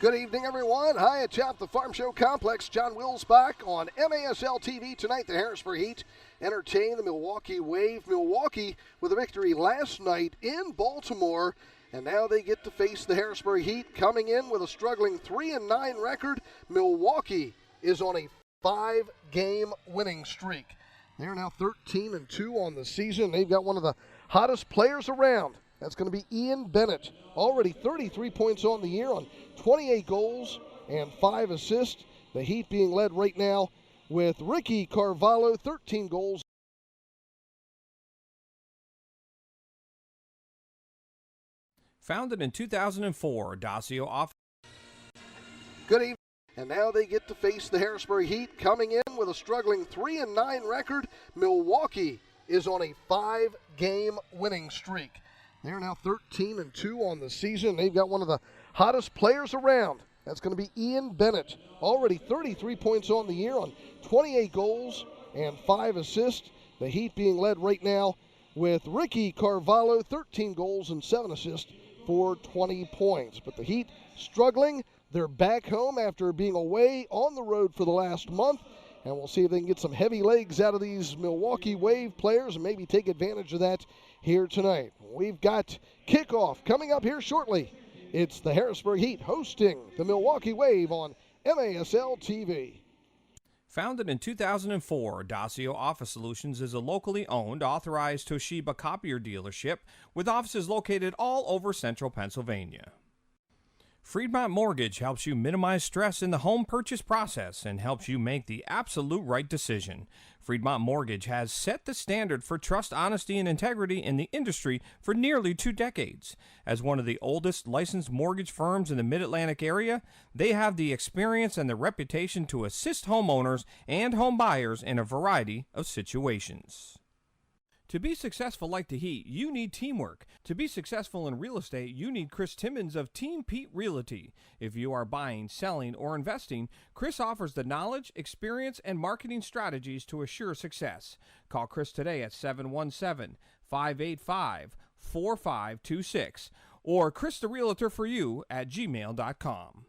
Good evening, everyone. Hi, atop the Farm Show Complex. John Wilsbach on MASL TV tonight. The Harrisburg Heat entertain the Milwaukee Wave. Milwaukee with a victory last night in Baltimore, and now they get to face the Harrisburg Heat coming in with a struggling 3-9 record. Milwaukee is on a 5-game winning streak. They're now 13-2 on the season. They've got one of the hottest players around. That's going to be Ian Bennett, already 33 points on the year on 28 goals and 5 assists. The Heat being led right now with Ricky Carvalho, 13 goals. Founded in 2004, Dacio offers. Good evening. And now they get to face the Harrisburg Heat coming in with a struggling 3-9 record. Milwaukee is on a 5-game winning streak. They're now 13-2 on the season. They've got one of the hottest players around. That's going to be Ian Bennett, already 33 points on the year on 28 goals and 5 assists. The Heat being led right now with Ricky Carvalho, 13 goals and 7 assists for 20 points. But the Heat struggling. They're back home after being away on the road for the last month. And we'll see if they can get some heavy legs out of these Milwaukee Wave players and maybe take advantage of that here tonight. We've got kickoff coming up here shortly. It's the Harrisburg Heat hosting the Milwaukee Wave on MASL TV. Founded in 2004, Dacio Office Solutions is a locally owned, authorized Toshiba copier dealership with offices located all over central Pennsylvania. Friedmont Mortgage helps you minimize stress in the home purchase process and helps you make the absolute right decision. Friedmont Mortgage has set the standard for trust, honesty, and integrity in the industry for nearly 2 decades. As one of the oldest licensed mortgage firms in the Mid-Atlantic area, they have the experience and the reputation to assist homeowners and home buyers in a variety of situations. To be successful like the Heat, you need teamwork. To be successful in real estate, you need Chris Timmons of Team Pete Realty. If you are buying, selling, or investing, Chris offers the knowledge, experience, and marketing strategies to assure success. Call Chris today at 717-585-4526 or christherealtor4you@gmail.com.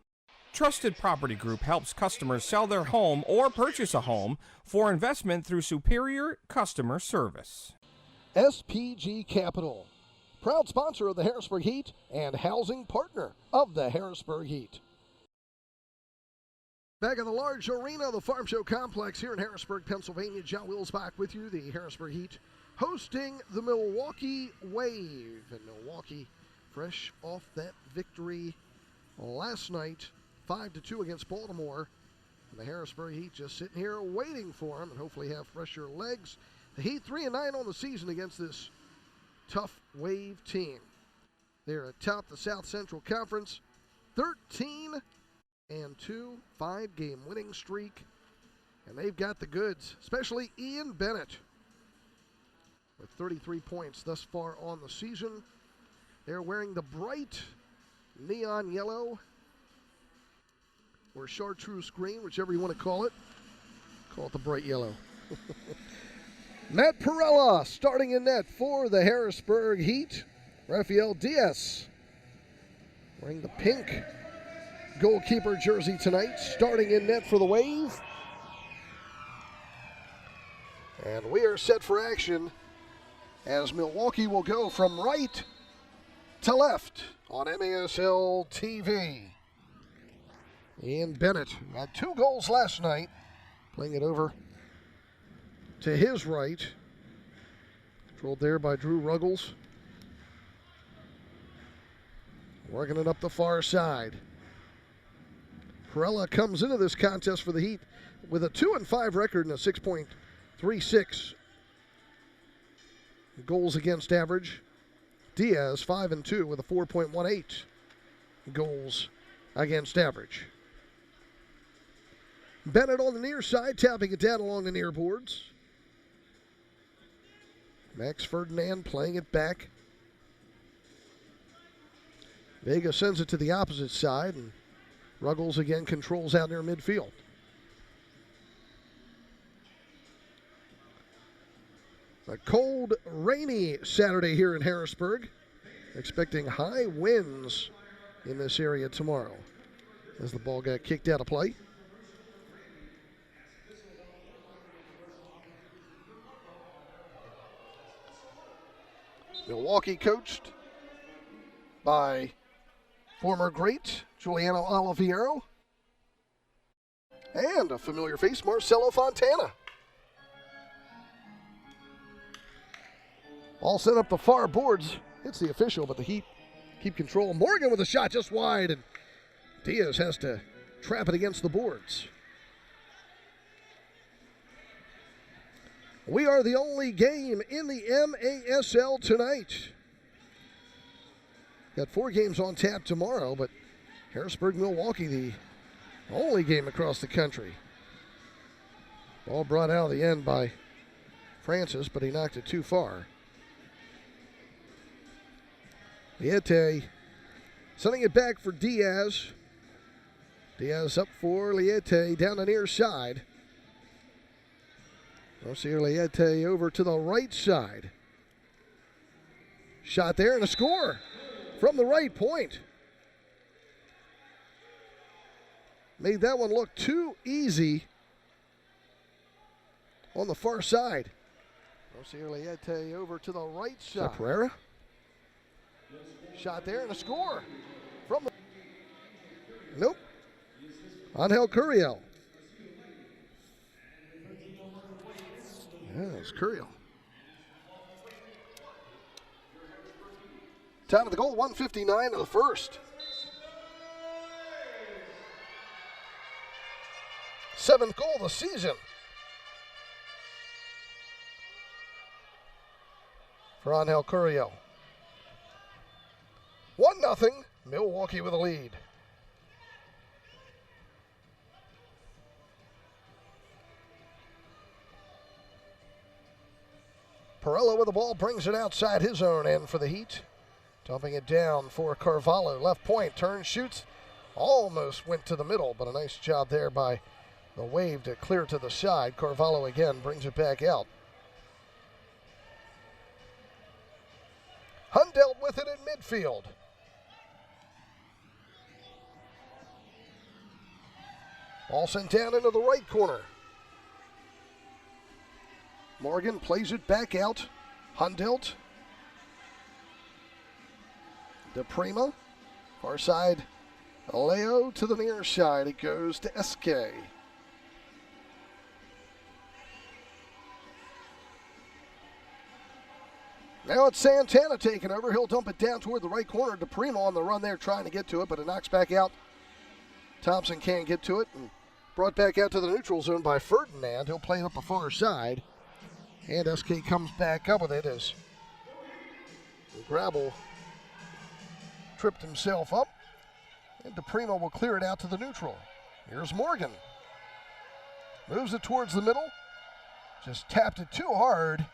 Trusted Property Group helps customers sell their home or purchase a home for investment through superior customer service. SPG Capital, proud sponsor of the Harrisburg Heat and housing partner of the Harrisburg Heat. Back in the large arena of the Farm Show Complex here in Harrisburg, Pennsylvania. John Wilsbach with you, the Harrisburg Heat, hosting the Milwaukee Wave. And Milwaukee, fresh off that victory last night, 5-2 against Baltimore. And the Harrisburg Heat just sitting here waiting for them and hopefully have fresher legs. The Heat 3-9 on the season against this tough Wave team. They're atop the South Central Conference, 13-2, 5-game winning streak. And they've got the goods, especially Ian Bennett with 33 points thus far on the season. They're wearing the bright neon yellow or chartreuse green, whichever you want to call it. Call it the bright yellow. Matt Perella starting in net for the Harrisburg Heat. Rafael Diaz wearing the pink goalkeeper jersey tonight, starting in net for the Wave. And we are set for action as Milwaukee will go from right to left on MASL TV. Ian Bennett had 2 goals last night, playing it over to his right. Controlled there by Drew Ruggles. Working it up the far side. Perella comes into this contest for the Heat with a 2-5 record and a 6.36 goals against average. Diaz 5-2 with a 4.18 goals against average. Bennett on the near side, tapping it down along the near boards. Max Ferdinand playing it back. Vega sends it to the opposite side, and Ruggles again controls out near midfield. A cold, rainy Saturday here in Harrisburg. Expecting high winds in this area tomorrow. as the ball got kicked out of play. Milwaukee coached by former great Giuliano Oliviero and a familiar face, Marcelo Fontana. Ball set up the far boards. It's the official, but the Heat keep control. Morgan with a shot just wide, and Diaz has to trap it against the boards. We are the only game in the MASL tonight. Got 4 games on tap tomorrow, but Harrisburg, Milwaukee, the only game across the country. Ball brought out of the end by Francis, but he knocked it too far. Liete sending it back for Diaz. Diaz up for Liete down the near side. Rosier Liete over to the right side. Shot there and a score from the right point. Made that one look too easy on the far side. Rosier Liete over to the right side. Pereira. Shot there and a score from the... Nope. Angel Curiel. Yeah, it's Curiel. Time of the goal, 1:59 of the first. 7th goal of the season for Angel Curiel. 1-0, Milwaukee with a lead. Perella with the ball brings it outside his own end for the Heat. Dumping it down for Carvalho. Left point, turns, shoots. Almost went to the middle, but a nice job there by the Wave to clear to the side. Carvalho again brings it back out. Hundelt with it in midfield. Ball sent down into the right corner. Morgan plays it back out. Hundelt. DePrima. Far side. Leo to the near side. It goes to SK. Now it's Santana taking over. He'll dump it down toward the right corner. DePrima on the run there trying to get to it, but it knocks back out. Thompson can't get to it, and brought back out to the neutral zone by Ferdinand. He'll play it up the far side. And SK comes back up with it as Grabble tripped himself up. And DePrima will clear it out to the neutral. Here's Morgan. Moves it towards the middle. Just tapped it too hard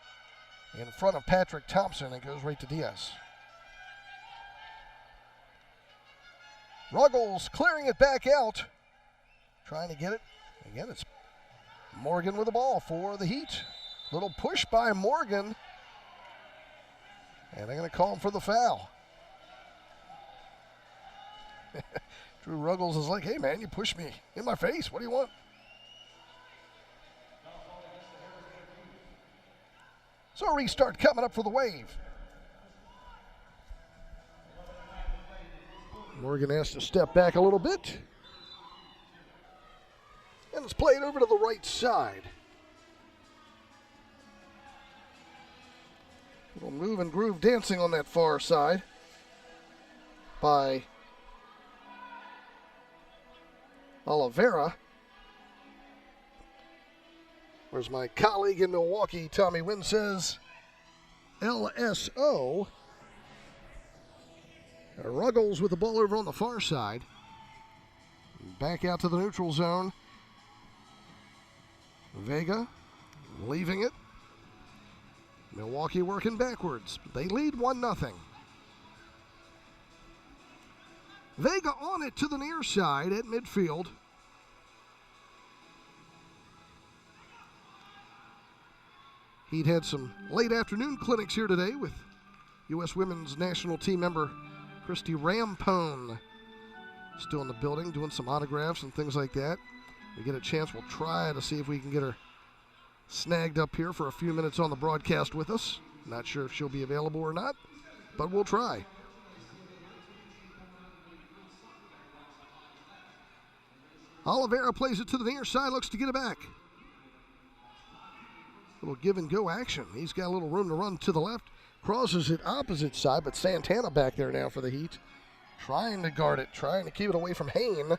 in front of Patrick Thompson and goes right to Diaz. Ruggles clearing it back out. Trying to get it. Again, it's Morgan with the ball for the Heat. Little push by Morgan. And they're going to call him for the foul. Drew Ruggles is like, hey man, you pushed me in my face. What do you want? So a restart coming up for the Wave. Morgan has to step back a little bit. And it's played over to the right side. A little move and groove dancing on that far side by Oliveira. Whereas my colleague in Milwaukee, Tommy Wynn, says LSO. Ruggles with the ball over on the far side. Back out to the neutral zone. Vega leaving it. Milwaukee working backwards. They lead 1-0. Vega on it to the near side at midfield. He'd had some late afternoon clinics here today with U.S. Women's National Team member Christy Rampone still in the building doing some autographs and things like that. We get a chance, we'll try to see if we can get her snagged up here for a few minutes on the broadcast with us. Not sure if she'll be available or not, but we'll try. Oliveira plays it to the near side, looks to get it back. Little give and go action. He's got a little room to run to the left. Crosses it opposite side, but Santana back there now for the Heat. Trying to guard it, trying to keep it away from Hain.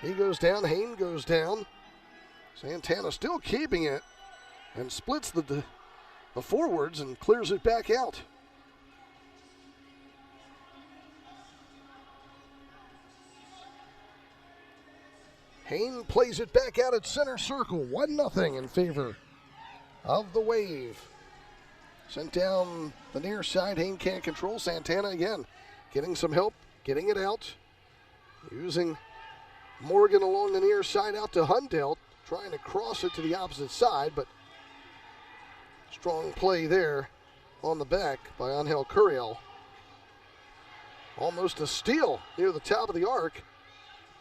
He goes down, Hain goes down. Santana still keeping it and splits the forwards and clears it back out. Hain plays it back out at center circle. 1-0 in favor of the Wave. Sent down the near side. Hain can't control. Santana again getting some help, getting it out. Using Morgan along the near side out to Hundelt. Trying to cross it to the opposite side, but strong play there on the back by Angel Curiel. Almost a steal near the top of the arc.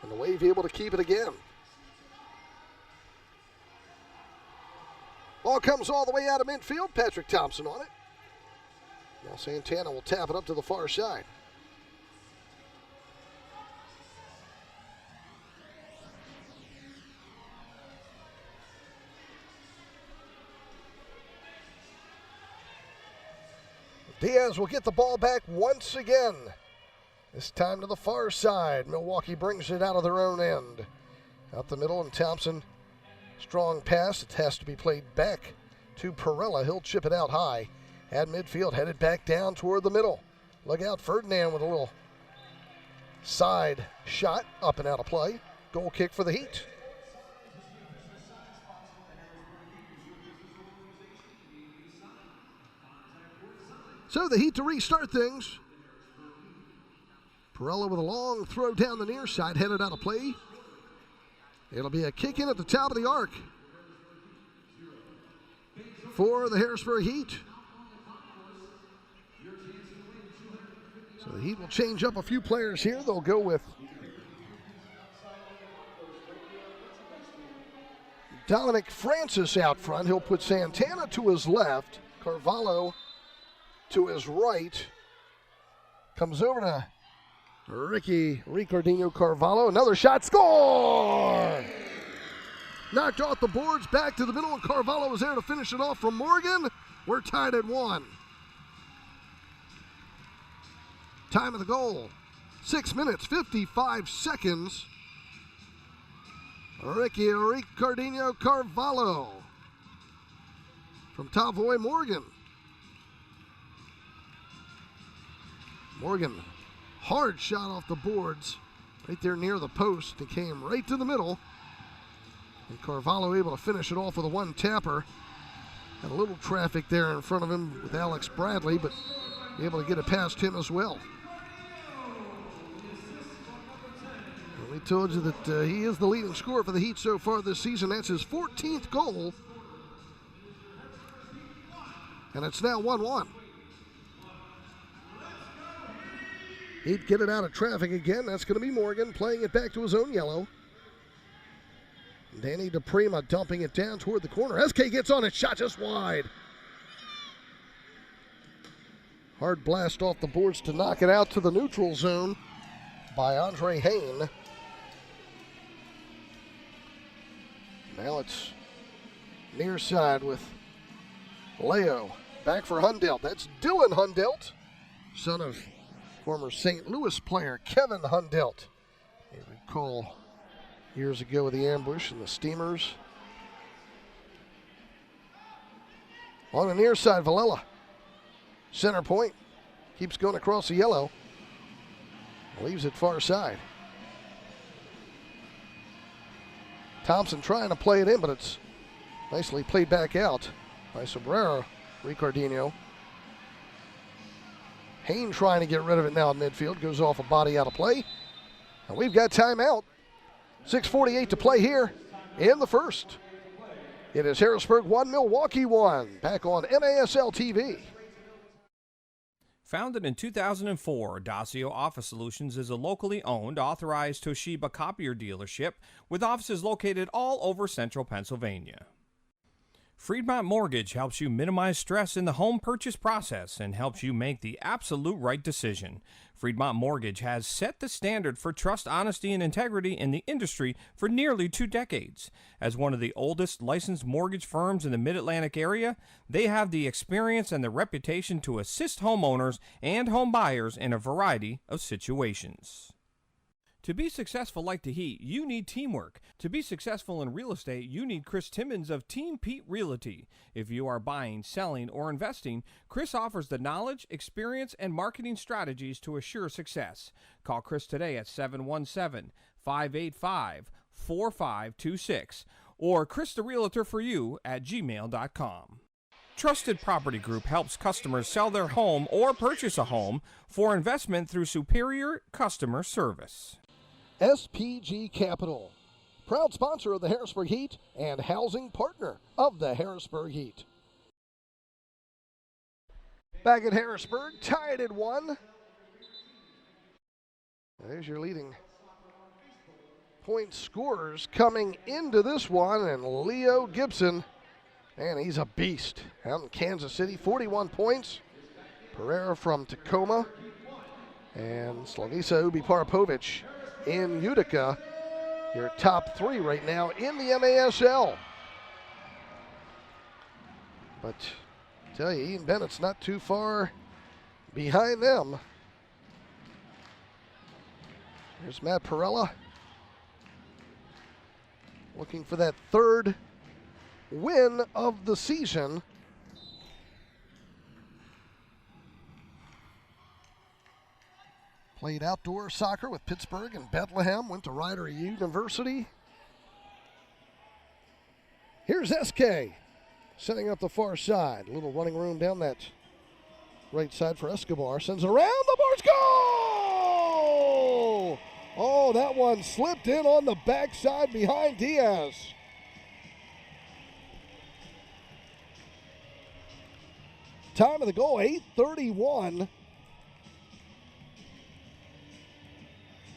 And the Wave able to keep it again. Ball comes all the way out of midfield. Patrick Thompson on it. Now Santana will tap it up to the far side. Diaz will get the ball back once again. This time to the far side. Milwaukee brings it out of their own end. Out the middle, and Thompson, strong pass. It has to be played back to Perella. He'll chip it out high. At midfield, headed back down toward the middle. Look out, Ferdinand with a little side shot, up and out of play. Goal kick for the Heat. So the Heat to restart things. Perella with a long throw down the near side, headed out of play. It'll be a kick in at the top of the arc for the Harrisburg Heat. So the Heat will change up a few players here. They'll go with Dominic Francis out front. He'll put Santana to his left, Carvalho to his right. Comes over to Ricardinho Carvalho. Another shot, score! Knocked off the boards, back to the middle, and Carvalho was there to finish it off from Morgan. We're tied at 1. Time of the goal, 6 minutes, 55 seconds. Ricardinho Carvalho from Tavoy Morgan. Morgan, hard shot off the boards, right there near the post. It came right to the middle. And Carvalho able to finish it off with a one-tapper. Had a little traffic there in front of him with Alex Bradley, but able to get it past him as well. And we told you that he is the leading scorer for the Heat so far this season. That's his 14th goal. And it's now 1-1. He'd get it out of traffic again. That's going to be Morgan playing it back to his own yellow. Danny DePrima dumping it down toward the corner. SK gets on it, shot just wide. Hard blast off the boards to knock it out to the neutral zone by Andre Hain. Now it's near side with Leo. Back for Hundelt. That's Dylan Hundelt, son of former St. Louis player Kevin Hundelt. You recall years ago with the ambush and the Steamers. On the near side, Villela. Center point. Keeps going across the yellow. Leaves it far side. Thompson trying to play it in, but it's nicely played back out by Sobrero, Ricardinho. Hain trying to get rid of it now in midfield. Goes off a body out of play. And we've got timeout. 6:48 to play here in the first. It is Harrisburg 1, Milwaukee 1. Back on NASL TV. Founded in 2004, Dacio Office Solutions is a locally owned, authorized Toshiba copier dealership with offices located all over central Pennsylvania. Friedmont Mortgage helps you minimize stress in the home purchase process and helps you make the absolute right decision. Friedmont Mortgage has set the standard for trust, honesty, and integrity in the industry for nearly 2 decades. As one of the oldest licensed mortgage firms in the Mid-Atlantic area, they have the experience and the reputation to assist homeowners and home buyers in a variety of situations. To be successful like the Heat, you need teamwork. To be successful in real estate, you need Chris Timmons of Team Pete Realty. If you are buying, selling, or investing, Chris offers the knowledge, experience, and marketing strategies to assure success. Call Chris today at 717-585-4526 or christherealtor4you@gmail.com. Trusted Property Group helps customers sell their home or purchase a home for investment through superior customer service. SPG Capital, proud sponsor of the Harrisburg Heat and housing partner of the Harrisburg Heat. Back at Harrisburg, tied at 1. There's your leading point scorers coming into this one, and Leo Gibson, and he's a beast out in Kansas City, 41 points. Pereira from Tacoma, and Slavisa Ubi-Parapovic in Utica, your top 3 right now in the MASL. But I tell you, Ian Bennett's not too far behind them. There's Matt Perella looking for that 3rd win of the season. Played outdoor soccer with Pittsburgh and Bethlehem, went to Rider University. Here's SK setting up the far side. A little running room down that right side for Escobar. Sends it around, the boards go! Oh, that one slipped in on the backside behind Diaz. Time of the goal, 8:31.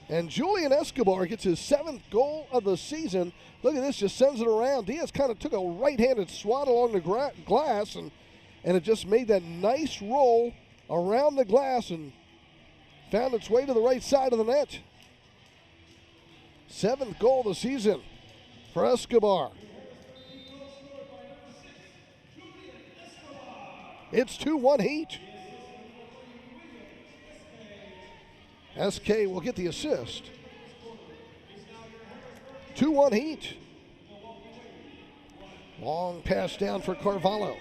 And Julian Escobar gets his 7th goal of the season. Look at this, just sends it around. Diaz kind of took a right-handed swat along the glass, and it just made that nice roll around the glass and found its way to the right side of the net. 7th goal of the season for Escobar. It's 2-1 Heat. SK will get the assist. 2-1 Heat. Long pass down for Carvalho.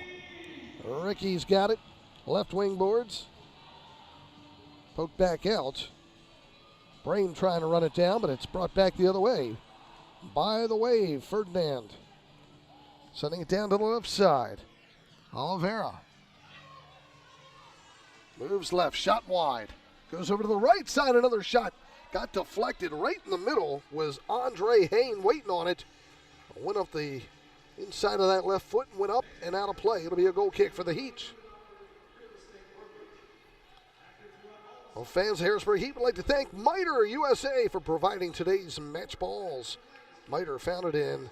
Ricky's got it. Left wing boards. Poked back out. Brain trying to run it down, but it's brought back the other way. By the wave, Ferdinand. Sending it down to the left side. Oliveira. Moves left, shot wide. Goes over to the right side, another shot. Got deflected right in the middle. Was Andre Hain waiting on it. Went up the inside of that left foot and went up and out of play. It'll be a goal kick for the Heat. Well, fans of Harrisburg Heat would like to thank Miter USA for providing today's match balls. Miter, founded in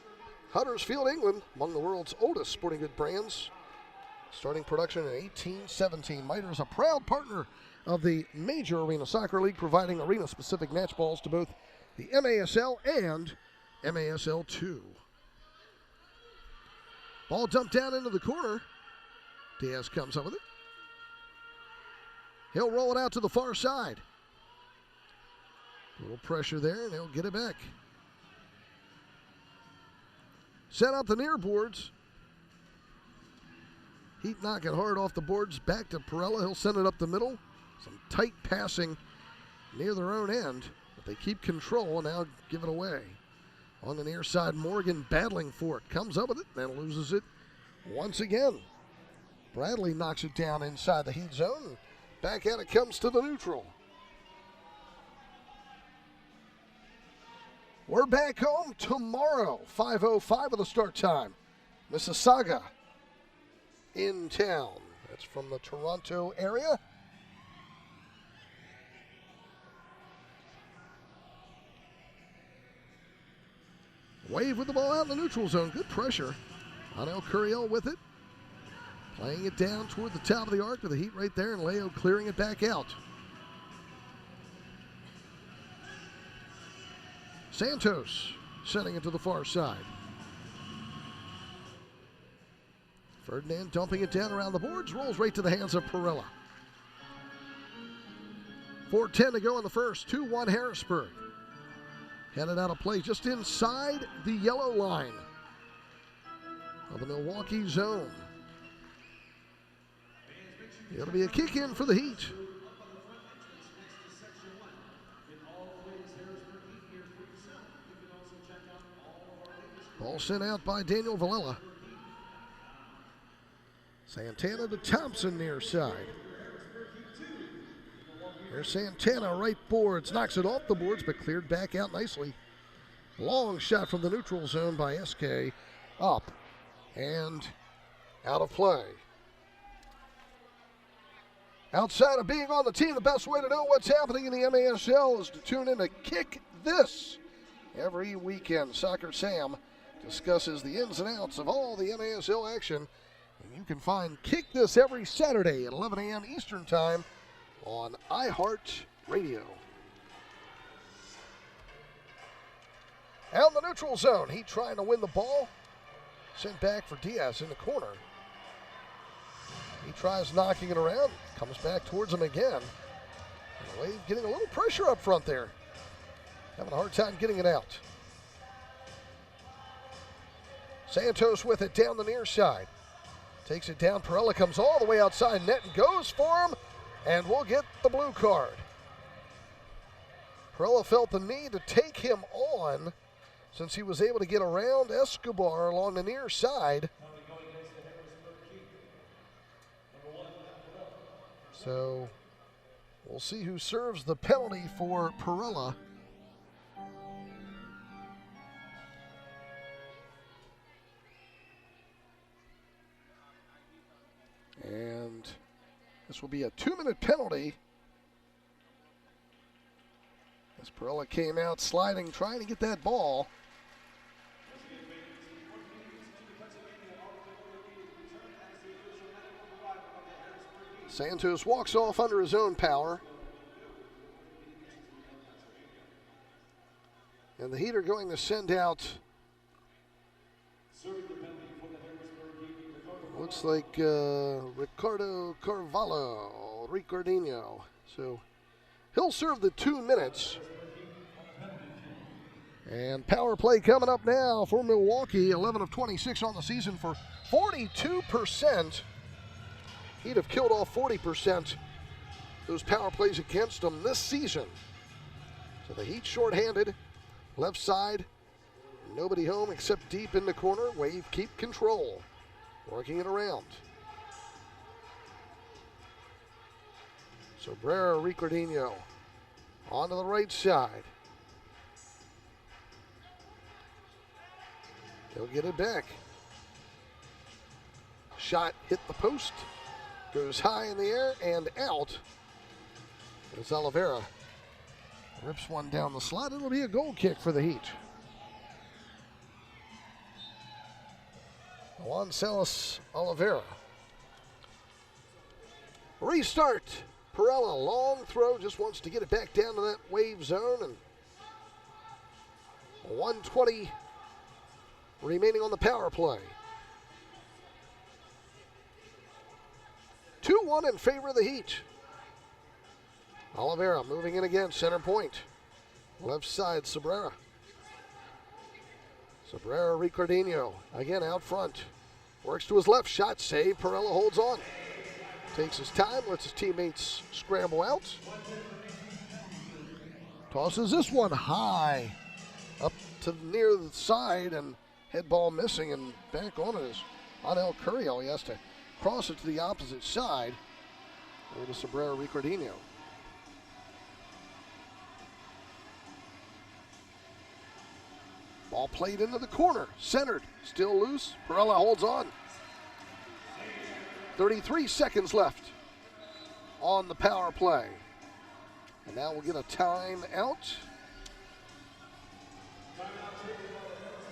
Huddersfield, England, among the world's oldest sporting goods brands. Starting production in 1817. Miter is a proud partner of the Major Arena Soccer League, providing arena-specific match balls to both the MASL and MASL 2. Ball dumped down into the corner. Diaz comes up with it. He'll roll it out to the far side. A little pressure there, and he'll get it back. Set up the near boards. Heat knocking hard off the boards. Back to Perella. He'll send it up the middle. Some tight passing near their own end. But they keep control and now give it away. On the near side, Morgan battling for it. Comes up with it, then loses it once again. Bradley knocks it down inside the Heat zone. Back at it comes to the neutral. We're back home tomorrow, 5:05 of the start time. Mississauga in town. That's from the Toronto area. Wave with the ball out in the neutral zone. Good pressure. Anel Curiel with it. Playing it down toward the top of the arc with the Heat right there, and Leo clearing it back out. Santos sending it to the far side. Ferdinand dumping it down around the boards, rolls right to the hands of Perella. 4:10 to go in the first, 2-1 Harrisburg. Headed out of play just inside the yellow line of the Milwaukee zone. It'll be a kick in for the Heat. Ball sent out by Daniel Villela. Santana to Thompson near side. Here's Santana, right boards, knocks it off the boards, but cleared back out nicely. Long shot from the neutral zone by SK, up and out of play. Outside of being on the team, the best way to know what's happening in the MASL is to tune in to Kick This. Every weekend, Soccer Sam discusses the ins and outs of all the MASL action. And you can find Kick This every Saturday at 11 a.m. Eastern Time on iHeartRadio. Out in the neutral zone, he trying to win the ball. Sent back for Diaz in the corner. He tries knocking it around, comes back towards him again. And Wade getting a little pressure up front there. Having a hard time getting it out. Santos with it down the near side. Takes it down, Perella comes all the way outside net and goes for him, and will get the blue card. Perella felt the need to take him on since he was able to get around Escobar along the near side. So we'll see who serves the penalty for Perella. And this will be a 2-minute penalty as Perella came out sliding, trying to get that ball. Santos walks off under his own power. And the Heat are going to send out, looks like Ricardo Carvalho, Ricardinho. So he'll serve the 2 minutes. And power play coming up now for Milwaukee. 11 of 26 on the season for 42%. He'd have killed off 40% those power plays against them this season. So the Heat shorthanded. Left side, nobody home except deep in the corner. Wave keep control. Working it around. Sobrera, Ricardinho. Onto the right side. He'll get it back. Shot hit the post. Goes high in the air and out. It's Oliveira. Rips one down the slot. It'll be a goal kick for the Heat. Juan Salas Oliveira. Restart. Perella, long throw, just wants to get it back down to that Wave zone. And 1:20 remaining on the power play. 2-1 in favor of the Heat. Oliveira moving in again, center point. Left side, Sobrera. Sobrera, Ricardinho, again out front. Works to his left, shot save, Perella holds on. Takes his time, lets his teammates scramble out. Tosses this one high, up to near the side, and head ball missing, and back on it is Anel Curiel. He has to cross it to the opposite side. Over to Sobrera, Ricardinho. Ball played into the corner, centered, still loose. Perella holds on. 33 seconds left on the power play. And now we'll get a timeout.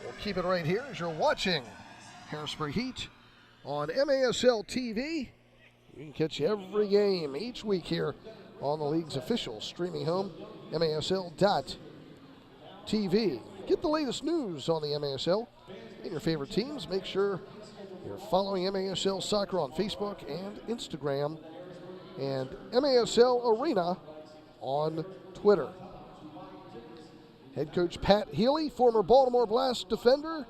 We'll Keep it right here as you're watching Harrisburg Heat on MASL TV. We can catch every game each week here on the league's official streaming home, MASL.TV. Get the latest news on the MASL and your favorite teams. Make sure you're following MASL Soccer on Facebook and Instagram, and MASL Arena on Twitter. Head coach Pat Healy, former Baltimore Blast defender,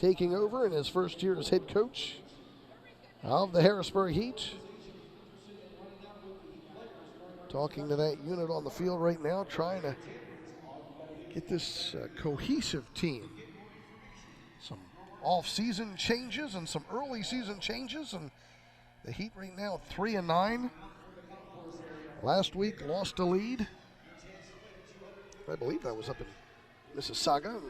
taking over in his first year as head coach of the Harrisburg Heat. Talking to that unit on the field right now, trying to get this cohesive team. Some off-season changes and some early season changes, and the Heat right now 3-9. Last week lost a lead. I believe that was up in Mississauga.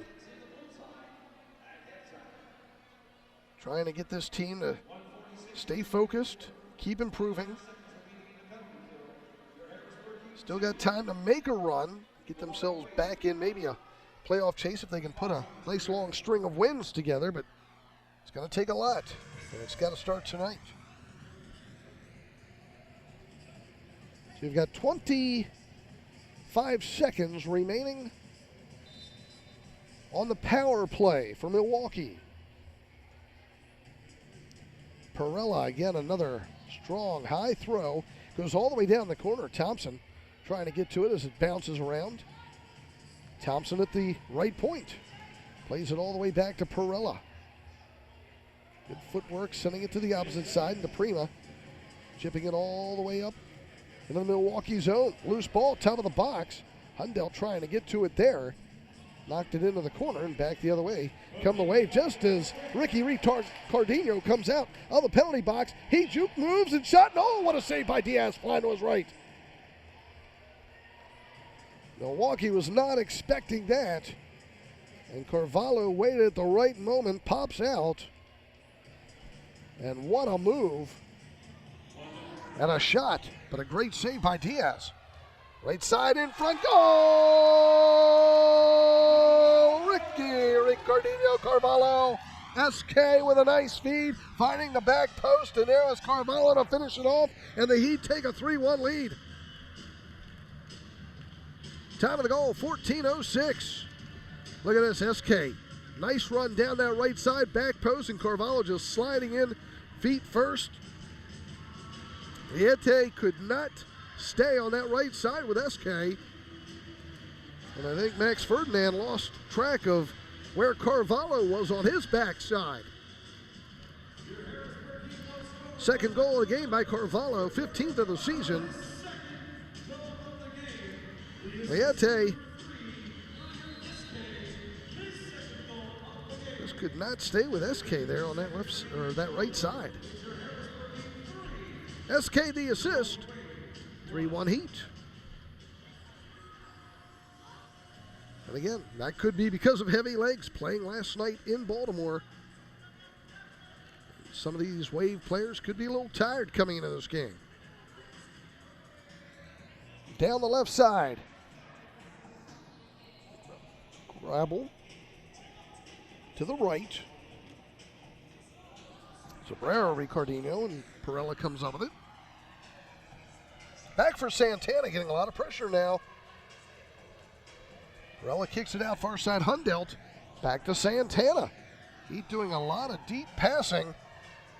Trying to get this team to stay focused, keep improving. Still got time to make a run, get themselves back in maybe a playoff chase if they can put a nice long string of wins together, but it's going to take a lot, and it's got to start tonight. So you've got 25 seconds remaining on the power play for Milwaukee. Perella, again, another strong high throw. Goes all the way down the corner. Thompson trying to get to it as it bounces around. Thompson at the right point. Plays it all the way back to Perella. Good footwork, sending it to the opposite side, and to Prima. Chipping it all the way up into the Milwaukee zone. Loose ball, top of the box. Hundell trying to get to it there. Knocked it into the corner and back the other way. Come the way just as Ricky Ricardino comes out of the penalty box. He juke moves and shot. Oh, what a save by Diaz, flying to his right. Milwaukee was not expecting that. And Carvalho waited at the right moment, pops out. And what a move. And a shot, but a great save by Diaz. Right side in front, goal! Ricky Ricardino Carvalho. SK with a nice feed, finding the back post, and there is Carvalho to finish it off, and the Heat take a 3-1 lead. Time of the goal, 14:06. Look at this, SK. Nice run down that right side, back post, and Carvalho just sliding in feet first. Viete could not stay on that right side with SK. And I think Max Ferdinand lost track of where Carvalho was on his backside. Second goal of the game by Carvalho, 15th of the season. Viete just could not stay with SK there on that left or that right side. SK the assist. 3-1 Heat. And again, that could be because of heavy legs playing last night in Baltimore. Some of these Wave players could be a little tired coming into this game. Down the left side. Grabble to the right. Zabrera, Ricardino, and Perella comes up with it. Back for Santana, getting a lot of pressure now. Perella kicks it out far side. Hundelt back to Santana. Heat doing a lot of deep passing.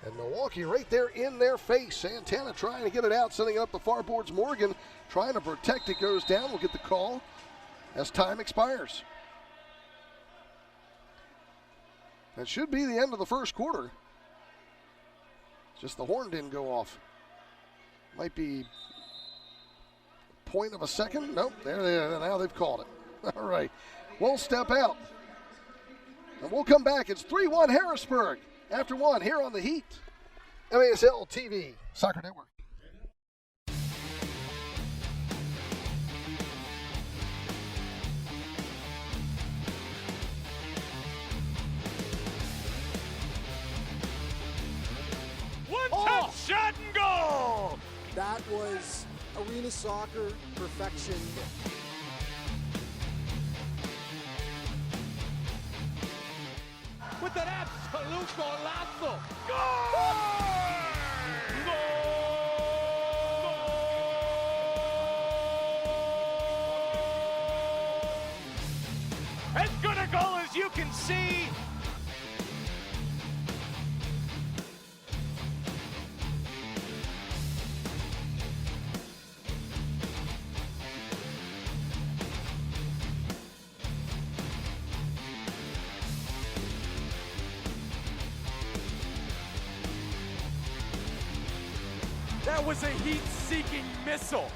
And Milwaukee right there in their face. Santana trying to get it out, sending it up the far boards. Morgan trying to protect it, goes down. We'll get the call as time expires. That should be the end of the first quarter. Just the horn didn't go off. Might be a point of a second. Nope, there they are. Now they've called it. All right, we'll step out. And we'll come back. It's 3-1 Harrisburg after one here on the Heat. MASL TV, Soccer Network. One-touch shot and goal! That was arena soccer perfection. with an absolute golazo. Goal! As good a goal as you can see. That was a heat-seeking missile.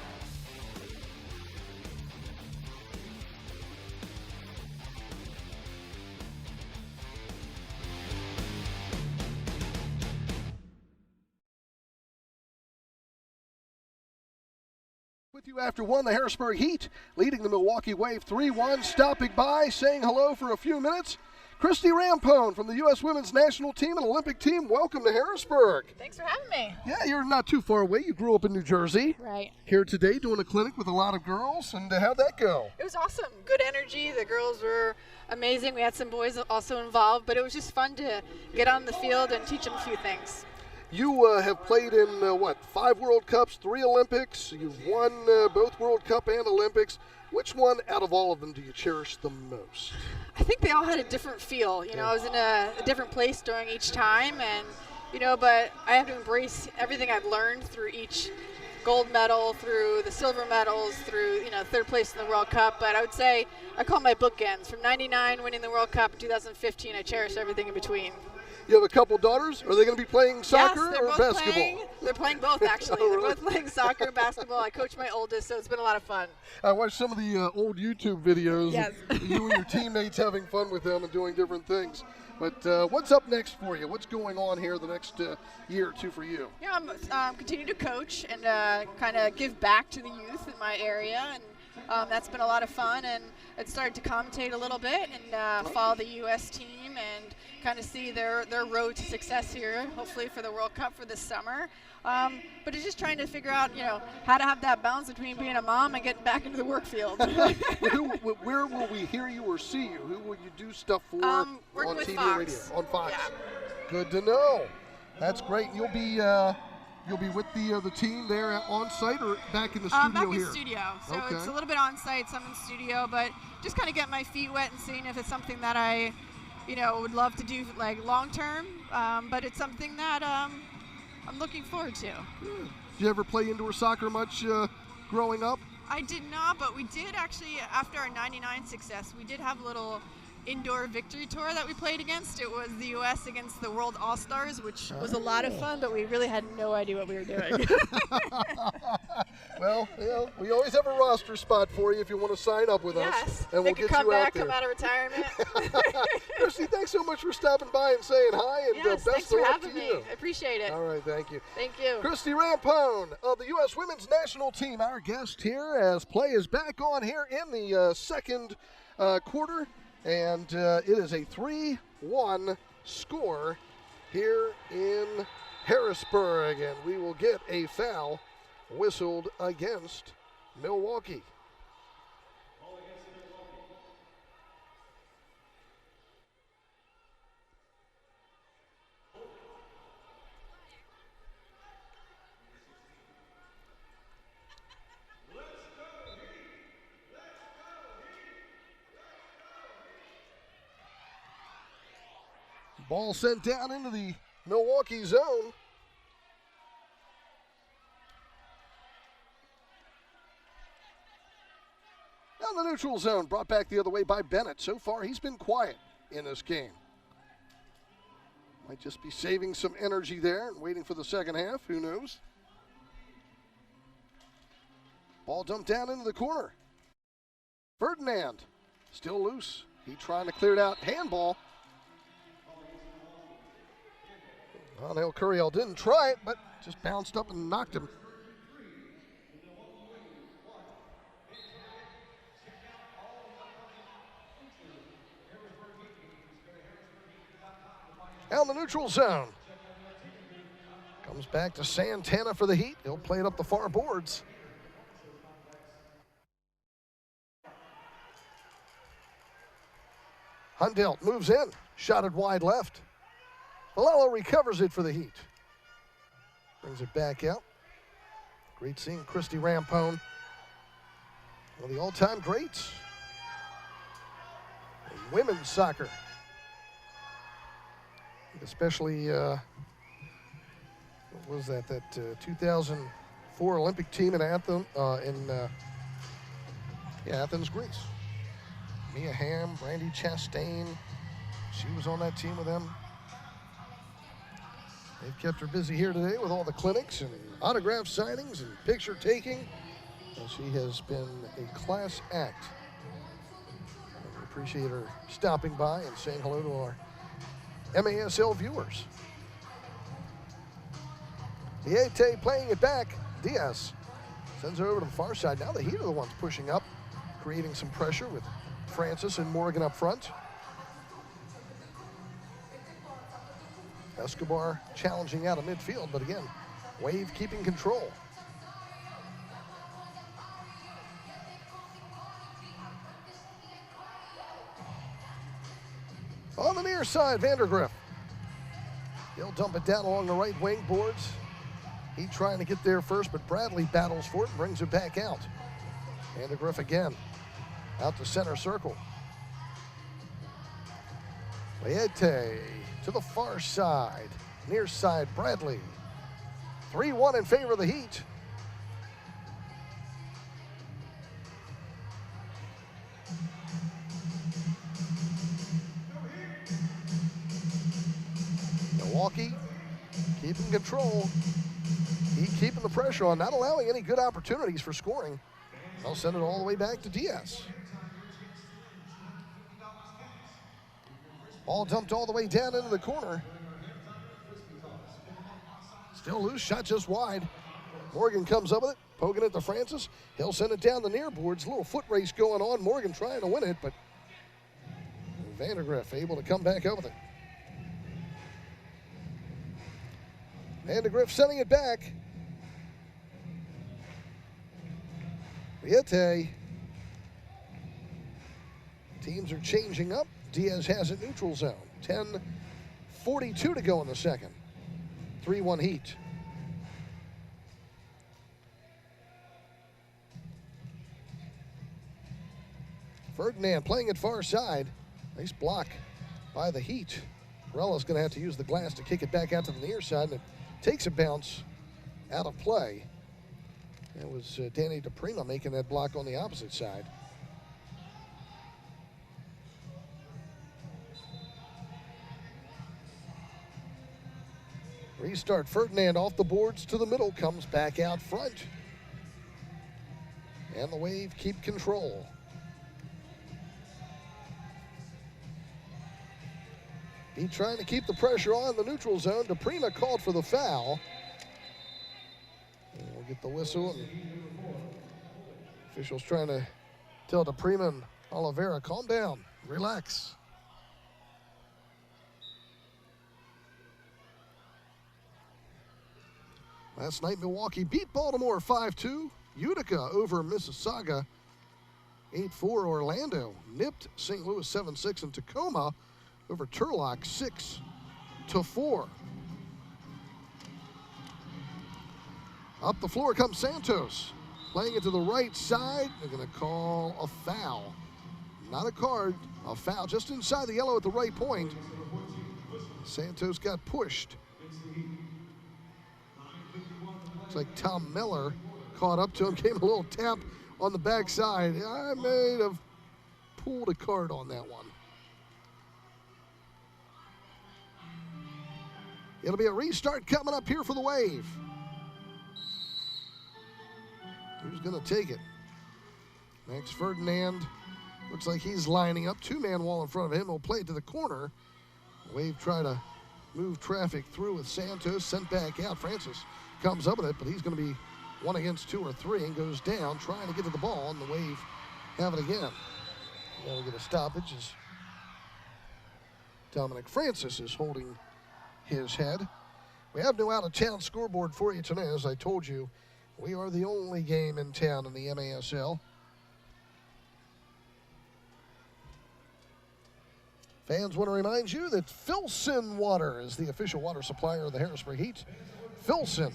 With you after one, the Harrisburg Heat leading the Milwaukee Wave 3-1, stopping by, saying hello for a few minutes. Christy Rampone from the U.S. Women's National Team and Olympic Team, welcome to Harrisburg. Thanks for having me. Yeah, you're not too far away. You grew up in New Jersey. Right. Here today doing a clinic with a lot of girls, and how'd that go? It was awesome. Good energy. The girls were amazing. We had some boys also involved, but it was just fun to get on the field and teach them a few things. You have played in, 5 World Cups, 3 Olympics. You've won both World Cup and Olympics. Which one out of all of them do you cherish the most? I think they all had a different feel. You know, I was in a different place during each time, and, but I have to embrace everything I've learned through each gold medal, through the silver medals, through, 3rd place in the World Cup. But I would say I call my bookends. From 99, winning the World Cup, in 2015, I cherish everything in between. You have a couple daughters. Are they going to be playing soccer yes, or both basketball? They're playing both, actually. Oh, They're really? both playing soccer, basketball. I coach my oldest, so it's been a lot of fun. I watched some of the old YouTube videos. Yes. You and your teammates having fun with them and doing different things. But what's up next for you? What's going on here the next year or two for you? Yeah, I'm continuing to coach and kind of give back to the youth in my area, and that's been a lot of fun. And I started to commentate a little bit and follow the U.S. team and kind of see their road to success here, hopefully for the World Cup for this summer. But it's just trying to figure out, how to have that balance between being a mom and getting back into the work field. Where will we hear you or see you? Who will you do stuff for working on with TV Fox. or radio? On Fox. Yeah. Good to know. That's great. You'll be with the team there on site or back in the studio back here? in studio. So Okay. it's a little bit on site, some in studio, but just kind of get my feet wet and seeing if it's something that I, would love to do like long term. But it's something that I'm looking forward to. Did you ever play indoor soccer much growing up? I did not, but we did actually, after our 99 success, we did have a little indoor victory tour that we played against. It was the U.S. against the World All-Stars, which was a lot of fun, but we really had no idea what we were doing. Well, we always have a roster spot for you if you want to sign up with us. Yes, And we'll make get a comeback, you out there. come out of retirement. Christy, thanks so much for stopping by and saying hi, and Yes, best thanks of for luck having to me. you. I appreciate it. All right, thank you. Thank you. Christy Rampone of the U.S. Women's National Team, our guest here as play is back on here in the second quarter. And it is a 3-1 score here in Harrisburg. And we will get a foul whistled against Milwaukee. Ball sent down into the Milwaukee zone. Down the neutral zone, brought back the other way by Bennett. So far, he's been quiet in this game. Might just be saving some energy there and waiting for the second half. Who knows? Ball dumped down into the corner. Ferdinand still loose. He trying to clear it out. Handball. Angel Curiel didn't try it, but just bounced up and knocked him. Down the neutral zone. Comes back to Santana for the Heat. He'll play it up the far boards. Hundelt moves in, shot it wide left. Valello recovers it for the Heat. Brings it back out. Great seeing Christy Rampone, one of the all-time greats in women's soccer. Especially, what was that 2004 Olympic team in Athens, Athens, Greece. Mia Hamm, Brandy Chastain, she was on that team with them. They've kept her busy here today with all the clinics and autograph signings and picture taking. And she has been a class act. We appreciate her stopping by and saying hello to our MASL viewers. Liete playing it back. Diaz sends it over to the far side. Now the Heat are the ones pushing up, creating some pressure with Francis and Morgan up front. Escobar challenging out of midfield, but again, Wave keeping control. On the near side, Vandergriff. He'll dump it down along the right wing boards. He trying to get there first, but Bradley battles for it and brings it back out. Vandergriff again, out to center circle. Liete to the far side, near side Bradley. 3-1 in favor of the Heat. Milwaukee keeping control. Heat keeping the pressure on, not allowing any good opportunities for scoring. They'll send it all the way back to Diaz. Ball dumped all the way down into the corner. Still loose, shot just wide. Morgan comes up with it, poking it to Francis. He'll send it down the near boards. A little foot race going on. Morgan trying to win it, but Vandergriff able to come back up with it. Vandergriff sending it back. Liete. Teams are changing up. Diaz has it neutral zone. 10:42 to go in the second. 3-1 Heat. Ferdinand playing it far side. Nice block by the Heat. Perella's going to have to use the glass to kick it back out to the near side, and it takes a bounce out of play. It was Danny DePrima making that block on the opposite side. Restart. Ferdinand off the boards to the middle, comes back out front. And the Wave keep control. He trying to keep the pressure on the neutral zone. DePrima called for the foul. And we'll get the whistle. And officials trying to tell DePrima and Oliveira, calm down, relax. Last night, Milwaukee beat Baltimore 5-2. Utica over Mississauga 8-4. Orlando nipped St. Louis 7-6. And Tacoma over Turlock 6-4. Up the floor comes Santos. Playing it to the right side. They're going to call a foul. Not a card, a foul just inside the yellow at the right point. Santos got pushed. Looks like Tom Miller caught up to him, gave him a little tap on the backside. I may have pulled a card on that one. It'll be a restart coming up here for the Wave. Who's going to take it? Max Ferdinand. Looks like he's lining up. Two-man wall in front of him. He'll play it to the corner. Wave try to move traffic through with Santos. Sent back out. Francis comes up with it, but he's going to be 1 against 2 or 3 and goes down trying to get to the ball, and the Wave have it again. Now we get a stoppage as Dominic Francis is holding his head. We have no out-of-town scoreboard for you tonight. As I told you, we are the only game in town in the MASL. Fans want to remind you that Filson Water is the official water supplier of the Harrisburg Heat. Filson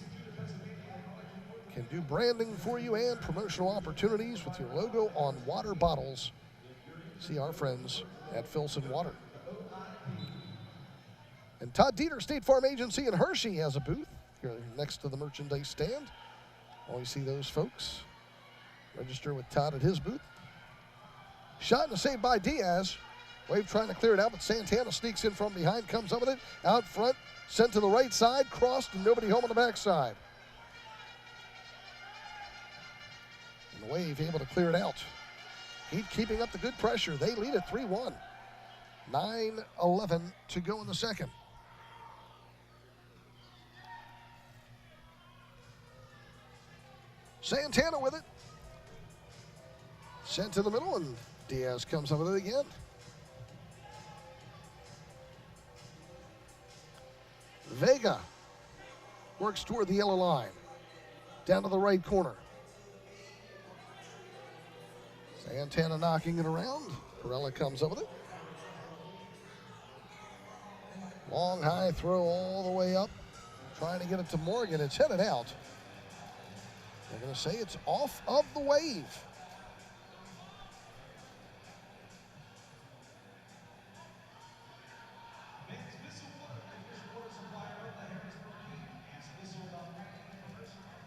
can do branding for you and promotional opportunities with your logo on water bottles. See our friends at Filson Water. And Todd Dieter, State Farm Agency in Hershey, has a booth here next to the merchandise stand. Always see those folks. Register with Todd at his booth. Shot and a save by Diaz. Wave trying to clear it out, but Santana sneaks in from behind, comes up with it, out front, sent to the right side, crossed, and nobody home on the backside. And the Wave able to clear it out. Heat keeping up the good pressure. They lead at 3-1. 9:11 to go in the second. Santana with it. Sent to the middle, and Diaz comes up with it again. Vega works toward the yellow line. Down to the right corner. Santana knocking it around. Perella comes up with it. Long high throw all the way up. Trying to get it to Morgan. It's headed out. They're going to say it's off of the Wave.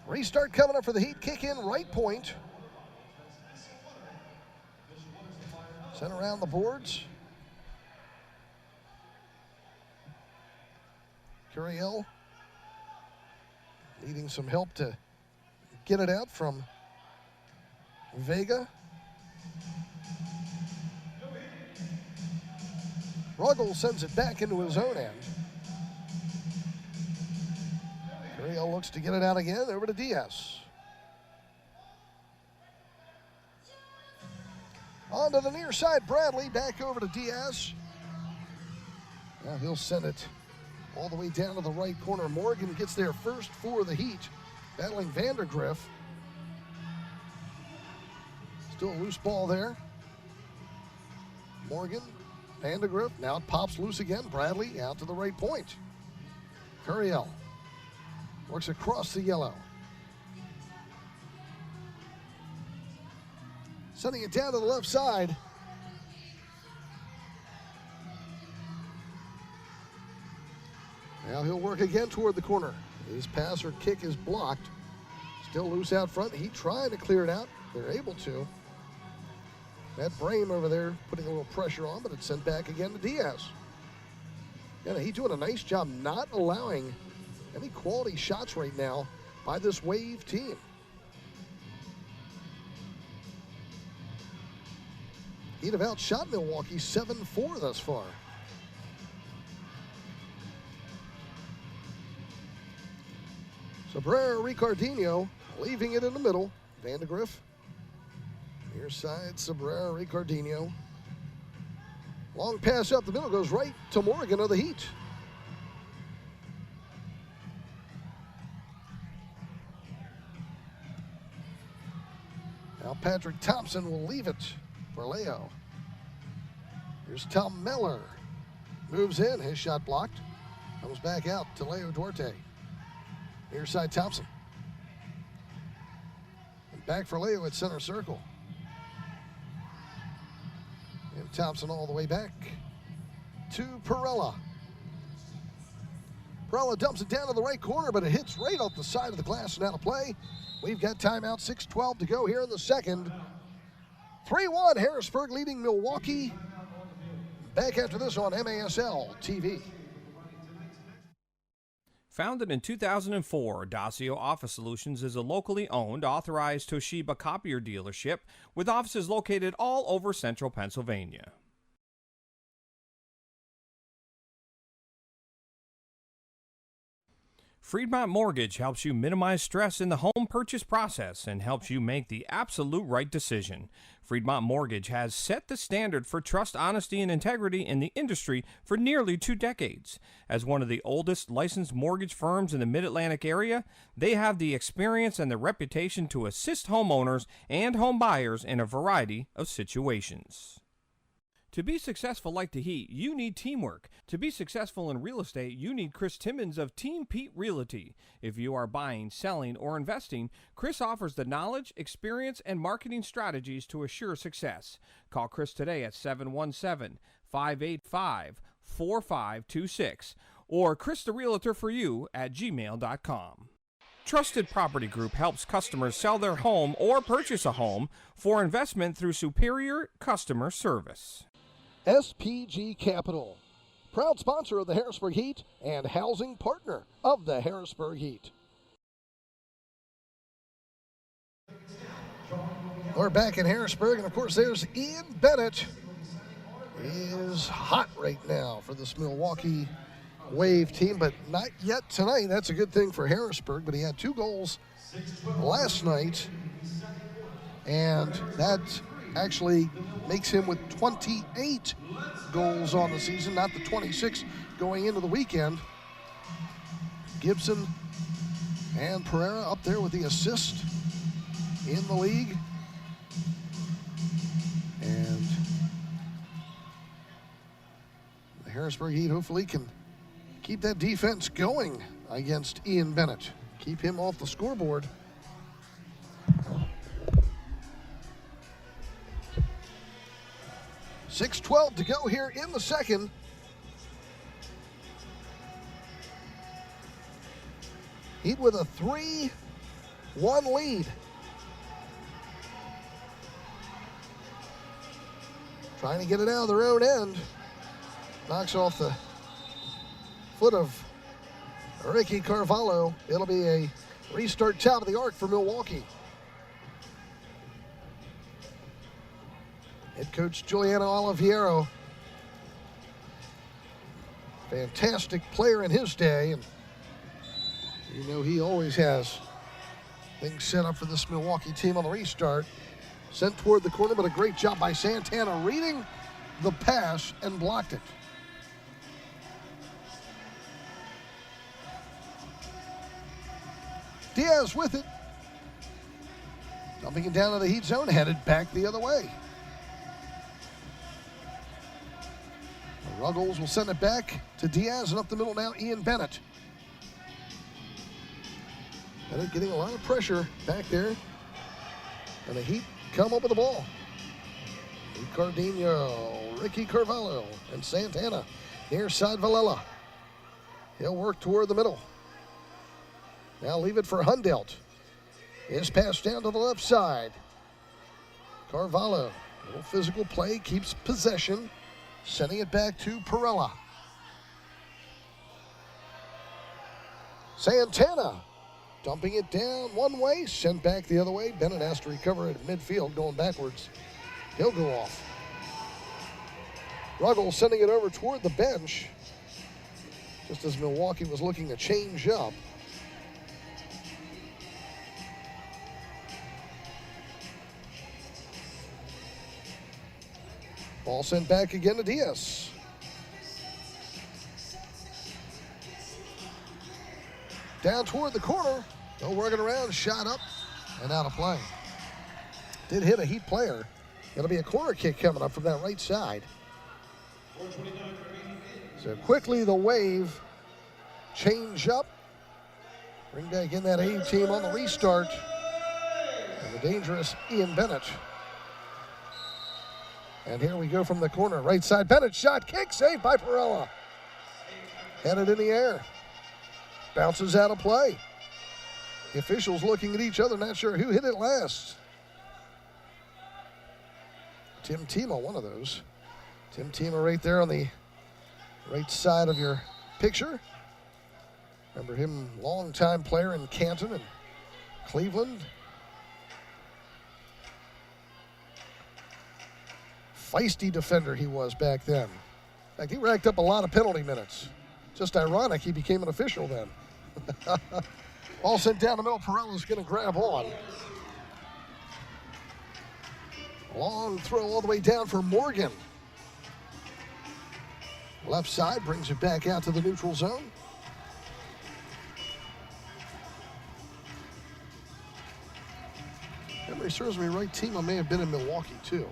Restart coming up for the Heat. Kick in right point. Sent around the boards. Curiel needing some help to get it out from Vega. Ruggles sends it back into his own end. Curiel looks to get it out again, over to Diaz. On to the near side, Bradley, back over to Diaz. Now he'll send it all the way down to the right corner. Morgan gets there first for the Heat, battling Vandergriff. Still a loose ball there. Morgan, Vandergriff, now it pops loose again. Bradley out to the right point. Curiel works across the yellow. Sending it down to the left side. Now he'll work again toward the corner. His pass or kick is blocked. Still loose out front. He tried to clear it out. They're able to. Matt Brame over there putting a little pressure on, but it's sent back again to Diaz. Yeah, he's doing a nice job not allowing any quality shots right now by this Wave team. He'd have outshot Milwaukee 7-4 thus far. Cabrera Ricardinho leaving it in the middle. Vandegrift. Near side, Cabrera Ricardinho. Long pass up the middle goes right to Morgan of the Heat. Now Patrick Thompson will leave it for Leo. Here's Tom Miller. Moves in, his shot blocked. Comes back out to Leo Duarte. Near side Thompson. And back for Leo at center circle. And Thompson all the way back to Perella. Perella dumps it down to the right corner, but it hits right off the side of the glass and out of play. We've got timeout, 6:12 to go here in the second. 3-1, Harrisburg leading Milwaukee. Back after this on MASL TV. Founded in 2004, Dacio Office Solutions is a locally owned, authorized Toshiba copier dealership with offices located all over central Pennsylvania. Friedmont Mortgage helps you minimize stress in the home purchase process and helps you make the absolute right decision. Friedmont Mortgage has set the standard for trust, honesty, and integrity in the industry for nearly 2 decades. As one of the oldest licensed mortgage firms in the Mid-Atlantic area, they have the experience and the reputation to assist homeowners and home buyers in a variety of situations. To be successful like the Heat, you need teamwork. To be successful in real estate, you need Chris Timmons of Team Pete Realty. If you are buying, selling, or investing, Chris offers the knowledge, experience, and marketing strategies to assure success. Call Chris today at 717-585-4526 or christherealtor4you@gmail.com. Trusted Property Group helps customers sell their home or purchase a home for investment through superior customer service. SPG Capital, proud sponsor of the Harrisburg Heat and housing partner of the Harrisburg Heat. We're back in Harrisburg, and of course there's Ian Bennett. He is hot right now for this Milwaukee Wave team, but not yet tonight. That's a good thing for Harrisburg, but he had 2 goals last night, and that actually makes him with 28 goals on the season, not the 26 going into the weekend. Gibson and Pereira up there with the assist in the league. And the Harrisburg Heat hopefully can keep that defense going against Ian Bennett. Keep him off the scoreboard. .6:12 to go here in the second. Heat with a 3-1 lead. Trying to get it out of their own end. Knocks off the foot of Ricky Carvalho. It'll be a restart top of the arc for Milwaukee. Head coach Giuliano Oliviero, fantastic player in his day, and you know he always has things set up for this Milwaukee team on the restart. Sent toward the corner, but a great job by Santana reading the pass and blocked it. Diaz with it. Dumping it down to the Heat zone, headed back the other way. Ruggles will send it back to Diaz, and up the middle now, Ian Bennett. Bennett getting a lot of pressure back there. And the Heat come up with the ball. Cardinho, Ricky Carvalho, and Santana near side Villela. He'll work toward the middle. Now leave it for Hundelt. His pass down to the left side. Carvalho, a little physical play, keeps possession. Sending it back to Perella. Santana dumping it down one way, sent back the other way. Bennett has to recover it at midfield, going backwards. He'll go off. Ruggles sending it over toward the bench, just as Milwaukee was looking to change up. Ball sent back again to Diaz. Down toward the corner. No working around, shot up and out of play. Did hit a Heat player. It'll be a corner kick coming up from that right side. So quickly the Wave change up. Bring back in that A team on the restart. And the dangerous Ian Bennett. And here we go from the corner, right side. Bennett shot, kick, saved by Perella. Headed in the air. Bounces out of play. The officials looking at each other, not sure who hit it last. Tim Tima, one of those. Tim Tima right there on the right side of your picture. Remember him, longtime player in Canton and Cleveland. Feisty defender he was back then. In fact, he racked up a lot of penalty minutes. Just ironic he became an official then. Ball sent down the middle. Perella's going to grab on. Long throw all the way down for Morgan. Left side brings it back out to the neutral zone. Memory serves me right, Tima may have been in Milwaukee too.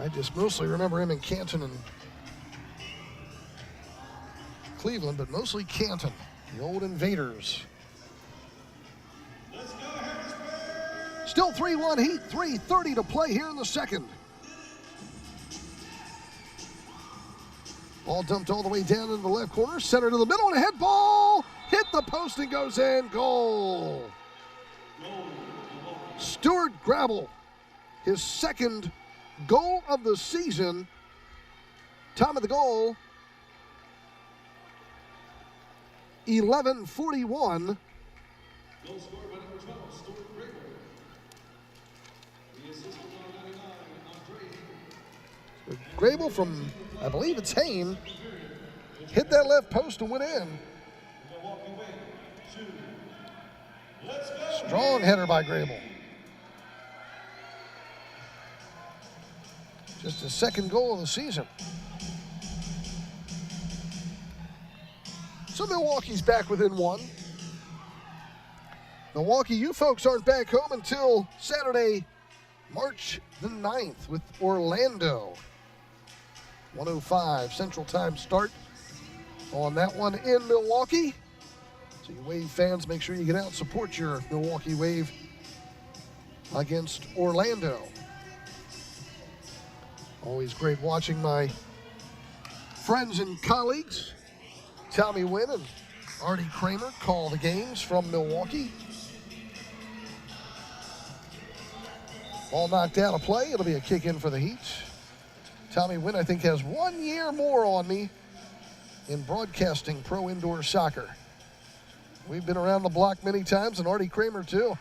I just mostly remember him in Canton and Cleveland, but mostly Canton, the old Invaders. Still 3-1 Heat, 3:30 to play here in the second. Ball dumped all the way down in the left corner, center to the middle, and a head ball hit the post and goes in. Goal. Stuart Grabble, his second goal of the season. Time of the goal, 11:41. Goal scored by number 12, Stuart Grable. The assist on 99, Andre. Grable from, I believe it's Hain, hit that left post and went in. Milwaukee way, 2. Let's go. Strong header by Grable. Just his second goal of the season. So Milwaukee's back within one. Milwaukee, you folks aren't back home until Saturday, March the 9th with Orlando. 1:05 Central Time start on that one in Milwaukee. So you Wave fans, make sure you get out and support your Milwaukee Wave against Orlando. Always great watching my friends and colleagues, Tommy Wynn and Artie Kramer, call the games from Milwaukee. All knocked out of play. It'll be a kick in for the Heat. Tommy Wynn, I think, has 1 year more on me in broadcasting pro indoor soccer. We've been around the block many times, and Artie Kramer too.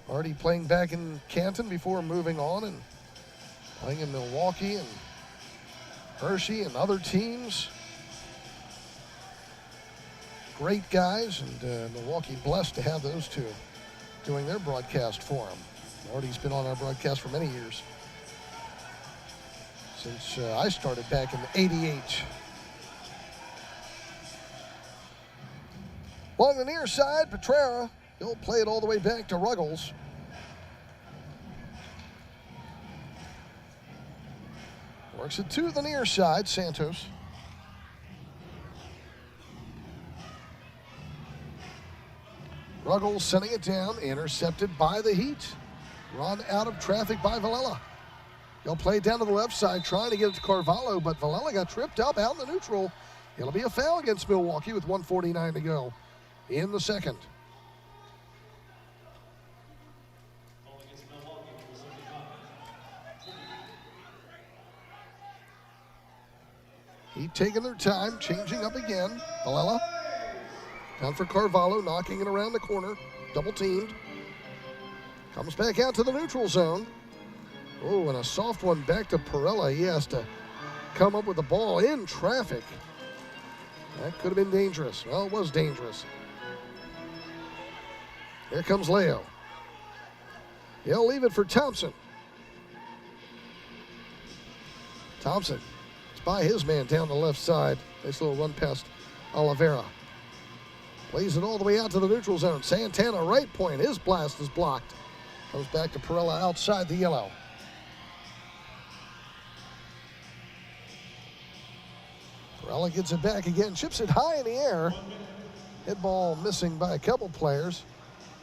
Artie playing back in Canton before moving on and playing in Milwaukee and Hershey and other teams. Great guys, and Milwaukee blessed to have those two doing their broadcast for him. Artie's been on our broadcast for many years, since I started back in '88. Along the near side, Petrera, he'll play it all the way back to Ruggles. Works it to the near side, Santos. Ruggles sending it down, intercepted by the Heat. Run out of traffic by Villela. He'll play it down to the left side, trying to get it to Carvalho, but Villela got tripped up out in the neutral. It'll be a foul against Milwaukee with 1:49 to go in the second. Heat taking their time, changing up again. Villela down for Carvalho, knocking it around the corner, double teamed. Comes back out to the neutral zone. Oh, and a soft one back to Perella. He has to come up with the ball in traffic. That could have been dangerous. Well, it was dangerous. Here comes Leo. He'll leave it for Thompson. Thompson. It's by his man down the left side. Nice little run past Oliveira. Plays it all the way out to the neutral zone. Santana right point. His blast is blocked. Comes back to Perella outside the yellow. Perella gets it back again. Chips it high in the air. Hit ball missing by a couple players.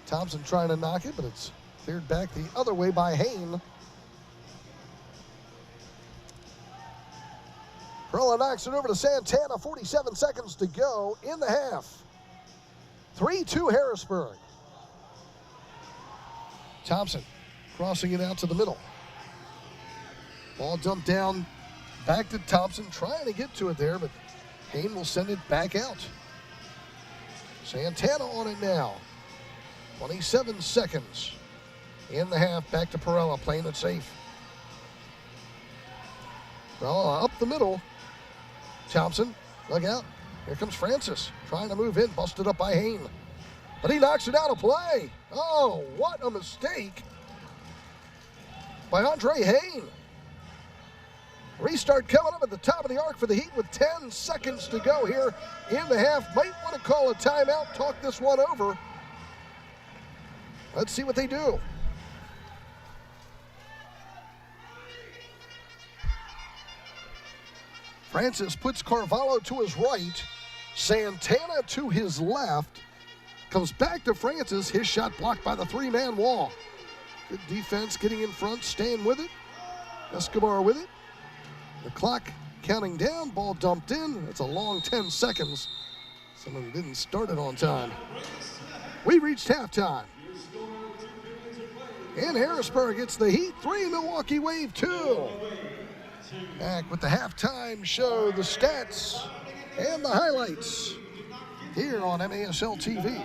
Thompson trying to knock it, but it's cleared back the other way by Hain. Perella knocks it over to Santana. 47 seconds to go in the half. 3-2 Harrisburg. Thompson crossing it out to the middle. Ball dumped down back to Thompson, trying to get to it there, but Hain will send it back out. Santana on it now. 27 seconds in the half. Back to Perella, playing it safe. Perella up the middle. Thompson, look out. Here comes Francis, trying to move in, busted up by Hain. But he knocks it out of play. Oh, what a mistake by Andre Hain. Restart coming up at the top of the arc for the Heat with 10 seconds to go here in the half. Might want to call a timeout, talk this one over. Let's see what they do. Francis puts Carvalho to his right. Santana to his left. Comes back to Francis. His shot blocked by the three-man wall. Good defense, getting in front, staying with it. Escobar with it. The clock counting down. Ball dumped in. That's a long 10 seconds. Someone didn't start it on time. We reached halftime. And Harrisburg gets the Heat 3, Milwaukee Wave 2. Back with the halftime show, the stats, and the highlights here on MASL TV.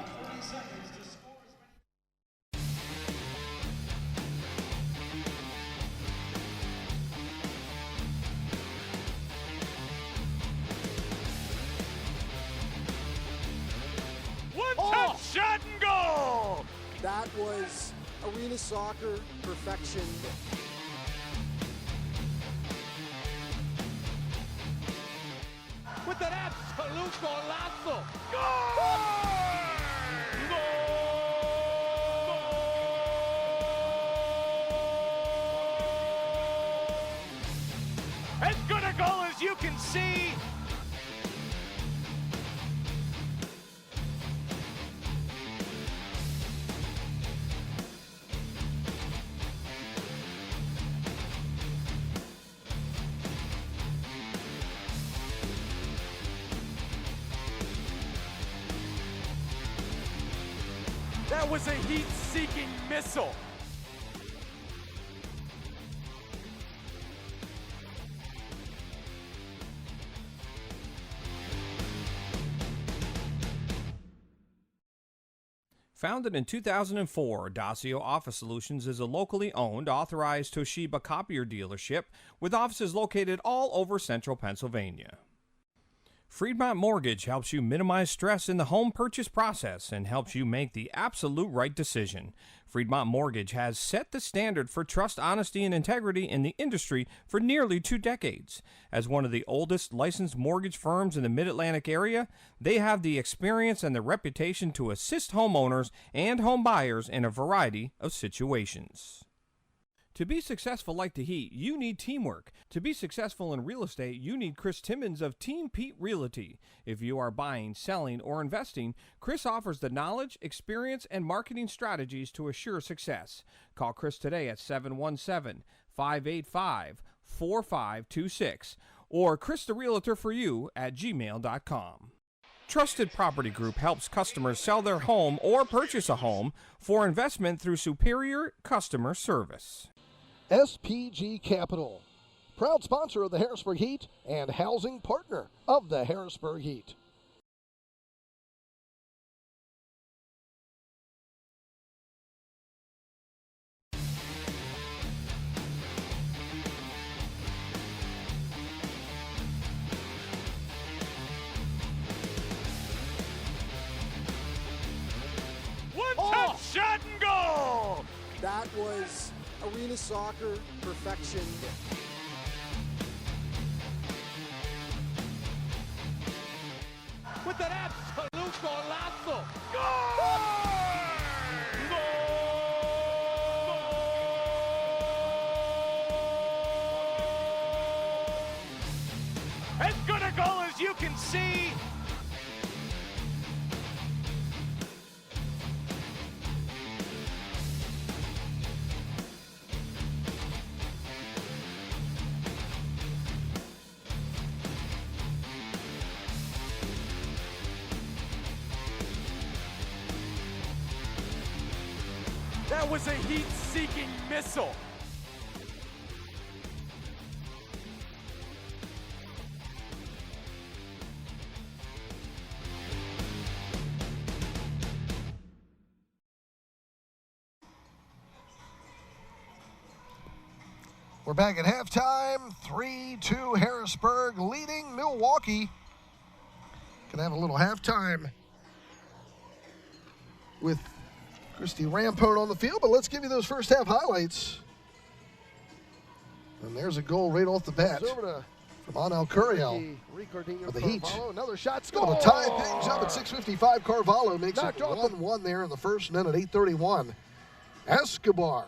One-touch shot and goal! That was arena soccer perfection. With an absolute golazo! Goal! As good a goal as you can see. That was a heat-seeking missile. Founded in 2004, Dacio Office Solutions is a locally owned, authorized Toshiba copier dealership with offices located all over central Pennsylvania. Friedmont Mortgage helps you minimize stress in the home purchase process and helps you make the absolute right decision. Friedmont Mortgage has set the standard for trust, honesty, and integrity in the industry for nearly 2 decades. As one of the oldest licensed mortgage firms in the Mid-Atlantic area, they have the experience and the reputation to assist homeowners and home buyers in a variety of situations. To be successful like the Heat, you need teamwork. To be successful in real estate, you need Chris Timmons of Team Pete Realty. If you are buying, selling, or investing, Chris offers the knowledge, experience, and marketing strategies to assure success. Call Chris today at 717-585-4526 or christherealtor4you@gmail.com. Trusted Property Group helps customers sell their home or purchase a home for investment through superior customer service. SPG Capital, proud sponsor of the Harrisburg Heat and housing partner of the Harrisburg Heat. One-touch shot and goal! That was arena soccer perfection. With an absolute golazo! Goal! As good a goal as you can see. That was a heat-seeking missile. We're back at halftime. 3-2 Harrisburg leading Milwaukee. Gonna have a little halftime with Christy Rampone on the field, but let's give you those first half highlights. And there's a goal right off the bat from Anel Curiel for the Heat. Another shot, Going to tie things up at 6:55. Carvalho makes it 1-1 there in the first minute, 8:31. Escobar.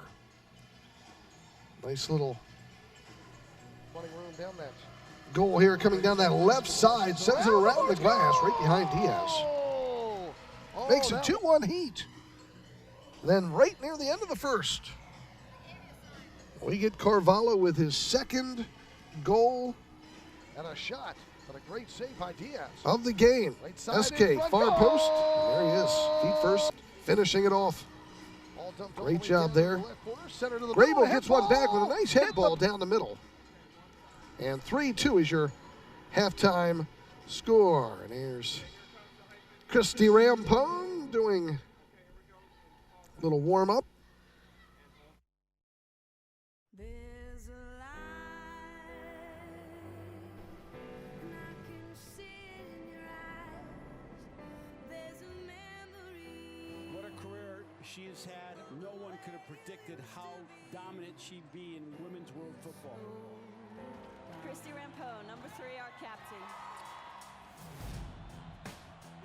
Nice little running room down that goal here coming down that left side. Sends it around the glass right behind Diaz. Makes it 2-1 Heat. Then right near the end of the first, we get Carvalho with his second goal And a shot, but a great save by Diaz. of the game. Right side SK, in front. far post. There he is, feet first, finishing it off. Ball dumped Great all the way job down to there. the left corner, center to the Grable middle, gets head one back with a nice head Hit ball the- down the middle. And 3-2 is your halftime score. And here's Christy Rampone doing a little warm up. There's a light, and I can see it in your eyes. There's a memory. What a career she has had. No one could have predicted how dominant she'd be in women's world football. Christy Rampone, number 3, our captain.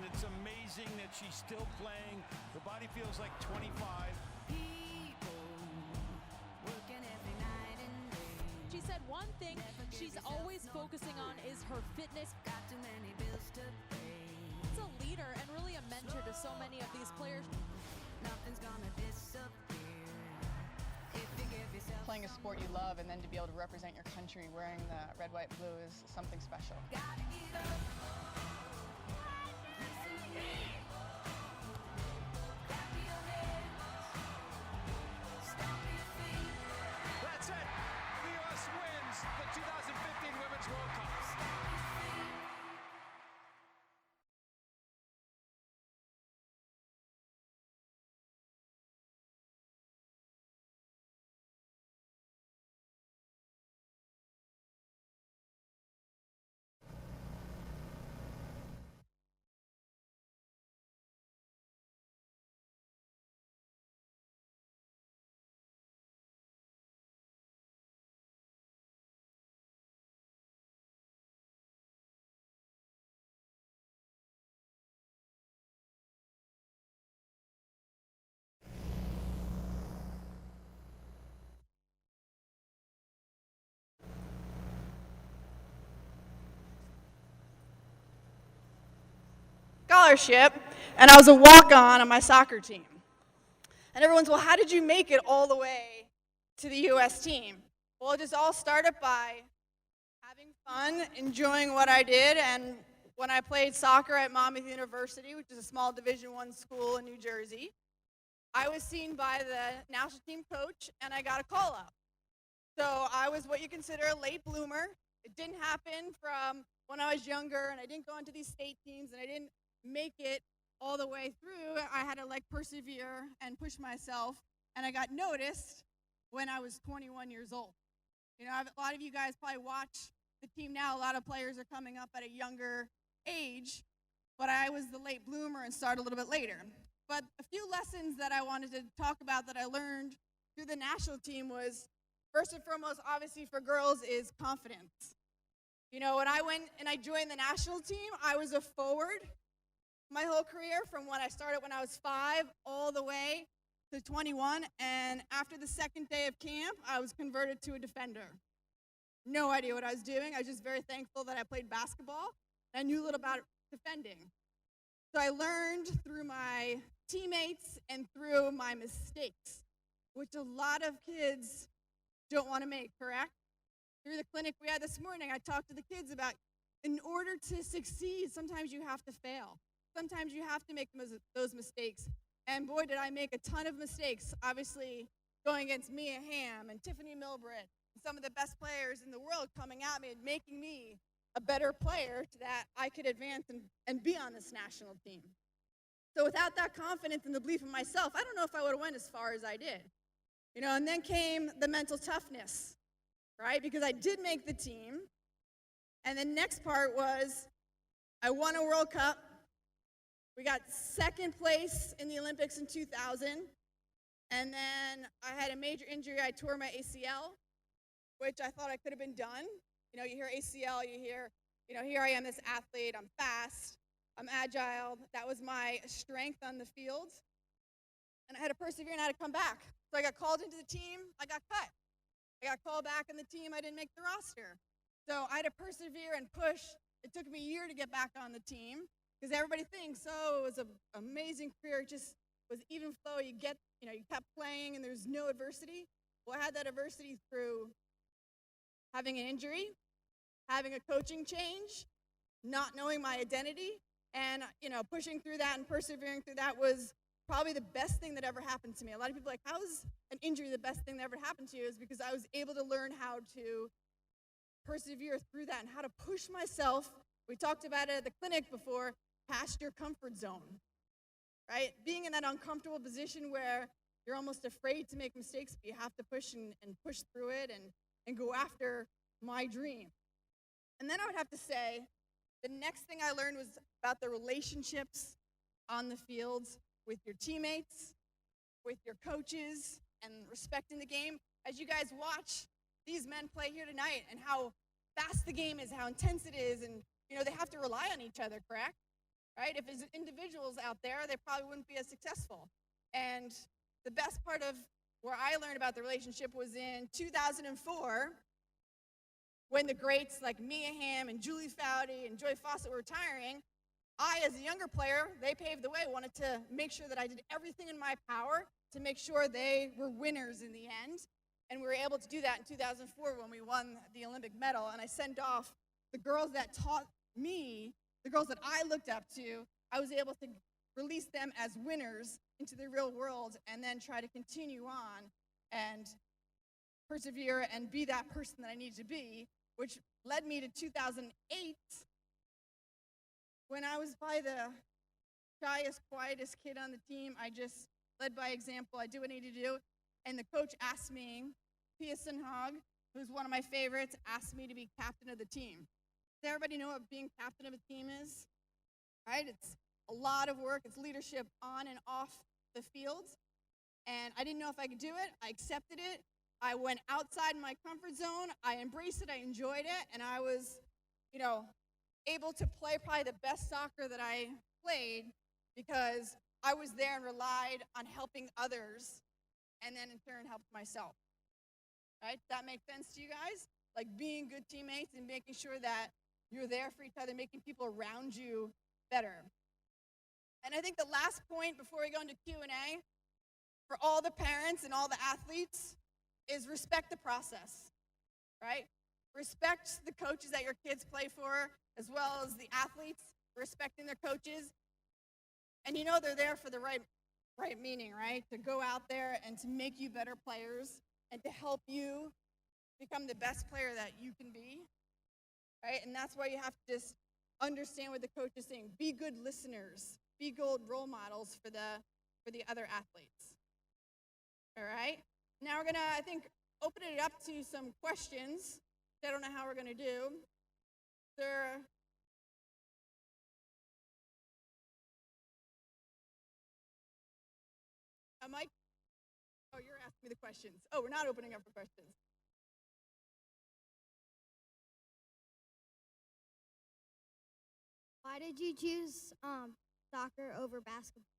It's amazing that she's still playing. Her body feels like 25. People working every night and day. She said one thing she's always focusing on is her fitness. Got too many bills to pay. It's a leader and really a mentor to so many of these players. Nothing's gonna disappear. If you give yourself Playing a sport you love and then to be able to represent your country wearing the red, white, blue is something special. gotta get up. That's it. The U.S. wins the 2015 Women's World Cup. Scholarship, and I was a walk-on my soccer team. And everyone's, well, how did you make it all the way to the U.S. team? Well, it just all started by having fun, enjoying what I did, and when I played soccer at Monmouth University, which is a small Division I school in New Jersey, I was seen by the national team coach, and I got a call-up. So I was what you consider a late bloomer. It didn't happen from when I was younger, and I didn't go into these state teams, and I didn't make it all the way through. I had to persevere and push myself, and I got noticed when I was 21 years old. You know, a lot of you guys probably watch the team now. A lot of players are coming up at a younger age, but I was the late bloomer and started a little bit later. But a few lessons that I wanted to talk about that I learned through the national team was, first and foremost, obviously for girls, is confidence. You know, when I went and I joined the national team, I was a forward my whole career, from when I started when I was 5 all the way to 21. And after the second day of camp, I was converted to a defender. No idea what I was doing. I was just very thankful that I played basketball, and I knew a little about defending. So I learned through my teammates and through my mistakes, which a lot of kids don't want to make, correct? Through the clinic we had this morning, I talked to the kids about, in order to succeed, sometimes you have to fail. Sometimes you have to make those mistakes. And boy, did I make a ton of mistakes, obviously going against Mia Hamm and Tiffany Milbrit, some of the best players in the world coming at me and making me a better player so that I could advance and be on this national team. So without that confidence and the belief in myself, I don't know if I would have went as far as I did. You know, and then came the mental toughness, right? Because I did make the team. And the next part was I won a World Cup. We got second place in the Olympics in 2000. And then I had a major injury. I tore my ACL, which I thought I could have been done. You know, you hear ACL, you hear, you know, here I am, this athlete, I'm fast, I'm agile. That was my strength on the field. And I had to persevere and I had to come back. So I got called into the team, I got cut. I got called back in the team, I didn't make the roster. So I had to persevere and push. It took me a year to get back on the team because everybody thinks, oh, it was an amazing career. It just was even flow. You kept playing and there's no adversity. Well, I had that adversity through having an injury, having a coaching change, not knowing my identity, and pushing through that and persevering through that was probably the best thing that ever happened to me. A lot of people are like, how is an injury the best thing that ever happened to you? Is because I was able to learn how to persevere through that and how to push myself. We talked about it at the clinic before, past your comfort zone, right? Being in that uncomfortable position where you're almost afraid to make mistakes, but you have to push and push through it and go after my dream. And then I would have to say, the next thing I learned was about the relationships on the fields with your teammates, with your coaches, and respecting the game. As you guys watch these men play here tonight and how fast the game is, how intense it is, and they have to rely on each other, correct? Right? If there's individuals out there, they probably wouldn't be as successful. And the best part of where I learned about the relationship was in 2004, when the greats like Mia Hamm and Julie Foudy and Joy Fawcett were retiring. I, as a younger player, they paved the way, wanted to make sure that I did everything in my power to make sure they were winners in the end. And we were able to do that in 2004 when we won the Olympic medal. And I sent off the girls that taught me, the girls that I looked up to. I was able to release them as winners into the real world and then try to continue on and persevere and be that person that I needed to be, which led me to 2008, when I was probably the shyest, quietest kid on the team. I just led by example. I do what I need to do. And the coach asked me, Pia Sundhage, who's one of my favorites, asked me to be captain of the team. Does everybody know what being captain of a team is? Right? It's a lot of work. It's leadership on and off the field. And I didn't know if I could do it. I accepted it. I went outside my comfort zone. I embraced it. I enjoyed it. And I was, able to play probably the best soccer that I played because I was there and relied on helping others and then in turn helped myself. Right? Does that make sense to you guys? Like being good teammates and making sure that you're there for each other, making people around you better. And I think the last point before we go into Q&A for all the parents and all the athletes is respect the process, right? Respect the coaches that your kids play for, as well as the athletes, respecting their coaches. And they're there for the right meaning, right? To go out there and to make you better players and to help you become the best player that you can be, right? And that's why you have to just understand what the coach is saying. Be good listeners. Be good role models for the other athletes. All right? Now we're gonna, I think, open it up to some questions. I don't know how we're gonna do. Mike? Oh, you're asking me the questions. Oh, we're not opening up for questions. Why did you choose soccer over basketball?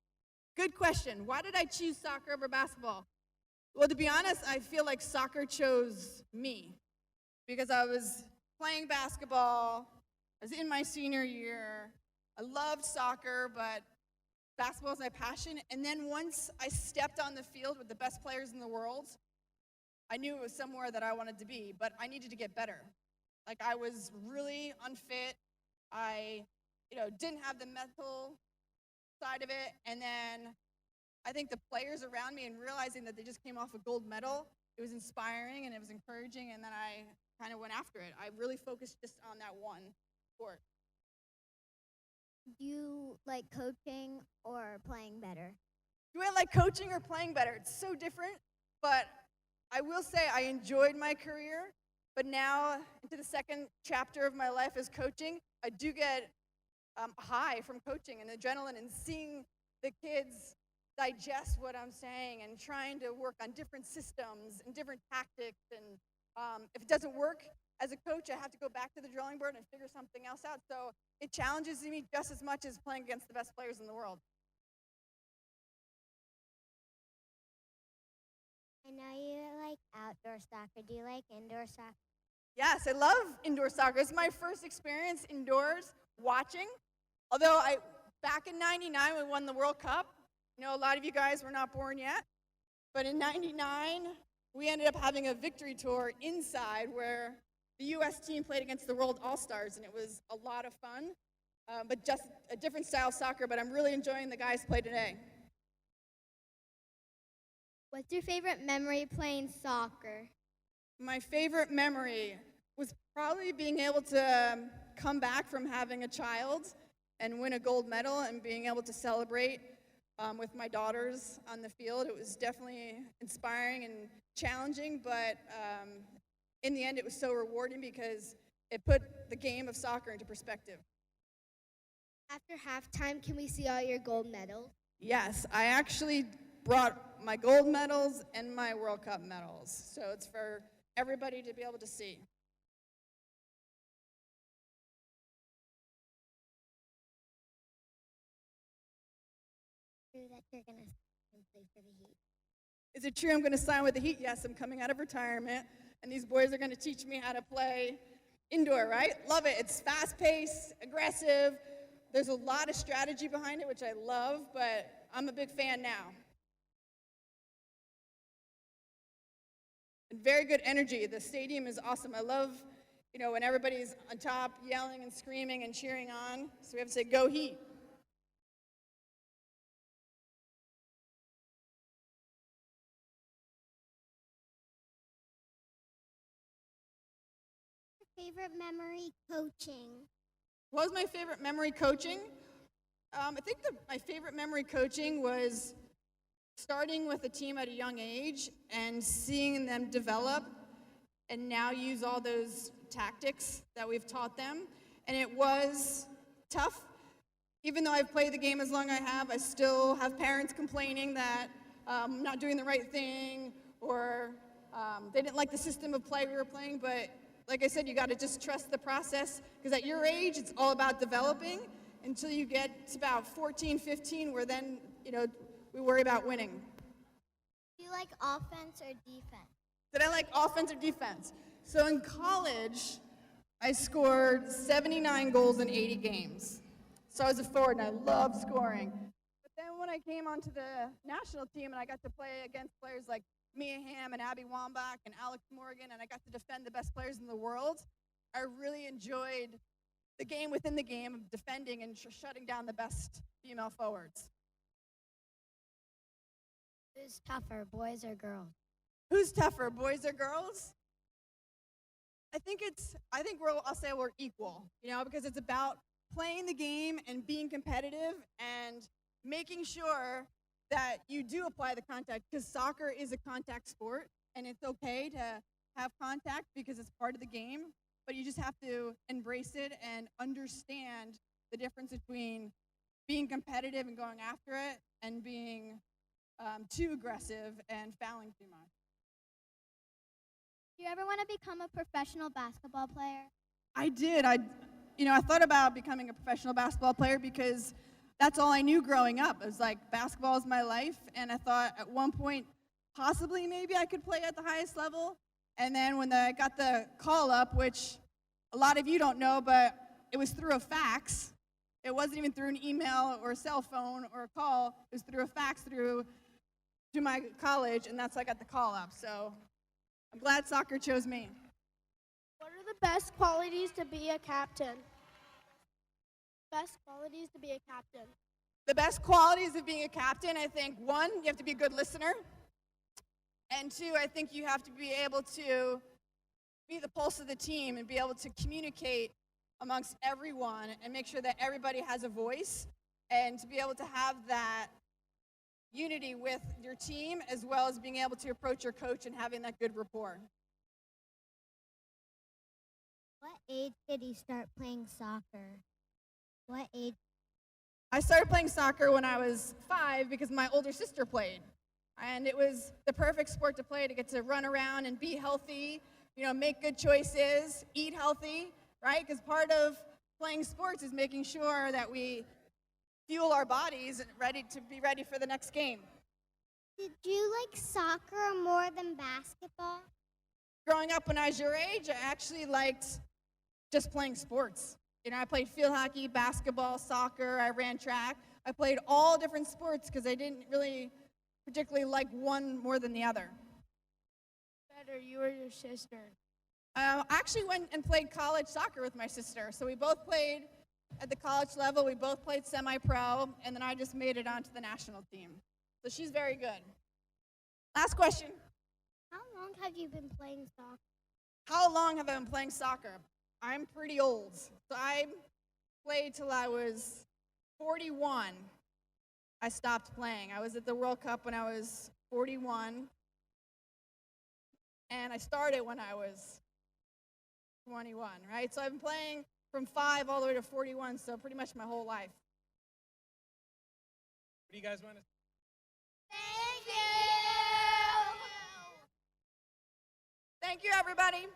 Good question. Why did I choose soccer over basketball? Well, to be honest, I feel like soccer chose me because I was playing basketball. I was in my senior year. I loved soccer, but basketball is my passion. And then once I stepped on the field with the best players in the world, I knew it was somewhere that I wanted to be, but I needed to get better. Like I was really unfit. I, didn't have the mental side of it. And then I think the players around me and realizing that they just came off a gold medal, it was inspiring and it was encouraging, and then I kind of went after it. I really focused just on that one sport. Do you like coaching or playing better? Do I like coaching or playing better? It's so different, but I will say I enjoyed my career, but now into the second chapter of my life as coaching, I do get a high from coaching and adrenaline and seeing the kids digest what I'm saying and trying to work on different systems and different tactics. And if it doesn't work as a coach, I have to go back to the drawing board and figure something else out. So it challenges me just as much as playing against the best players in the world. I know you like outdoor soccer. Do you like indoor soccer? Yes, I love indoor soccer. It's my first experience indoors watching. Although back in '99 we won the World Cup. You know, a lot of you guys were not born yet. But in '99, we ended up having a victory tour inside where the U.S. team played against the World All-Stars, and it was a lot of fun. But just a different style of soccer, but I'm really enjoying the guys play today. What's your favorite memory playing soccer? My favorite memory was probably being able to come back from having a child and win a gold medal and being able to celebrate with my daughters on the field. It was definitely inspiring and challenging, but in the end it was so rewarding because it put the game of soccer into perspective. After halftime, can we see all your gold medals? Yes, I actually brought my gold medals and my World Cup medals, so it's for everybody to be able to see. True that you're gonna play for the Heat. Is it true I'm going to sign with the Heat? Yes, I'm coming out of retirement, and these boys are going to teach me how to play indoor, right? Love it. It's fast-paced, aggressive. There's a lot of strategy behind it, which I love, but I'm a big fan now. And very good energy. The stadium is awesome. I love, when everybody's on top yelling and screaming and cheering on. So we have to say, go Heat. Favorite memory coaching? What was my favorite memory coaching? I think my favorite memory coaching was starting with a team at a young age and seeing them develop and now use all those tactics that we've taught them. And it was tough. Even though I've played the game as long as I have, I still have parents complaining that I'm not doing the right thing or they didn't like the system of play we were playing. But like I said, you got to just trust the process because at your age, it's all about developing until you get to about 14, 15, where then, we worry about winning. Do you like offense or defense? Did I like offense or defense? So in college, I scored 79 goals in 80 games. So I was a forward and I loved scoring. But then when I came onto the national team and I got to play against players like Mia Hamm and Abby Wambach and Alex Morgan, and I got to defend the best players in the world, I really enjoyed the game within the game of defending and shutting down the best female forwards. Who's tougher, boys or girls? Who's tougher, boys or girls? I'll say we're equal, because it's about playing the game and being competitive and making sure that you do apply the contact, because soccer is a contact sport, and it's okay to have contact because it's part of the game, but you just have to embrace it and understand the difference between being competitive and going after it and being too aggressive and fouling too much. Do you ever want to become a professional basketball player? I did. I thought about becoming a professional basketball player because that's all I knew growing up. It was like basketball is my life, and I thought at one point possibly maybe I could play at the highest level. And then when I got the call up, which a lot of you don't know, but it was through a fax. It wasn't even through an email or a cell phone or a call. It was through a fax through to my college, and that's how I got the call up. So I'm glad soccer chose me. What are the best qualities to be a captain? Best qualities to be a captain. The best qualities of being a captain, I think, one, you have to be a good listener. And two, I think you have to be able to be the pulse of the team and be able to communicate amongst everyone and make sure that everybody has a voice and to be able to have that unity with your team as well as being able to approach your coach and having that good rapport. What age did you start playing soccer? What age? I started playing soccer when I was 5 because my older sister played. And it was the perfect sport to play, to get to run around and be healthy, make good choices, eat healthy, right? Because part of playing sports is making sure that we fuel our bodies and be ready for the next game. Did you like soccer more than basketball? growing up when I was your age, I actually liked just playing sports. You know, I played field hockey, basketball, soccer, I ran track. I played all different sports because I didn't really particularly like one more than the other. Better, you or your sister? I actually went and played college soccer with my sister. So we both played at the college level. We both played semi-pro, and then I just made it onto the national team. So she's very good. Last question. How long have you been playing soccer? How long have I been playing soccer? I'm pretty old. So I played till I was 41. I stopped playing. I was at the World Cup when I was 41. And I started when I was 21, right? So I've been playing from 5 all the way to 41, so pretty much my whole life. What do you guys want to say? Thank you! Thank you, everybody.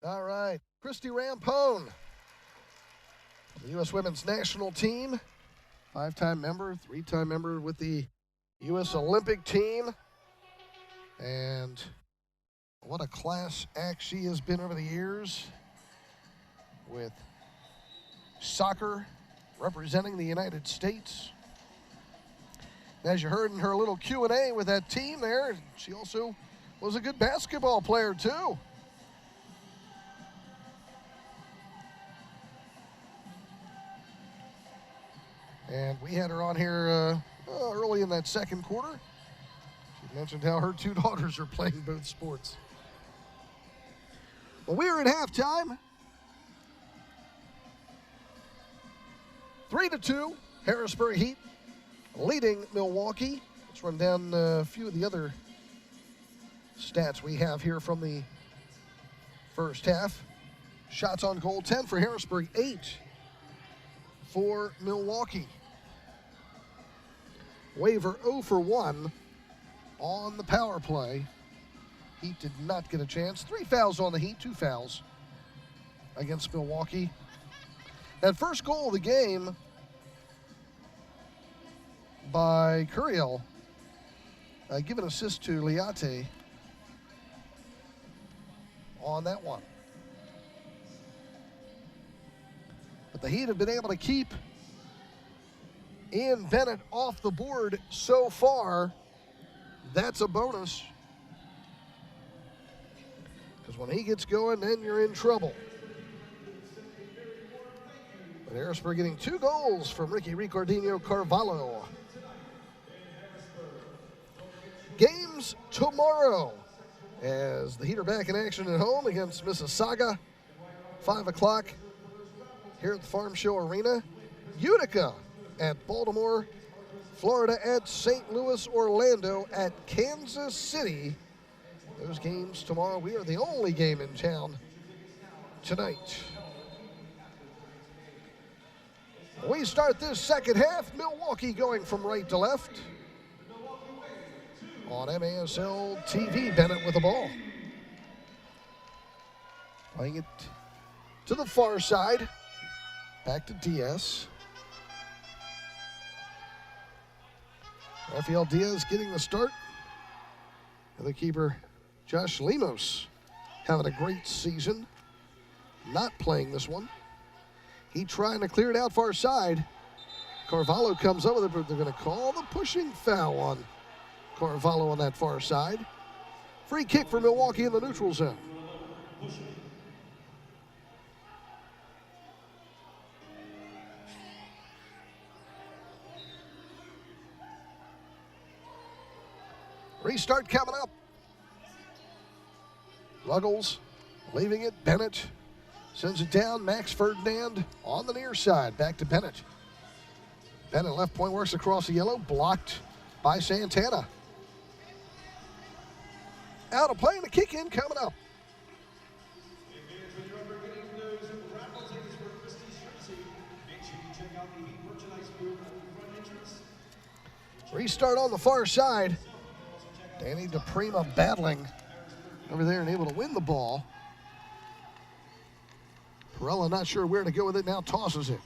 All right, Christy Rampone, the U.S. Women's National Team, 5-time member, 3-time member with the U.S. Olympic team. And what a class act she has been over the years with soccer representing the United States. As you heard in her little Q&A with that team there, she also was a good basketball player too. And we had her on here early in that second quarter. She mentioned how her 2 daughters are playing both sports. Well, we are at halftime. 3-2, Harrisburg Heat leading Milwaukee. Let's run down a few of the other stats we have here from the first half. Shots on goal, 10 for Harrisburg, 8 for Milwaukee. Waiver 0 for 1 on the power play. Heat did not get a chance. 3 fouls on the Heat, 2 fouls against Milwaukee. That first goal of the game by Curiel, give an assist to Liate on that one. But the Heat have been able to keep Ian Bennett off the board so far. That's a bonus. Because when he gets going, then you're in trouble. But Harrisburg getting 2 goals from Ricky Ricardinho Carvalho. Games tomorrow as the Heat are back in action at home against Mississauga. 5 o'clock here at the Farm Show Arena. Utica at Baltimore. Florida at St. Louis, Orlando at Kansas City. Those games tomorrow. We are the only game in town tonight. We start this second half. Milwaukee going from right to left. On MASL TV, Bennett with the ball. Playing it to the far side. Back to Diaz. Rafael Diaz getting the start. The keeper, Josh Lemos, having a great season. Not playing this one. He trying to clear it out far side. Carvalho comes up with it, but they're going to call the pushing foul on Carvalho on that far side. Free kick for Milwaukee in the neutral zone. Restart coming up. Ruggles leaving it. Bennett sends it down. Max Ferdinand on the near side. Back to Bennett. Bennett left point works across the yellow. Blocked by Santana. Out of play and a kick in coming up. Restart on the far side. Danny DePrima battling over there and able to win the ball. Perella not sure where to go with it, now tosses it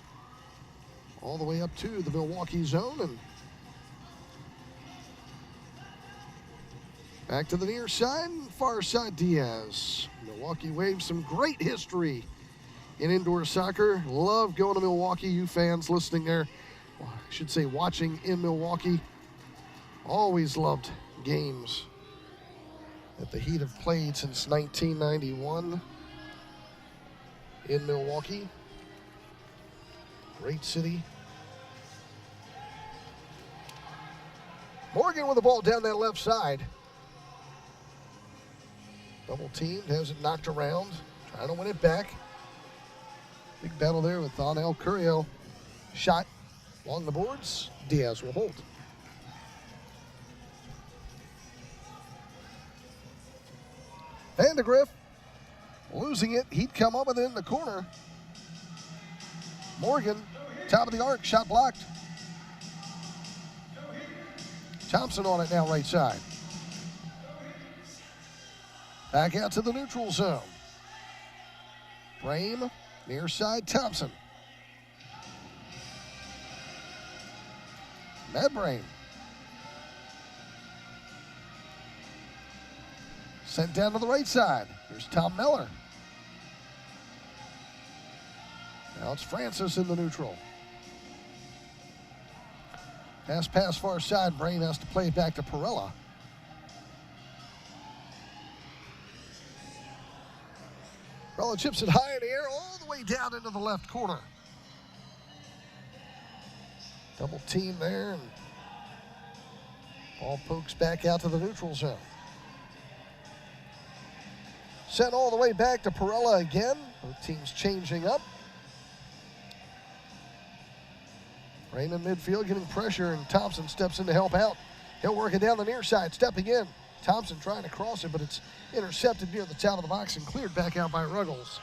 all the way up to the Milwaukee zone. And Back to the near side, far side Diaz. Milwaukee Waves, some great history in indoor soccer. Love going to Milwaukee. You fans listening there, well, I should say watching in Milwaukee, always loved games that the Heat have played since 1991 in Milwaukee. Great city. Morgan with the ball down that left side. Double teamed, has it knocked around, trying to win it back. Big battle there with Anel Curiel. Shot along the boards. Diaz will hold. Vandegrift losing it. He'd come up with it in the corner. Morgan, top of the arc, shot blocked. Thompson on it now, right side. Back out to the neutral zone. Brame, near side, Thompson. Matt Brame. Sent down to the right side. Here's Tom Miller. Now it's Francis in the neutral. Pass far side. Brame has to play it back to Perella. Perella chips it high in the air all the way down into the left corner. Double team there, and ball pokes back out to the neutral zone. Sent all the way back to Perella again. Both teams changing up. Brame in midfield getting pressure, and Thompson steps in to help out. He'll work it down the near side, stepping in. Thompson trying to cross it, but it's intercepted near the top of the box and cleared back out by Ruggles.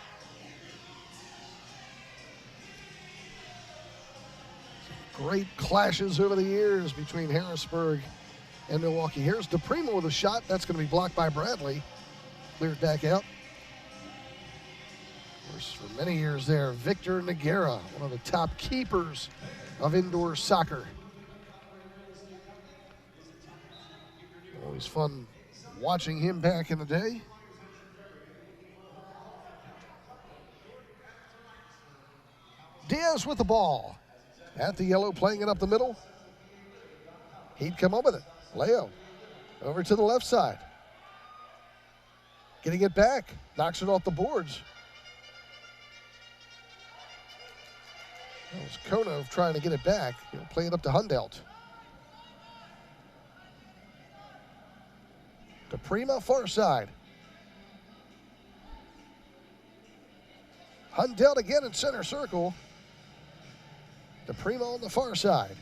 Some great clashes over the years between Harrisburg and Milwaukee. Here's DePrimo with a shot. That's going to be blocked by Bradley. Cleared back out. Of course, for many years there, Victor Noguera, one of the top keepers of indoor soccer. Always fun watching him back in the day. Diaz with the ball. At the yellow, playing it up the middle. He'd come up with it. Leo over to the left side. Getting it back. Knocks it off the boards. That was Konov trying to get it back. He'll play it up to Hundelt. DePrima, far side. Hundelt again in center circle. DePrima on the far side.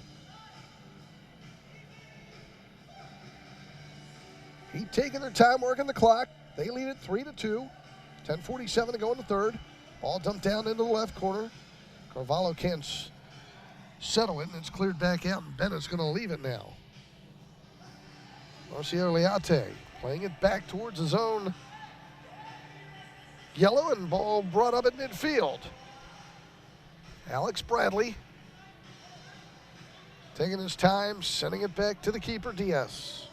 Heat taking their time working the clock. They lead it 3-2. 10:47 to go in the third. Ball dumped down into the left corner. Carvalho can't settle it, and it's cleared back out, and Bennett's going to leave it now. Marcio Leate playing it back towards his own yellow, and ball brought up at midfield. Alex Bradley taking his time, sending it back to the keeper, Diaz.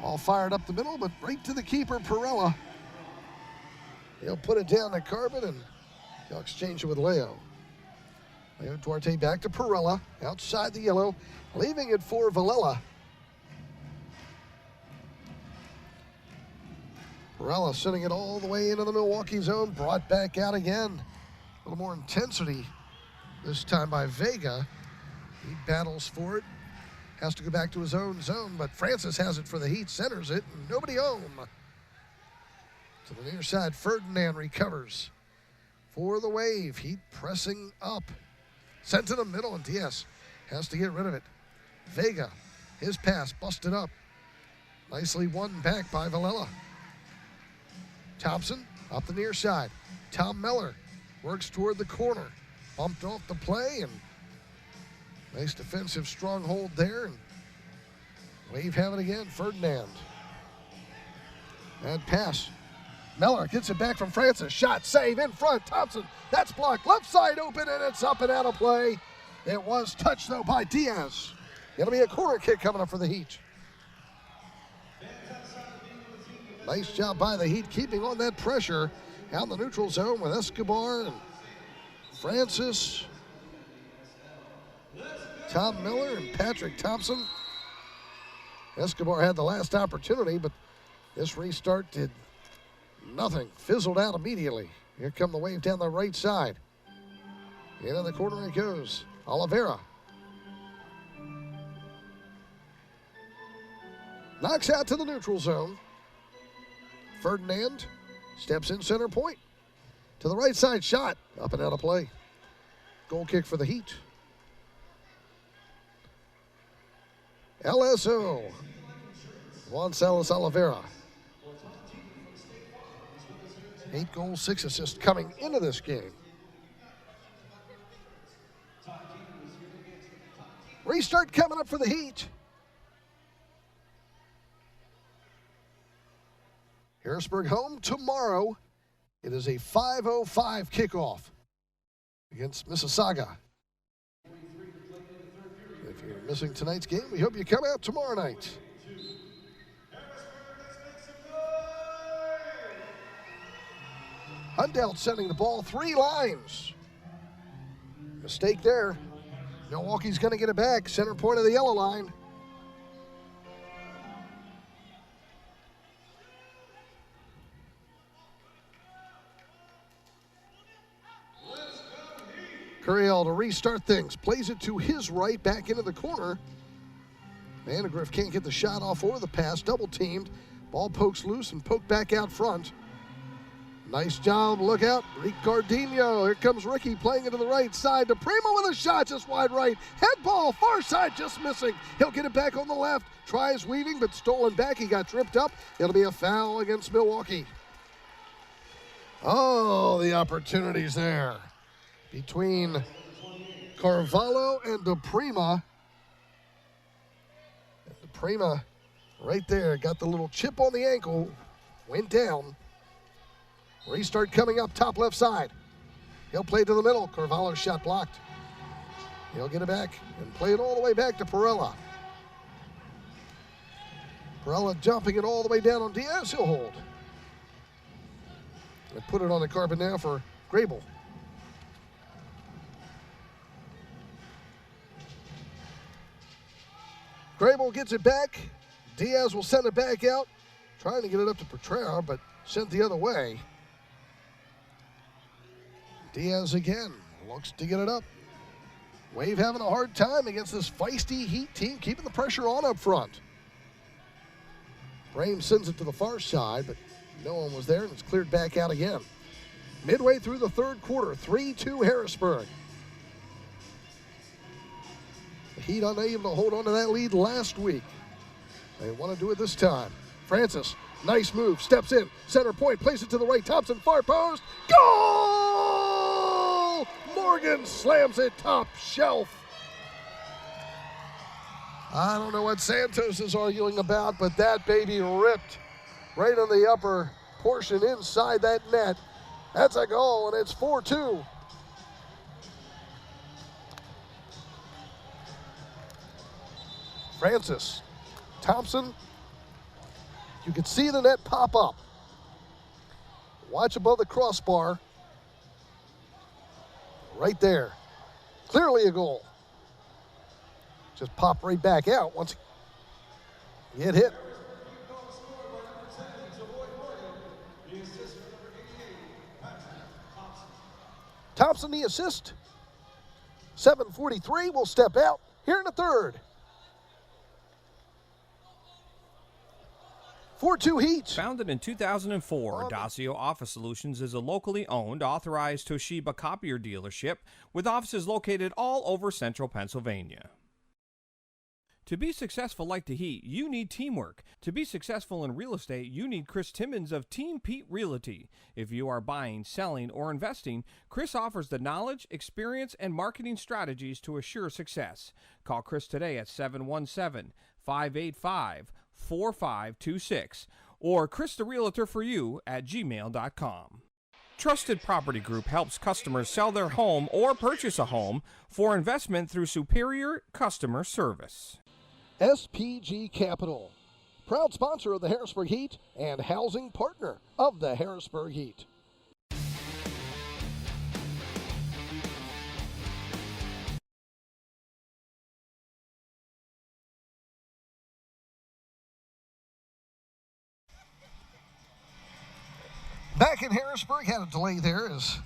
All fired up the middle, but right to the keeper, Perella. He'll put it down the carpet, and he'll exchange it with Leo. Leo Duarte back to Perella, outside the yellow, leaving it for Villela. Perella sending it all the way into the Milwaukee zone, brought back out again. A little more intensity this time by Vega. He battles for it. Has to go back to his own zone, but Francis has it for the Heat, centers it, and nobody home. To the near side, Ferdinand recovers for the Wave. Heat pressing up. Sent to the middle, and Diaz has to get rid of it. Vega, his pass busted up. Nicely won back by Villela. Thompson up the near side. Tom Miller works toward the corner. Bumped off the play, and nice defensive stronghold there. And Wave have it again. Ferdinand. Bad pass. Miller gets it back from Francis. Shot, save in front. Thompson, that's blocked. Left side open, and it's up and out of play. It was touched, though, by Diaz. It'll be a corner kick coming up for the Heat. Nice job by the Heat keeping on that pressure out in the neutral zone with Escobar and Francis, Tom Miller, and Patrick Thompson. Escobar had the last opportunity, but this restart did nothing. Fizzled out immediately. Here come the wave down the right side. Into the corner it goes. Oliveira. Knocks out to the neutral zone. Ferdinand steps in center point. To the right side, shot. Up and out of play. Goal kick for the Heat. LSO. Juan Salas Oliveira. 8 goals, 6 assists coming into this game. Restart coming up for the Heat. Harrisburg home tomorrow. It is a 5:05 kickoff against Mississauga. If you're missing tonight's game, we hope you come out tomorrow night. Hundelt sending the ball 3 lines. Mistake there. Milwaukee's going to get it back. Center point of the yellow line. Curiel to restart things. Plays it to his right, back into the corner. Vandegrift can't get the shot off or the pass. Double teamed. Ball pokes loose and poked back out front. Nice job. Look out. Ricardinho. Here comes Ricky playing it to the right side. DePrimo with a shot just wide right. Head ball. Far side just missing. He'll get it back on the left. Tries weaving, but stolen back. He got tripped up. It'll be a foul against Milwaukee. Oh, the opportunities there between Carvalho and DePrima. DePrima right there got the little chip on the ankle. Went down. Restart coming up top left side. He'll play to the middle. Carvalho's shot blocked. He'll get it back and play it all the way back to Perella. Perella jumping it all the way down on Diaz. He'll hold. And put it on the carpet now for Grable. Grable gets it back. Diaz will send it back out. Trying to get it up to Petrera, but sent the other way. Diaz again looks to get it up. Wave having a hard time against this feisty Heat team, keeping the pressure on up front. Brame sends it to the far side, but no one was there, and it's cleared back out again. Midway through the third quarter, 3-2 Harrisburg. The Heat unable to hold on to that lead last week. They want to do it this time. Francis, nice move, steps in, center point, plays it to the right, Thompson, far post, goal! Morgan slams it top shelf. I don't know what Santos is arguing about, but that baby ripped right on the upper portion inside that net. That's a goal, and it's 4-2. Francis, Thompson, you can see the net pop up. Watch above the crossbar. Right there. Clearly a goal. Just pop right back out once you get hit. Thompson the assist. 7:43 will step out here in the third. 4-2 Heat. Founded in 2004, Dacio Office Solutions is a locally owned, authorized Toshiba copier dealership with offices located all over central Pennsylvania. To be successful like the Heat, you need teamwork. To be successful in real estate, you need Chris Timmons of Team Pete Realty. If you are buying, selling, or investing, Chris offers the knowledge, experience, and marketing strategies to assure success. Call Chris today at 717-585-4526 or christherealtorforyou@gmail.com. Trusted Property Group helps customers sell their home or purchase a home for investment through superior customer service. SPG Capital, proud sponsor of the Harrisburg Heat and housing partner of the Harrisburg Heat. Back in Harrisburg, had a delay there as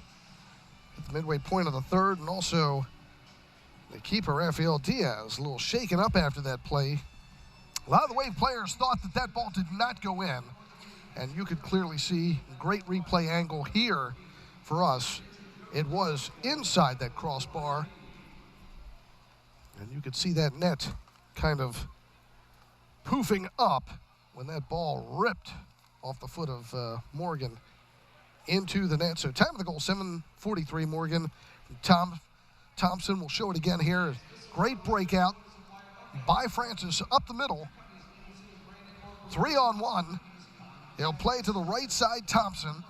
at the midway point of the third, and also the keeper, Rafael Diaz, a little shaken up after that play. A lot of the Wave players thought that that ball did not go in, and you could clearly see, great replay angle here for us. It was inside that crossbar, and you could see that net kind of poofing up when that ball ripped off the foot of Morgan into the net. So time of the goal, 7:43, Morgan. Thompson will show it again here. Great breakout by Francis up the middle. 3-on-1. He'll play to the right side, Thompson.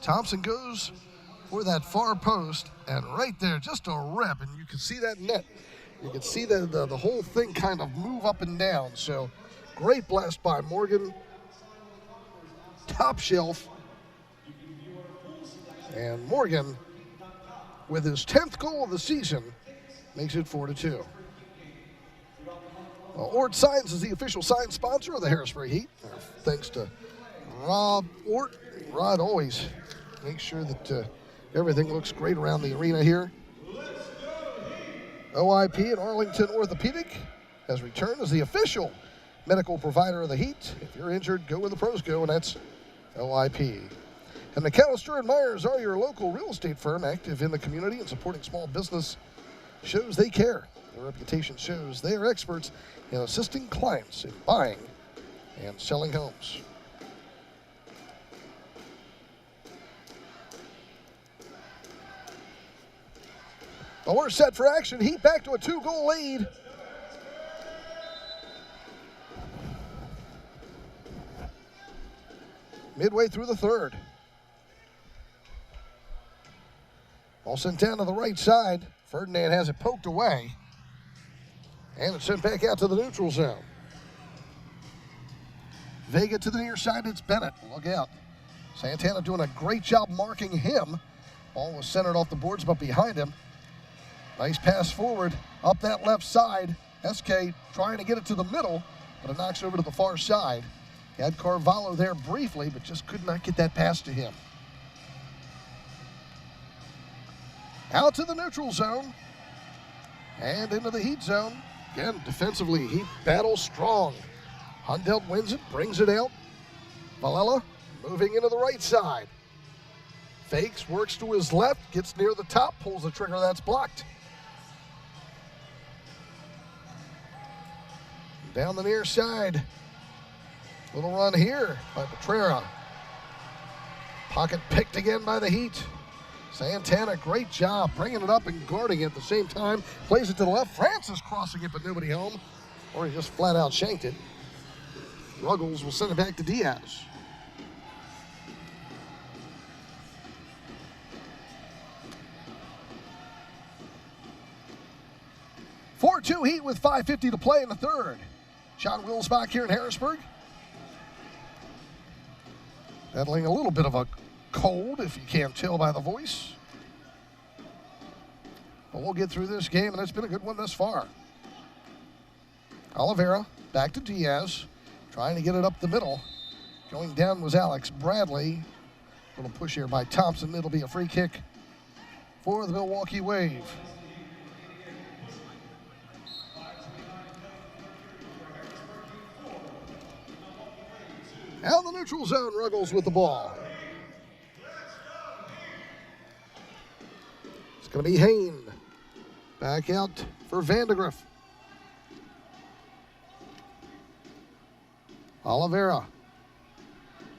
Thompson goes for that far post, and right there, just a rip, and you can see that net. You can see the whole thing kind of move up and down. So great blast by Morgan. Top shelf. And Morgan, with his 10th goal of the season, makes it 4-2. Ort Signs is the official sign sponsor of the Harrisburg Heat. Thanks to Rob Ort. Rod always makes sure that everything looks great around the arena here. OIP and Arlington Orthopedic has returned as the official medical provider of the Heat. If you're injured, go where the pros go, and that's OIP. And McAllister and Myers are your local real estate firm, active in the community and supporting small business. Shows they care. Their reputation shows they are experts in assisting clients in buying and selling homes. Well, we're set for action. Heat back to a 2-goal lead. Midway through the third. Ball sent down to the right side. Ferdinand has it poked away. And it's sent back out to the neutral zone. Vega to the near side, it's Bennett. Look out. Santana doing a great job marking him. Ball was centered off the boards, but behind him. Nice pass forward, up that left side. SK trying to get it to the middle, but it knocks over to the far side. He had Carvalho there briefly, but just could not get that pass to him. Out to the neutral zone and into the Heat zone. Again, defensively, Heat battles strong. Hundelt wins it, brings it out. Valella moving into the right side. Fakes, works to his left, gets near the top, pulls the trigger, that's blocked. Down the near side. Little run here by Petrera. Pocket picked again by the Heat. Santana, great job bringing it up and guarding it at the same time. Plays it to the left. Francis crossing it, but nobody home. Or he just flat out shanked it. Ruggles will send it back to Diaz. (4-2) Heat with 5:50 to play in the third. John Wilsbach here in Harrisburg. Battling a little bit of a cold, if you can't tell by the voice. But we'll get through this game, and it's been a good one thus far. Oliveira back to Diaz, trying to get it up the middle. Going down was Alex Bradley. A little push here by Thompson. It'll be a free kick for the Milwaukee Wave. Out in the neutral zone, Ruggles with the ball. It's going to be Hain. Back out for Vandegrift. Oliveira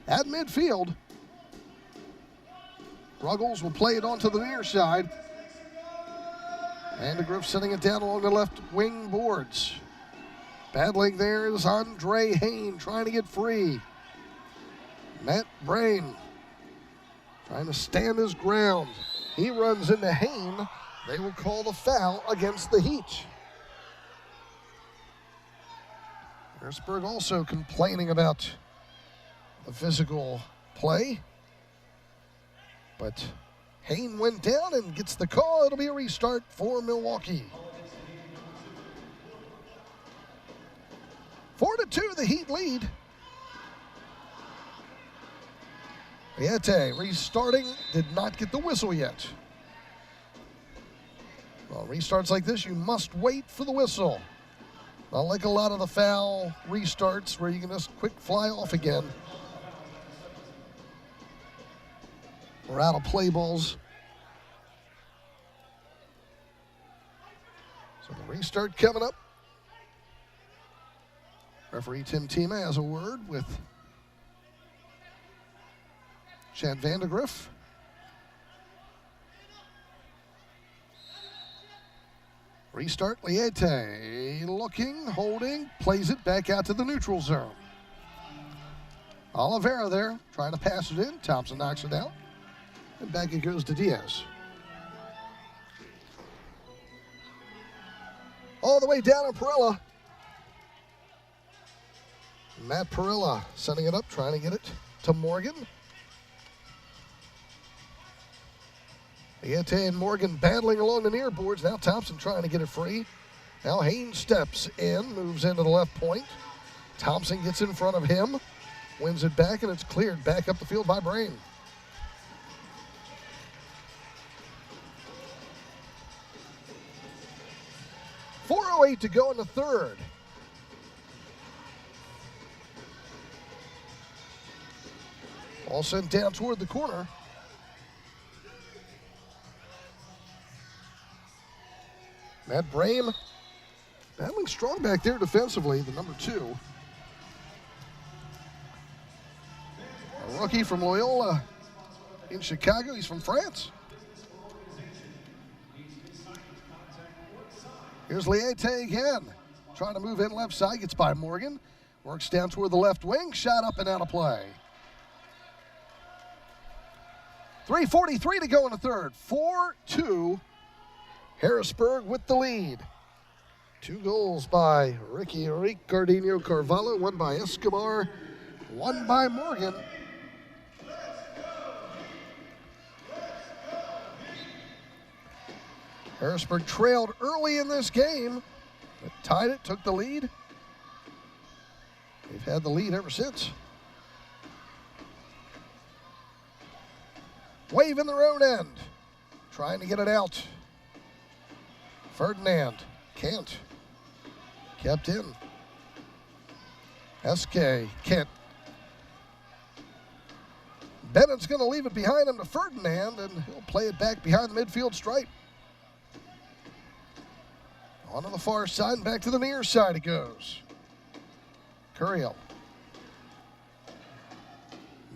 at midfield. Ruggles will play it onto the near side. Vandegrift setting it down along the left wing boards. Battling there is Andre Hain trying to get free. Matt Brain trying to stand his ground. He runs into Hain. They will call the foul against the Heat. Harrisburg also complaining about the physical play. But Hain went down and gets the call. It'll be a restart for Milwaukee. 4-2, the Heat lead. Liete restarting, did not get the whistle yet. Well, restarts like this, you must wait for the whistle. Not like a lot of the foul restarts where you can just quick fly off again. Or out of play balls. So the restart coming up. Referee Tim Tima has a word with Chad Vandegrift. Restart, Liete looking, holding, plays it back out to the neutral zone. Oliveira there, trying to pass it in. Thompson knocks it out. And back it goes to Diaz. All the way down on Perella. Matt Perella sending it up, trying to get it to Morgan. Liete and Morgan battling along the near boards. Now Thompson trying to get it free. Now Haynes steps in, moves into the left point. Thompson gets in front of him, wins it back, and it's cleared back up the field by Brain. .408 to go in the third. All sent down toward the corner. Matt Brame battling strong back there defensively, the number 2. A rookie from Loyola in Chicago. He's from France. Here's Liete again. Trying to move in left side, gets by Morgan. Works down toward the left wing, shot up and out of play. 3:43 to go in the third. 4-2. Harrisburg with the lead. 2 goals by Ricky Ricardinho Carvalho, 1 by Escobar, 1 by Morgan. Harrisburg trailed early in this game, but tied it, took the lead. They've had the lead ever since. Wave in their own end, trying to get it out. Ferdinand can't. Kept in. SK can't. Bennett's going to leave it behind him to Ferdinand, and he'll play it back behind the midfield stripe. On to the far side and back to the near side it goes. Curiel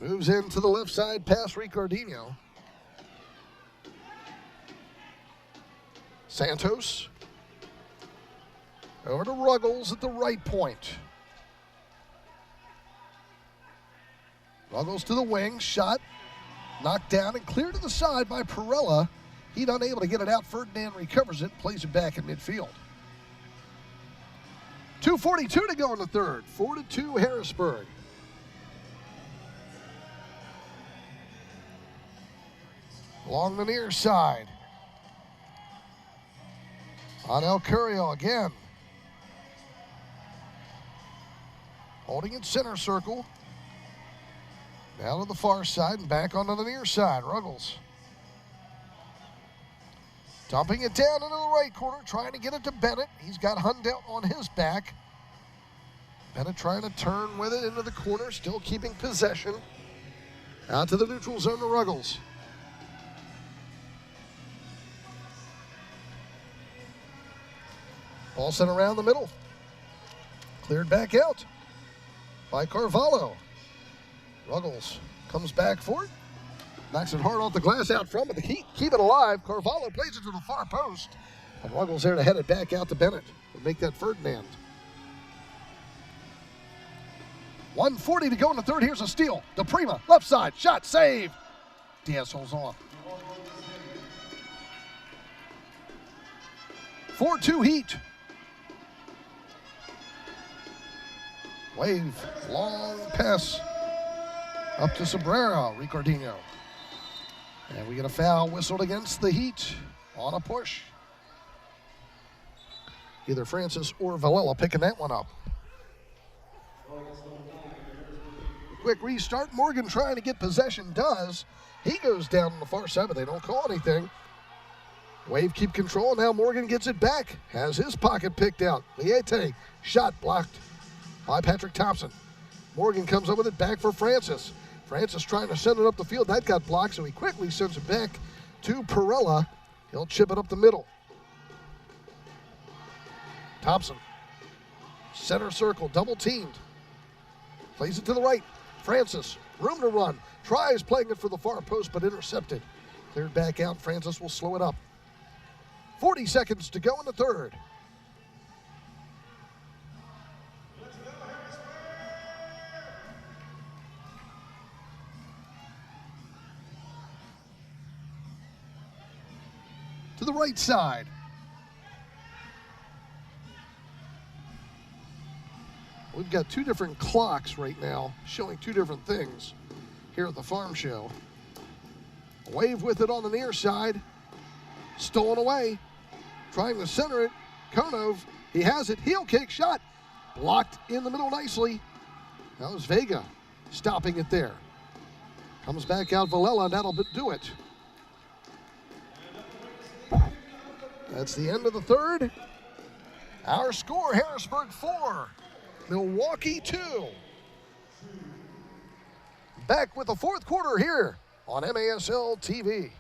moves into the left side past Ricardinho. Santos over to Ruggles at the right point. Ruggles to the wing, shot, knocked down and cleared to the side by Perella. He's unable to get it out. Ferdinand recovers it, plays it back in midfield. 2:42 to go in the third. 4-2 Harrisburg. Along the near side. On El Curiel again. Holding in center circle. Down to the far side and back onto the near side. Ruggles. Dumping it down into the right corner, trying to get it to Bennett. He's got Hundelt on his back. Bennett trying to turn with it into the corner, still keeping possession. Out to the neutral zone to Ruggles. Ball sent around the middle. Cleared back out by Carvalho. Ruggles comes back for it. Knocks it hard off the glass out front, but to keep it alive, Carvalho plays it to the far post. And Ruggles there to head it back out to Bennett and make that Ferdinand. 1:40 to go in the third. Here's a steal. DePrima, left side, shot, save. Diaz holds off. 4-2 Heat. Wave, long pass up to Cabrera, Ricardinho. And we get a foul whistled against the Heat on a push. Either Francis or Valella picking that one up. Quick restart. Morgan trying to get possession, does. He goes down on the far side, but they don't call anything. Wave keep control. Now Morgan gets it back. Has his pocket picked out. Liete, shot blocked by Patrick Thompson. Morgan comes up with it back for Francis. Francis trying to send it up the field. That got blocked, so he quickly sends it back to Perella. He'll chip it up the middle. Thompson, center circle, double teamed. Plays it to the right. Francis, room to run. Tries playing it for the far post, but intercepted. Cleared back out. Francis will slow it up. 40 seconds to go in the third. To the right side. We've got two different clocks right now showing two different things here at the farm show. Wave with it on the near side. Stolen away. Trying to center it. Konov, he has it. Heel kick shot. Blocked in the middle nicely. That was Vega stopping it there. Comes back out Valella, and that'll do it. That's the end of the third. Our score, Harrisburg 4, Milwaukee 2. Back with the fourth quarter here on MASL TV.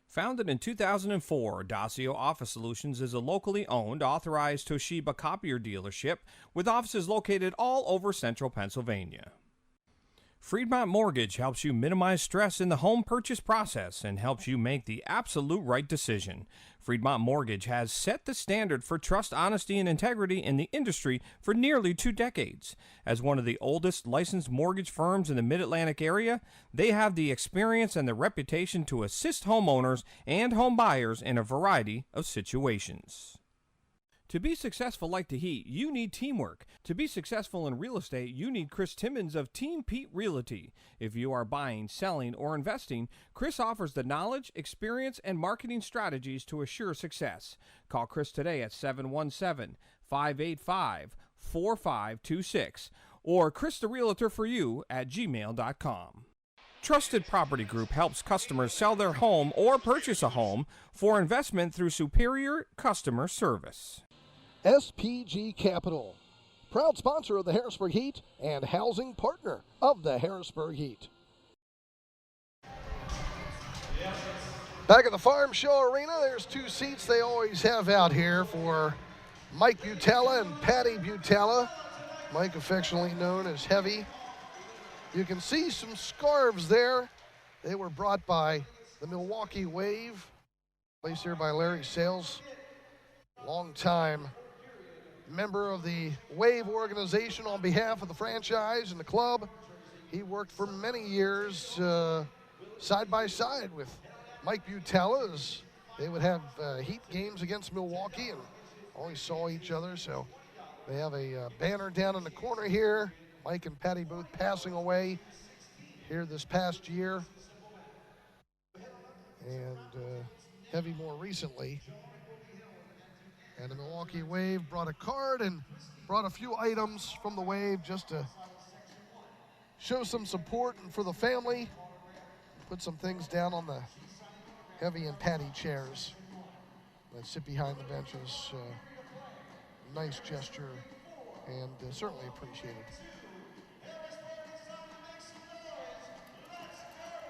Founded in 2004, Dacio Office Solutions is a locally owned, authorized Toshiba copier dealership with offices located all over central Pennsylvania. Friedmont Mortgage helps you minimize stress in the home purchase process and helps you make the absolute right decision. Friedmont Mortgage has set the standard for trust, honesty, and integrity in the industry for nearly 2 decades. As one of the oldest licensed mortgage firms in the Mid-Atlantic area, they have the experience and the reputation to assist homeowners and home buyers in a variety of situations. To be successful like the Heat, you need teamwork. To be successful in real estate, you need Chris Timmons of Team Pete Realty. If you are buying, selling, or investing, Chris offers the knowledge, experience, and marketing strategies to assure success. Call Chris today at 717-585-4526 or christherealtor4you@gmail.com. Trusted Property Group helps customers sell their home or purchase a home for investment through superior customer service. SPG Capital, proud sponsor of the Harrisburg Heat and housing partner of the Harrisburg Heat. Back at the Farm Show Arena, there's 2 seats they always have out here for Mike Butala and Patty Butala. Mike affectionately known as Heavy. You can see some scarves there. They were brought by the Milwaukee Wave, placed here by Larry Sales, long-time member of the Wave organization on behalf of the franchise and the club. He worked for many years side by side with Mike Butala as they would have Heat games against Milwaukee and always saw each other. So they have a banner down in the corner here. Mike and Patty both passing away here this past year. And Heavy more recently. And the Milwaukee Wave brought a card and brought a few items from the Wave just to show some support and for the family. Put some things down on the Heavy and Patty chairs that sit behind the benches. Nice gesture and certainly appreciated.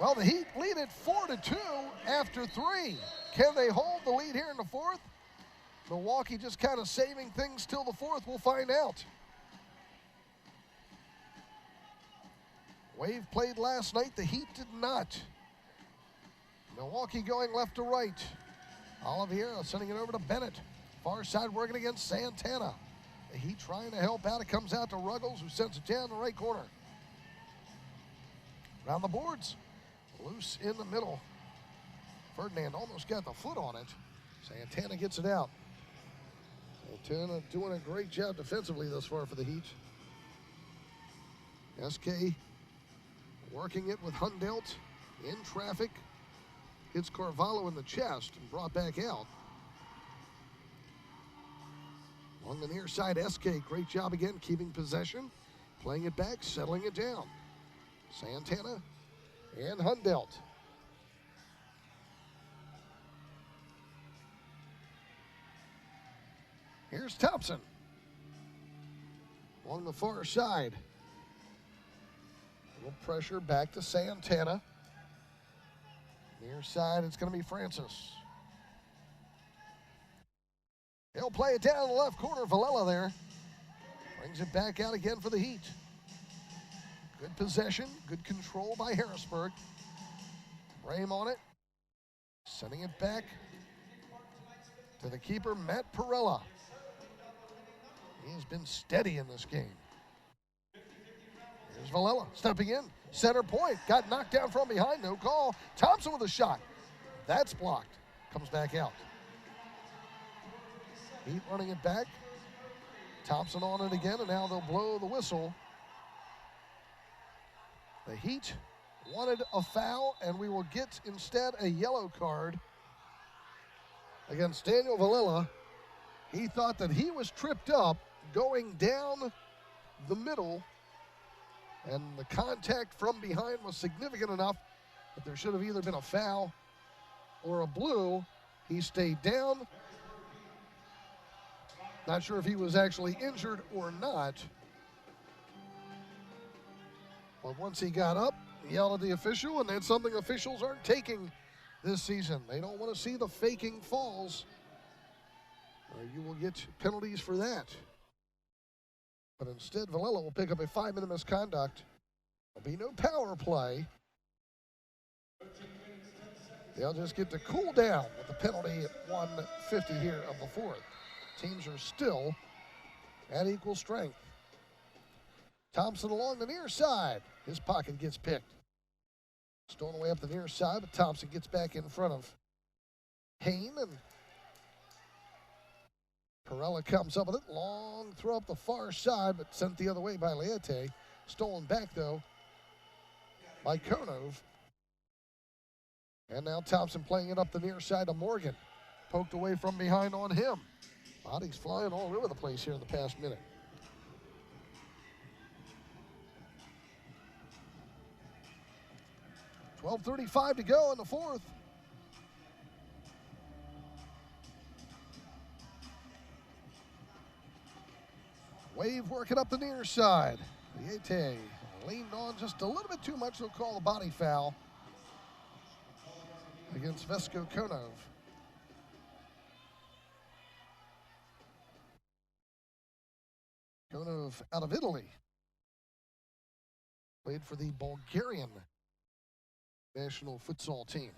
Well, the Heat lead it 4-2 after 3. Can they hold the lead here in the fourth? Milwaukee just kind of saving things till the fourth. We'll find out. Wave played last night. The Heat did not. Milwaukee going left to right. Oliveira sending it over to Bennett. Far side working against Santana. The Heat trying to help out. It comes out to Ruggles, who sends it down the right corner. Around the boards. Loose in the middle. Ferdinand almost got the foot on it. Santana gets it out. Santana doing a great job defensively thus far for the Heat. SK working it with Hundelt in traffic. Hits Carvalho in the chest and brought back out. Along the near side, SK, great job again, keeping possession, playing it back, settling it down. Santana and Hundelt. Here's Thompson. Along the far side. A little pressure back to Santana. Near side, it's going to be Francis. He'll play it down in the left corner. Villela there. Brings it back out again for the Heat. Good possession, good control by Harrisburg. Brame on it. Sending it back to the keeper, Matt Perella. He has been steady in this game. Here's Villela stepping in. Center point. Got knocked down from behind. No call. Thompson with a shot. That's blocked. Comes back out. Heat running it back. Thompson on it again, and now they'll blow the whistle. The Heat wanted a foul, and we will get instead a yellow card against Daniel Villela. He thought that he was tripped up going down the middle, and the contact from behind was significant enough that there should have either been a foul or a blue. He stayed down. Not sure if he was actually injured or not. But once he got up, he yelled at the official, and that's something officials aren't taking this season. They don't want to see the faking falls, or you will get penalties for that. But instead, Villela will pick up a 5-minute misconduct. There'll be no power play. They'll just get to cool down with the penalty at 1:50 here of the fourth. Teams are still at equal strength. Thompson along the near side. His pocket gets picked. Stolen away up the near side, but Thompson gets back in front of Hain, and Perella comes up with it. Long throw up the far side, but sent the other way by Leite. Stolen back, though, by Konov. And now Thompson playing it up the near side to Morgan. Poked away from behind on him. Bodies flying all over the place here in the past minute. .12:35 to go in the fourth. Wave working up the near side. Liete leaned on just a little bit too much. They'll call a body foul against Vesko Konov. Konov out of Italy. Played for the Bulgarian national futsal team.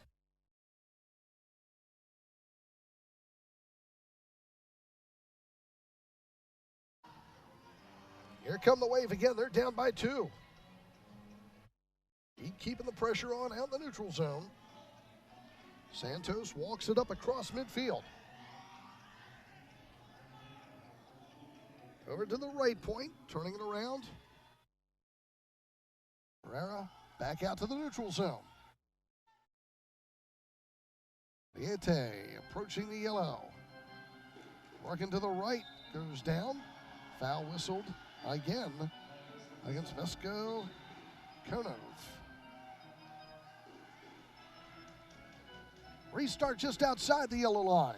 Here come the Wave again. They're down by 2. Keeping the pressure on out in the neutral zone. Santos walks it up across midfield. Over to the right point, turning it around. Herrera back out to the neutral zone. Liete approaching the yellow. Working to the right, goes down. Foul whistled again against Vesko Konov. Restart just outside the yellow line.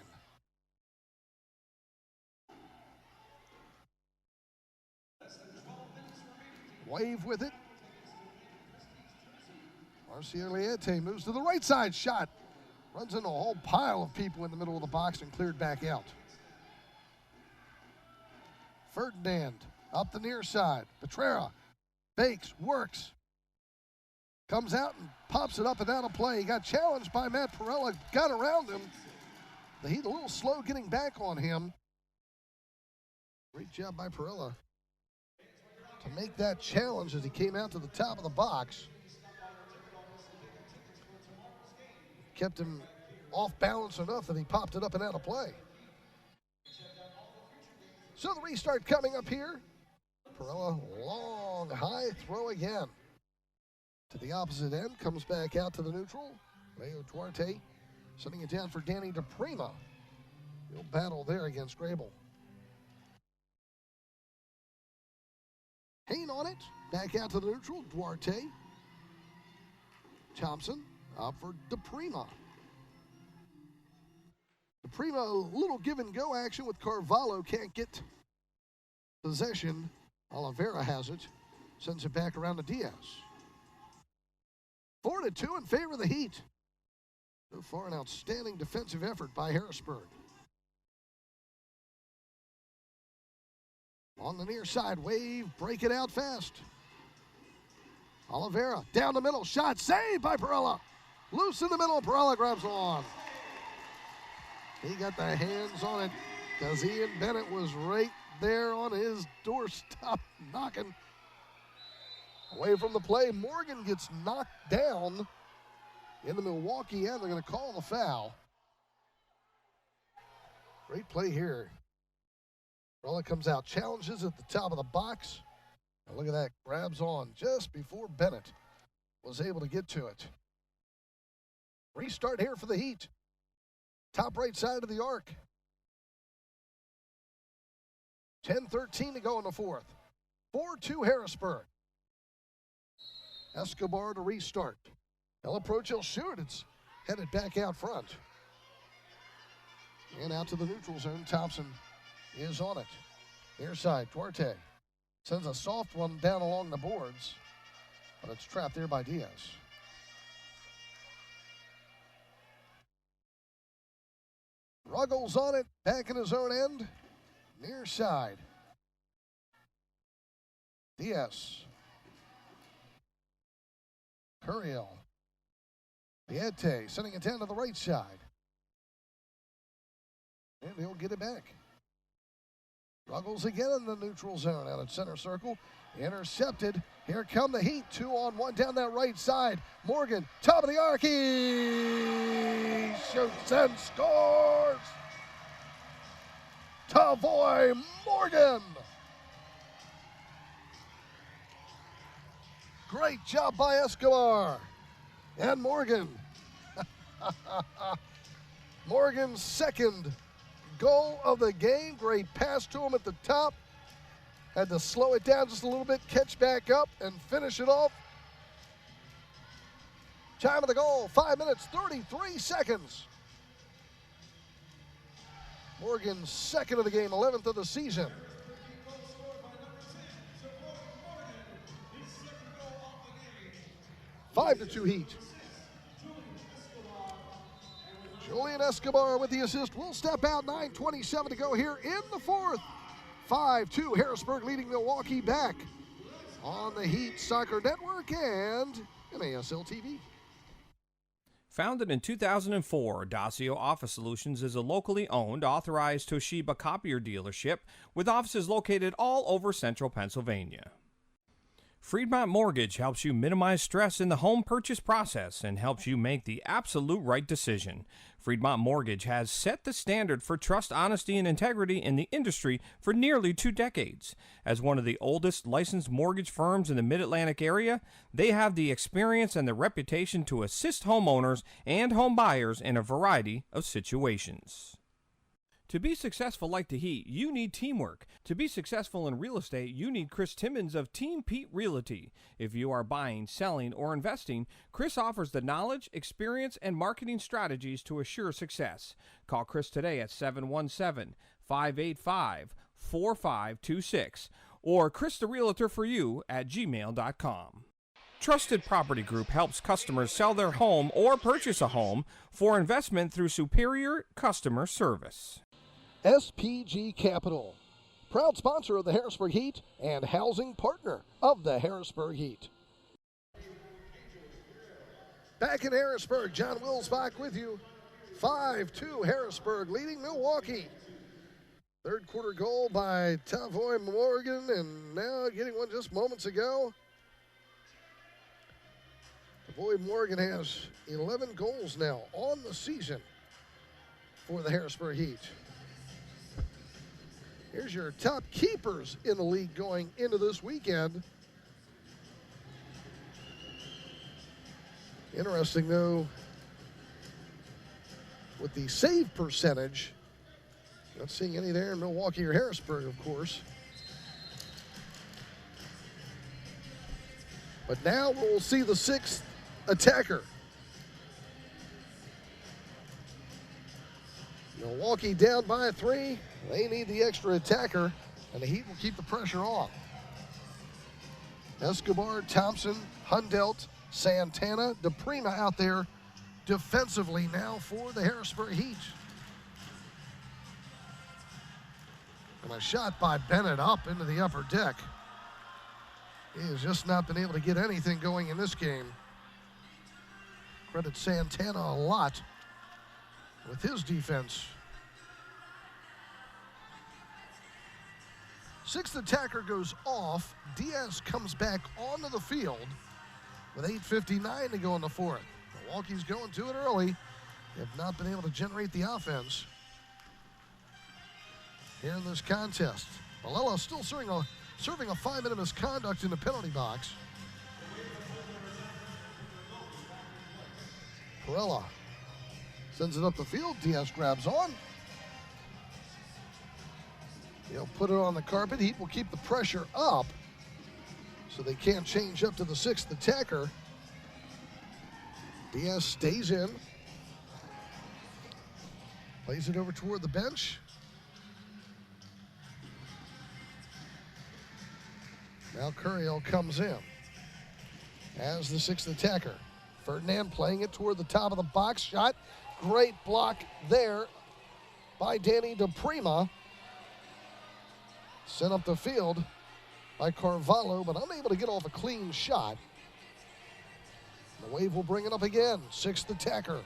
Wave with it. Marcio Liete moves to the right side. Shot. Runs into a whole pile of people in the middle of the box and cleared back out. Ferdinand up the near side. Petrera bakes, works. Comes out and pops it up and out of play. He got challenged by Matt Perella. Got around him. The Heat a little slow getting back on him. Great job by Perella to make that challenge as he came out to the top of the box. Kept him off balance enough that he popped it up and out of play. So the restart coming up here. Perella, long, high throw again. To the opposite end, comes back out to the neutral. Leo Duarte sending it down for Danny DePrima. He'll battle there against Grable. Hain on it, back out to the neutral, Duarte. Thompson up for DePrima. DePrima, a little give and go action with Carvalho, can't get possession. Oliveira has it, sends it back around to Diaz. 4-2 in favor of the Heat. So far, an outstanding defensive effort by Harrisburg. On the near side, wave, break it out fast. Oliveira, down the middle, shot saved by Perella. Loose in the middle, Perella grabs on. He got the hands on it because Ian Bennett was right there on his doorstep knocking. Away from the play, Morgan gets knocked down in the Milwaukee end. They're going to call the foul. Great play here. Perella comes out, challenges at the top of the box. And look at that, grabs on just before Bennett was able to get to it. Restart here for the Heat. Top right side of the arc. 10:13 to go in the fourth. 4-2 Harrisburg. Escobar to restart. He'll approach, he'll shoot. It's headed back out front. And out to the neutral zone. Thompson is on it. Near side, Duarte sends a soft one down along the boards, but it's trapped there by Diaz. Ruggles on it, back in his own end, near side. Diaz. Curiel. Viete sending it down to the right side. And he'll get it back. Ruggles again in the neutral zone out at center circle. Intercepted. Here come the Heat. 2-on-1 down that right side. Morgan, top of the arc. He shoots and scores. Tavoy Morgan. Great job by Escobar. And Morgan. Morgan's second goal of the game. Great pass to him at the top. Had to slow it down just a little bit, catch back up, and finish it off. Time of the goal, 5 minutes, 33 seconds. Morgan's second of the game, 11th of the season. Five to 2 Heat. Julian Escobar with the assist. Will step out, 9:27 to go here in the fourth. 5-2, Harrisburg leading Milwaukee back on the Heat Soccer Network and NASL TV. Founded in 2004, Dacio Office Solutions is a locally owned, authorized Toshiba copier dealership with offices located all over central Pennsylvania. Freedmont Mortgage helps you minimize stress in the home purchase process and helps you make the absolute right decision. Freedmont Mortgage has set the standard for trust, honesty, and integrity in the industry for nearly 2 decades. As one of the oldest licensed mortgage firms in the Mid-Atlantic area, they have the experience and the reputation to assist homeowners and home buyers in a variety of situations. To be successful like the Heat, you need teamwork. To be successful in real estate, you need Chris Timmons of Team Pete Realty. If you are buying, selling, or investing, Chris offers the knowledge, experience, and marketing strategies to assure success. Call Chris today at 717-585-4526 or christherealtor4you@gmail.com. Trusted Property Group helps customers sell their home or purchase a home for investment through superior customer service. SPG Capital, proud sponsor of the Harrisburg Heat and housing partner of the Harrisburg Heat. Back in Harrisburg, John Wilsbach with you. 5-2 Harrisburg leading Milwaukee. Third quarter goal by Tavoy Morgan, and now getting one just moments ago. Tavoy Morgan has 11 goals now on the season for the Harrisburg Heat. Here's your top keepers in the league going into this weekend. Interesting, though, with the save percentage, not seeing any there in Milwaukee or Harrisburg, of course. But now we'll see the sixth attacker. Milwaukee down by 3. They need the extra attacker, and the Heat will keep the pressure on. Escobar, Thompson, Hundelt, Santana, DePrima out there defensively now for the Harrisburg Heat. And a shot by Bennett up into the upper deck. He has just not been able to get anything going in this game. Credit Santana a lot with his defense. Sixth attacker goes off. Diaz comes back onto the field with 8:59 to go in the fourth. Milwaukee's going to it early. They have not been able to generate the offense here in this contest. Malella still serving a 5-minute misconduct in the penalty box. Perella sends it up the field. Diaz grabs on. He'll put it on the carpet. Heat will keep the pressure up so they can't change up to the sixth attacker. Diaz stays in. Plays it over toward the bench. Now Curiel comes in as the sixth attacker. Ferdinand playing it toward the top of the box. Shot. Great block there by Danny DePrima. Sent up the field by Carvalho, but unable to get off a clean shot. The Wave will bring it up again. Sixth attacker.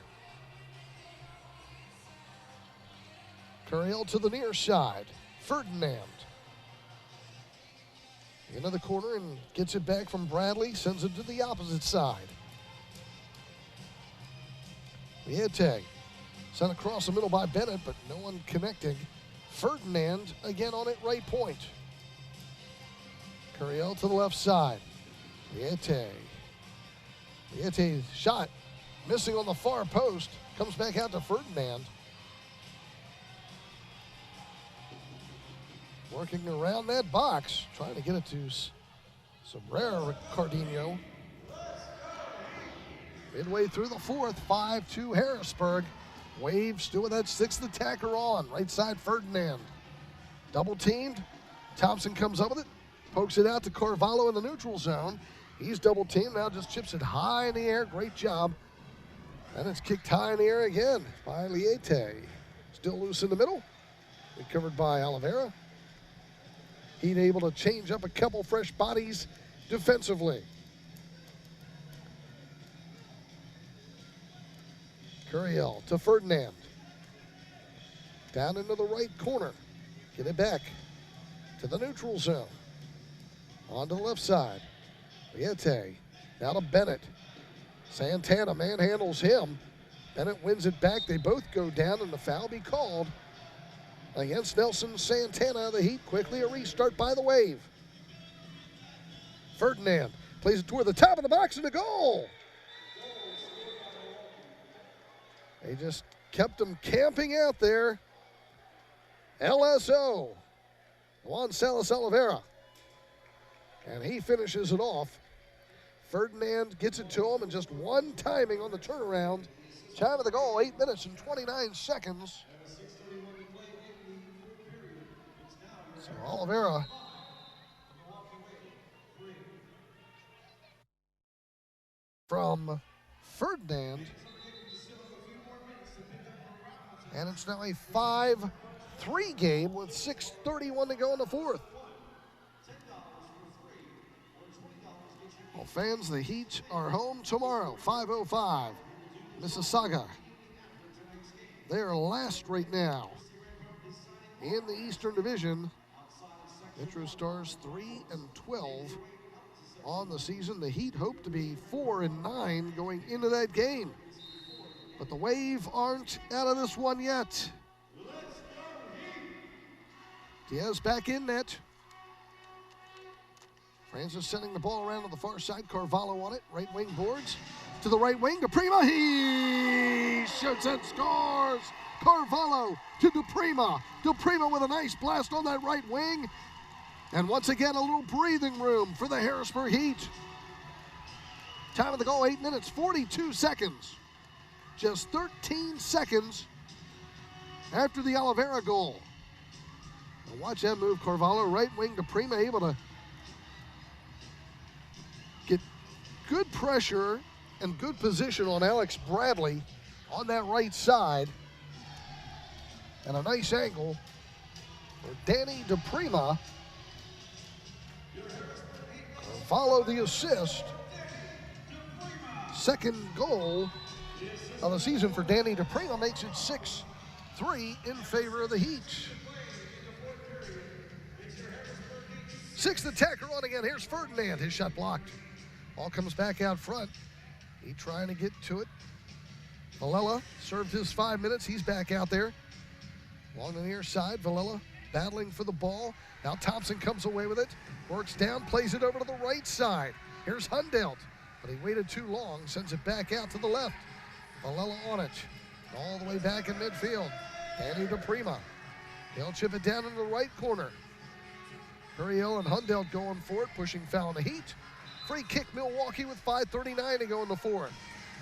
Curiel to the near side. Ferdinand. Into the corner and gets it back from Bradley. Sends it to the opposite side. Viete sent across the middle by Bennett, but no one connecting. Ferdinand again on it, right point. Curiel to the left side. Viete shot missing on the far post. Comes back out to Ferdinand. Working around that box, trying to get it to Cabrera Cardino. Midway through the fourth, 5-2 Harrisburg. Wave still with that sixth attacker on. Right side, Ferdinand. Double teamed. Thompson comes up with it. Pokes it out to Carvalho in the neutral zone. He's double teamed. Now just chips it high in the air. Great job. And it's kicked high in the air again by Liete. Still loose in the middle. Recovered by Oliveira. Heat able to change up a couple fresh bodies defensively. Curiel to Ferdinand. Down into the right corner. Get it back to the neutral zone. On to the left side. Liete. Now to Bennett. Santana manhandles him. Bennett wins it back. They both go down, and the foul be called against Nelson Santana. The Heat quickly a restart by the Wave. Ferdinand plays it toward the top of the box and a goal. They just kept them camping out there. LSO, Juan Salas Oliveira. And he finishes it off. Ferdinand gets it to him, and just one timing on the turnaround. Time of the goal, 8 minutes and 29 seconds. So Oliveira from Ferdinand. And it's now a 5-3 game with 6:31 to go in the fourth. Well, fans, the Heat are home tomorrow, 5:05. Mississauga. They are last right now. in the Eastern Division. Metro Stars 3-12 on the season. The Heat hope to be 4-9 going into that game. But the Wave aren't out of this one yet. Diaz back in net. Francis sending the ball around to the far side. Carvalho on it. Right wing boards. To the right wing. DePrima. He shoots and scores. Carvalho to DePrima. DePrima with a nice blast on that right wing. And once again, a little breathing room for the Harrisburg Heat. Time of the goal, 8 minutes, 42 seconds. Just 13 seconds after the Oliveira goal. Now watch that move, Carvalho. Right wing DePrima able to get good pressure and good position on Alex Bradley on that right side. And a nice angle for Danny DePrima. Follow the assist. Second goal of the season for Danny DePrima makes it 6-3 in favor of the Heat. Sixth attacker on again. Here's Ferdinand. His shot blocked. Ball comes back out front. He trying to get to it. Villela served his 5 minutes. He's back out there. Along the near side, Villela battling for the ball. Now Thompson comes away with it. Works down, plays it over to the right side. Here's Hundelt, but he waited too long, sends it back out to the left. Villela on it, all the way back in midfield. Danny DePrima. He'll chip it down into the right corner. Curiel and Hundelt going for it, pushing foul in the Heat. Free kick Milwaukee with 5:39 to go in the fourth.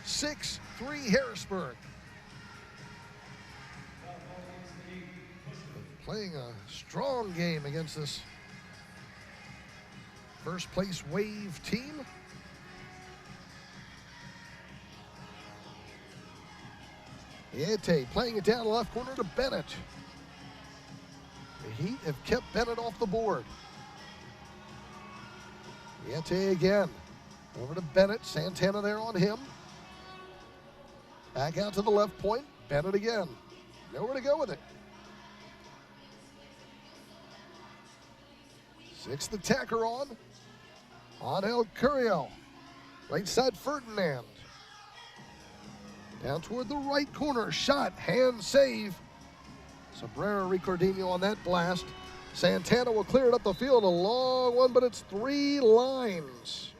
6-3 Harrisburg. Playing a strong game against this first place Wave team. Iete playing it down the left corner to Bennett. The Heat have kept Bennett off the board. Iete again. Over to Bennett. Santana there on him. Back out to the left point. Bennett again. Nowhere to go with it. Sixth attacker on. Angel Curiel. Right side Ferdinand. Down toward the right corner. Shot. Hand save. Cabrera Ricardinho on that blast. Santana will clear it up the field. A long one, but it's 3 lines.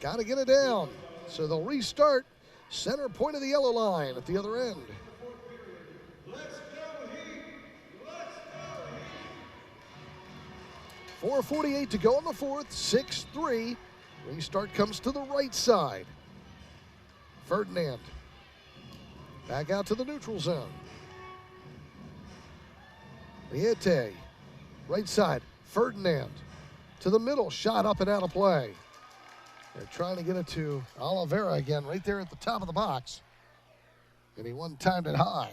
Got to get it down. So they'll restart. Center point of the yellow line at the other end. 4:48 to go in the fourth, 6-3. Restart comes to the right side. Ferdinand. Back out to the neutral zone. Liete. Right side. Ferdinand. To the middle. Shot up and out of play. They're trying to get it to Oliveira again, right there at the top of the box. And he one-timed it high.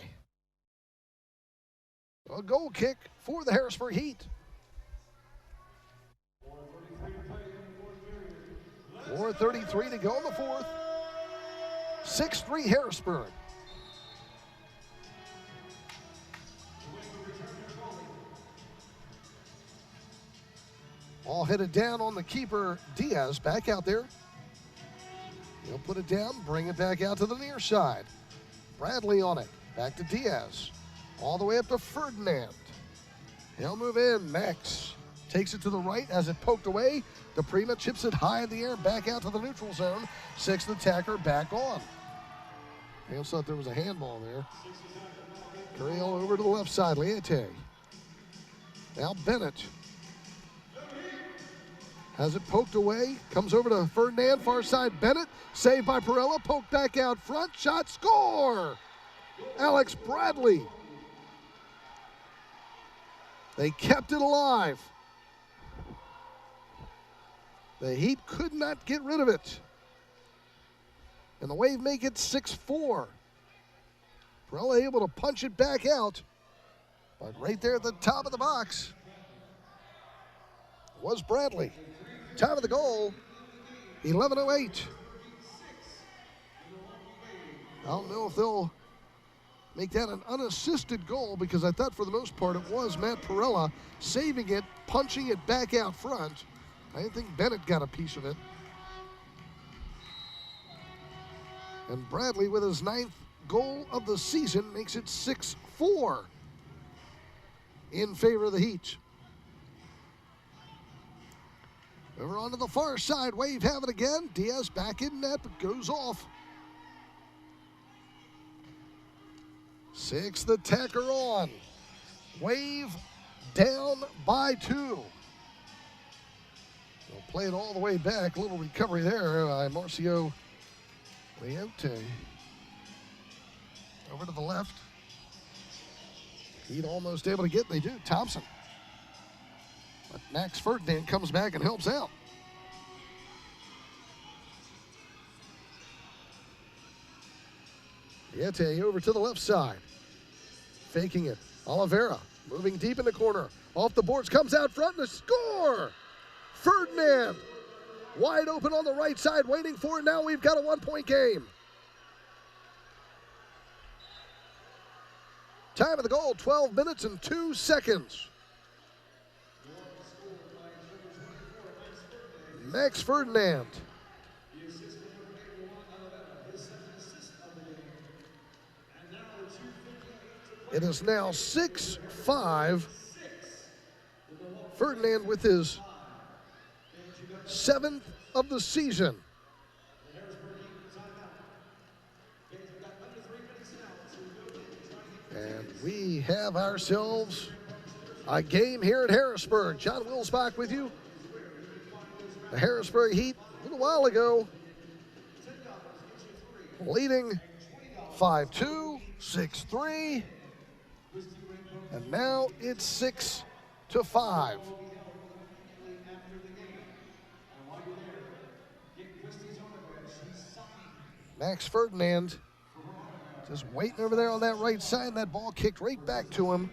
A goal kick for the Harrisburg Heat. 4:33 to go in the fourth. 6-3 Harrisburg. All headed down on the keeper, Diaz, back out there. He'll put it down, bring it back out to the near side. Bradley on it, back to Diaz. All the way up to Ferdinand. He'll move in, Max takes it to the right as it poked away. DePrima chips it high in the air, back out to the neutral zone. Sixth attacker back on. I also thought there was a handball there. Curiel over to the left side, Liete. Now Bennett. Has it poked away, comes over to Ferdinand, far side Bennett. Saved by Perella, poked back out front, shot, score! Alex Bradley. They kept it alive. The Heat could not get rid of it. And the Wave make it 6-4. Perella able to punch it back out. But right there at the top of the box was Bradley. Time of the goal, 11:08. I don't know if they'll make that an unassisted goal, because I thought for the most part it was Matt Perella saving it, punching it back out front. I didn't think Bennett got a piece of it. And Bradley, with his 9th goal of the season, makes it 6-4 in favor of the Heat. Over onto the far side, Wave have it again. Diaz back in net, but goes off. 6th attacker on. Wave down by 2. They'll play it all the way back. A little recovery there by Marcio Leote. Over to the left. Heat almost able to get, they do, Thompson. But Max Ferdinand comes back and helps out. Yete over to the left side. Faking it. Oliveira moving deep in the corner. Off the boards, comes out front and a score! Ferdinand wide open on the right side, waiting for it. Now we've got a 1-point game. Time of the goal, 12 minutes and 2 seconds. Max Ferdinand. It is now 6-5. Ferdinand with his 7th of the season. And we have ourselves a game here at Harrisburg. John Wilsbach with you. The Harrisburg Heat a little while ago leading 5-2, 6-3, and now it's 6-5. Max Ferdinand just waiting over there on that right side. That ball kicked right back to him.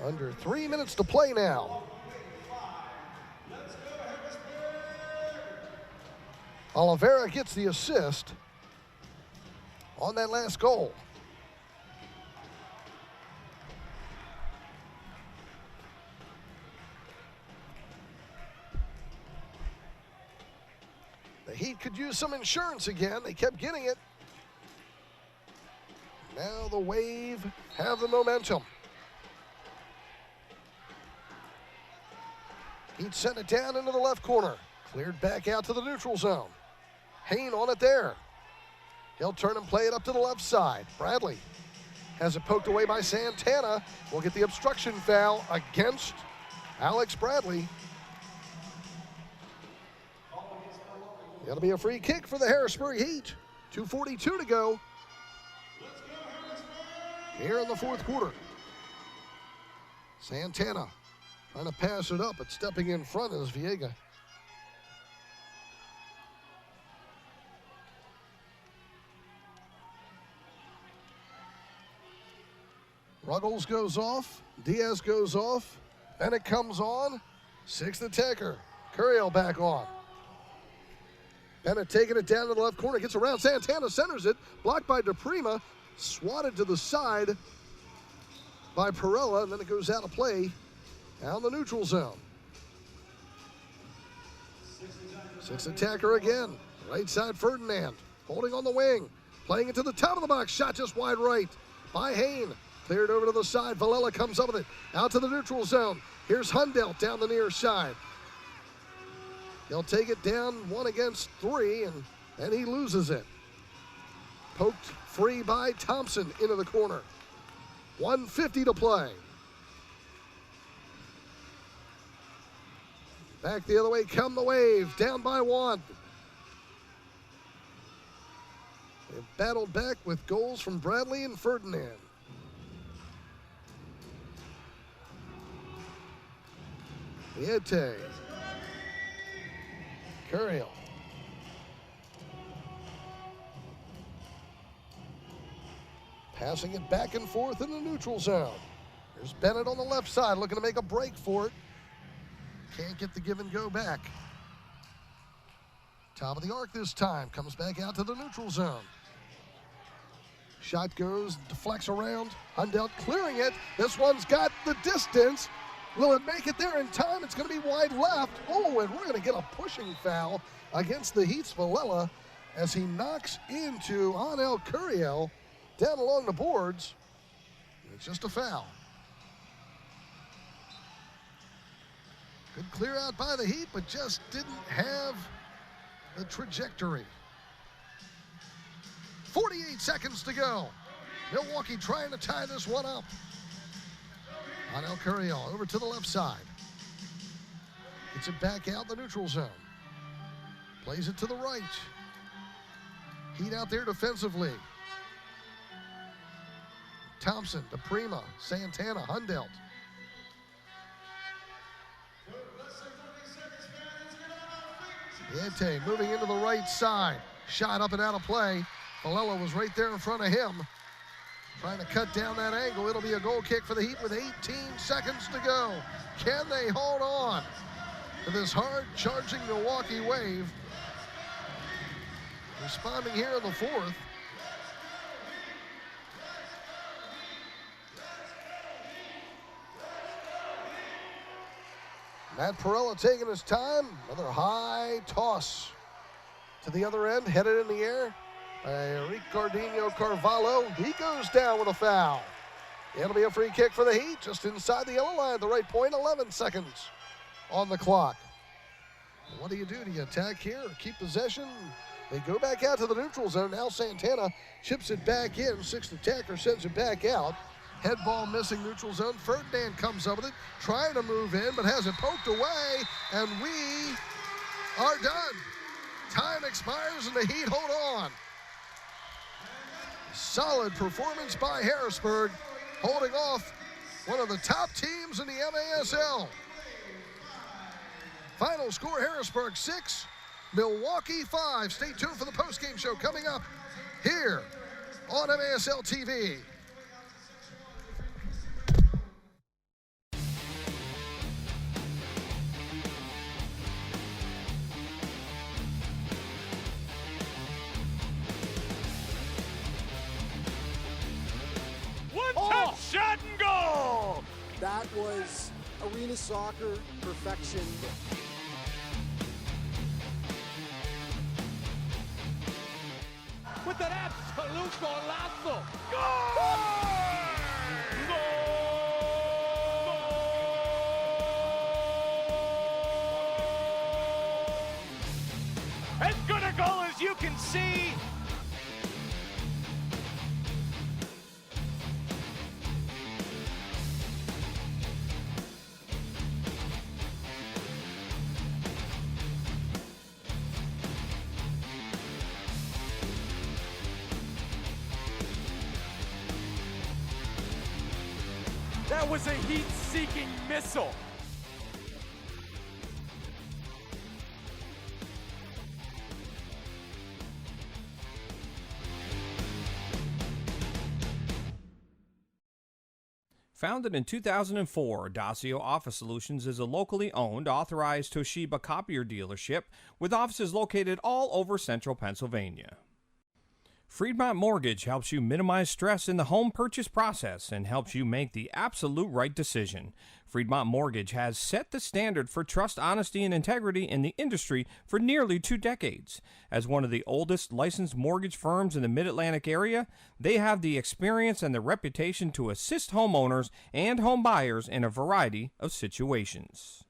Under 3 minutes to play now. Oliveira gets the assist on that last goal. The Heat could use some insurance again. They kept getting it. Now the Wave have the momentum. Heat sent it down into the left corner. Cleared back out to the neutral zone. Hain on it there. He'll turn and play it up to the left side. Bradley has it poked away by Santana. Will get the obstruction foul against Alex Bradley. It'll be a free kick for the Harrisburg Heat. 2:42 to go here in the fourth quarter. Santana trying to pass it up, but stepping in front is Viega. Ruggles goes off. Diaz goes off. Bennett comes on. 6th attacker. Curiel back on. Bennett taking it down to the left corner. Gets around. Santana centers it. Blocked by DePrima. Swatted to the side by Perella. And then it goes out of play down the neutral zone. 6th attacker again. Right side Ferdinand. Holding on the wing. Playing it to the top of the box. Shot just wide right by Hain. Cleared over to the side. Villela comes up with it. Out to the neutral zone. Here's Hundelt down the near side. He'll take it down 1 against 3, and then he loses it. Poked free by Thompson into the corner. 1:50 to play. Back the other way come the Wave. Down by 1. They've battled back with goals from Bradley and Ferdinand. Viete. Curiel. Passing it back and forth in the neutral zone. There's Bennett on the left side looking to make a break for it. Can't get the give and go back. Top of the arc this time. Comes back out to the neutral zone. Shot goes, deflects around. Hundelt clearing it. This one's got the distance. Will it make it there in time? It's going to be wide left. Oh, and we're going to get a pushing foul against the Heat's Villela as he knocks into Anel Curiel down along the boards. It's just a foul. Good clear out by the Heat, but just didn't have the trajectory. 48 seconds to go. Milwaukee trying to tie this one up. Anel Curiel over to the left side. Gets it back out the neutral zone. Plays it to the right. Heat out there defensively. Thompson, DePrima, Santana, Hundelt. Yete moving into the right side. Shot up and out of play. Villela was right there in front of him. Trying to cut down that angle. It'll be a goal kick for the Heat with 18 seconds to go. Can they hold on to this hard-charging Milwaukee wave? Responding here in the fourth. Matt Perella taking his time. Another high toss to the other end, headed in the air. Ricardinho Carvalho, he goes down with a foul. It'll be a free kick for the Heat, just inside the yellow line at the right point, 11 seconds on the clock. What do? Do you attack here or keep possession? They go back out to the neutral zone. Now Santana chips it back in. Sixth attacker sends it back out. Head ball missing neutral zone. Ferdinand comes up with it, trying to move in, but has it poked away, and we are done. Time expires and the Heat hold on. Solid performance by Harrisburg, holding off one of the top teams in the MASL. Final score, Harrisburg 6, Milwaukee 5. Stay tuned for the postgame show coming up here on MASL TV. Shot and goal! That was arena soccer perfection. With an absolute golazo! Goal! As good a goal as you can see. That was a heat-seeking missile. Founded in 2004, Dacio Office Solutions is a locally owned, authorized Toshiba copier dealership with offices located all over central Pennsylvania. Friedmont Mortgage helps you minimize stress in the home purchase process and helps you make the absolute right decision. Friedmont Mortgage has set the standard for trust, honesty, and integrity in the industry for nearly 2 decades. As one of the oldest licensed mortgage firms in the Mid-Atlantic area, they have the experience and the reputation to assist homeowners and home buyers in a variety of situations.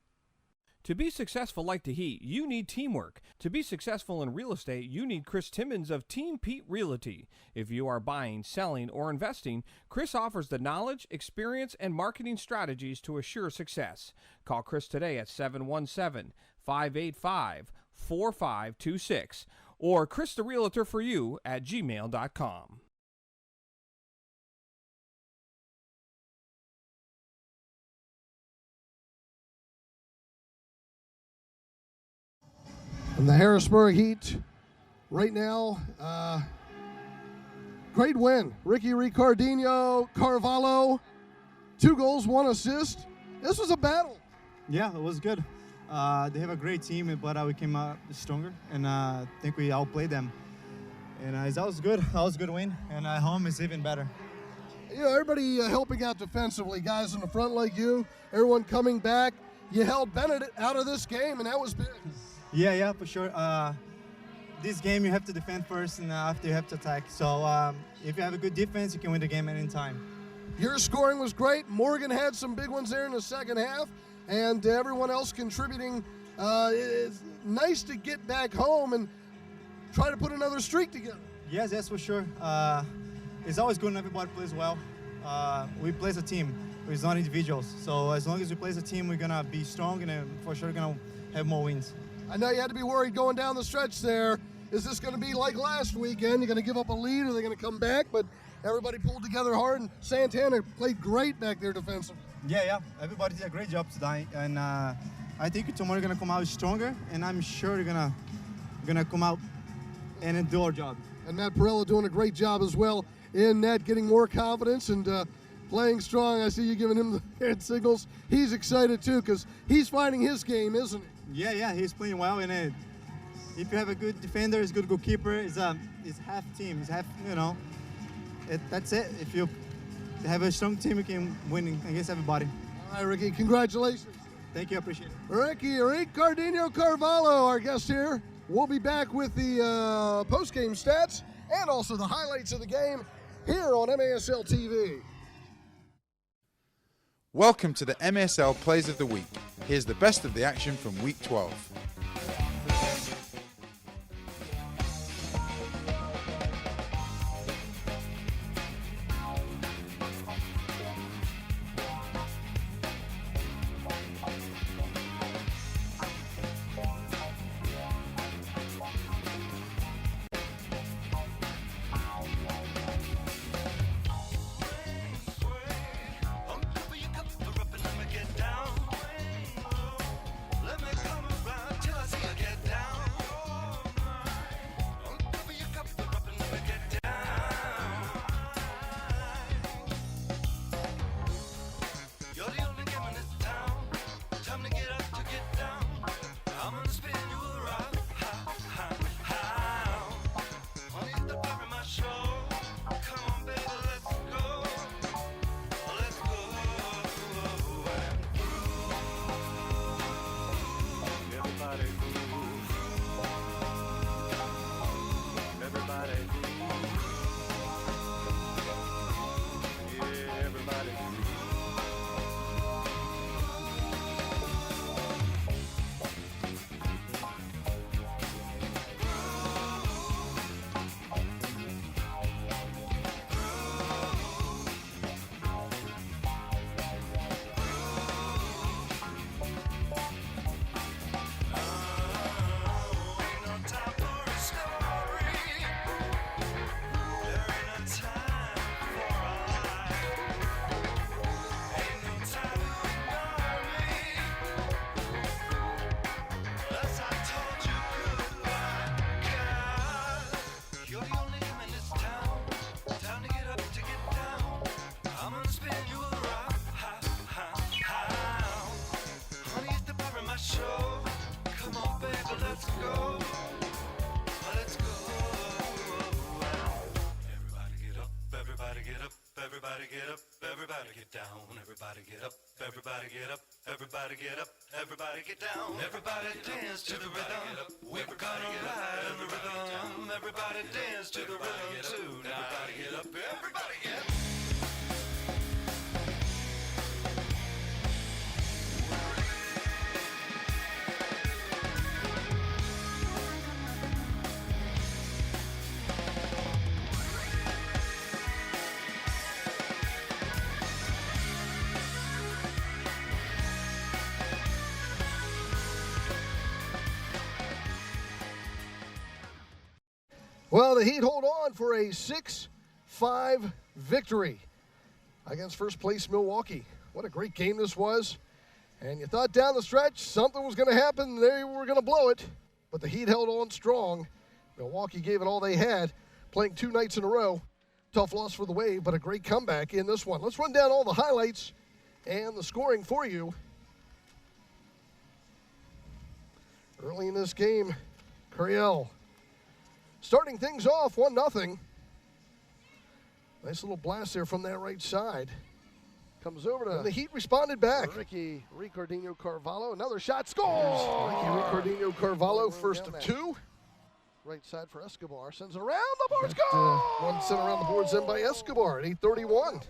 To be successful like the Heat, you need teamwork. To be successful in real estate, you need Chris Timmons of Team Pete Realty. If you are buying, selling, or investing, Chris offers the knowledge, experience, and marketing strategies to assure success. Call Chris today at 717-585-4526 or christherealtor4you@gmail.com. And the Harrisburg Heat right now, great win. Ricky Ricardinho Carvalho, 2 goals, 1 assist. This was a battle. Yeah, it was good. They have a great team, but we came out stronger, and I think we outplayed them. And that was good. That was a good win, and home is even better. You know, everybody helping out defensively, guys in the front like you, everyone coming back. You held Bennett out of this game, and that was big. Yeah, for sure. This game, you have to defend first, and after you have to attack. So if you have a good defense, you can win the game at any time. Your scoring was great. Morgan had some big ones there in the second half, and everyone else contributing. It's nice to get back home and try to put another streak together. Yes, that's for sure. It's always good when everybody plays well. We play as a team. It's not individuals. So as long as we play as a team, we're going to be strong and for sure going to have more wins. I know you had to be worried going down the stretch there. Is this going to be like last weekend? You're going to give up a lead, or are they going to come back? But everybody pulled together hard, and Santana played great back there defensively. Yeah. Everybody did a great job tonight. And I think tomorrow we're going to come out stronger, and I'm sure we're going to come out and do our job. And Matt Perella doing a great job as well in net, getting more confidence and playing strong. I see you giving him the hand signals. He's excited too because he's finding his game, isn't he? Yeah, he's playing well. And if you have a good defender, a good goalkeeper, it's half team. It's half, that's it. If you have a strong team, you can win against everybody. All right, Ricky, congratulations. Thank you, I appreciate it. Ricky Cardino Carvalho, our guest here. We'll be back with the post-game stats and also the highlights of the game here on MASL TV. Welcome to the MASL Plays of the Week. Here's the best of the action from Week 12. Everybody get up, everybody get down. Everybody dance to the rhythm. We're gonna ride in the rhythm. Everybody dance to the rhythm tonight. Everybody get up, everybody get up. Well, the Heat hold on for a 6-5 victory against first place Milwaukee. What a great game this was. And you thought down the stretch something was going to happen. They were going to blow it. But the Heat held on strong. Milwaukee gave it all they had, playing 2 nights in a row. Tough loss for the Wave, but a great comeback in this one. Let's run down all the highlights and the scoring for you. Early in this game, Curiel starting things off 1-0. Nice little blast there from that right side. Comes over to the Heat, responded back. Ricky Ricardinho Carvalho, another shot, score! Ricky Ricardinho Carvalho, first of two. Right side for Escobar, sends it around the boards, But, goal! one sent around the boards in by Escobar at 8:31.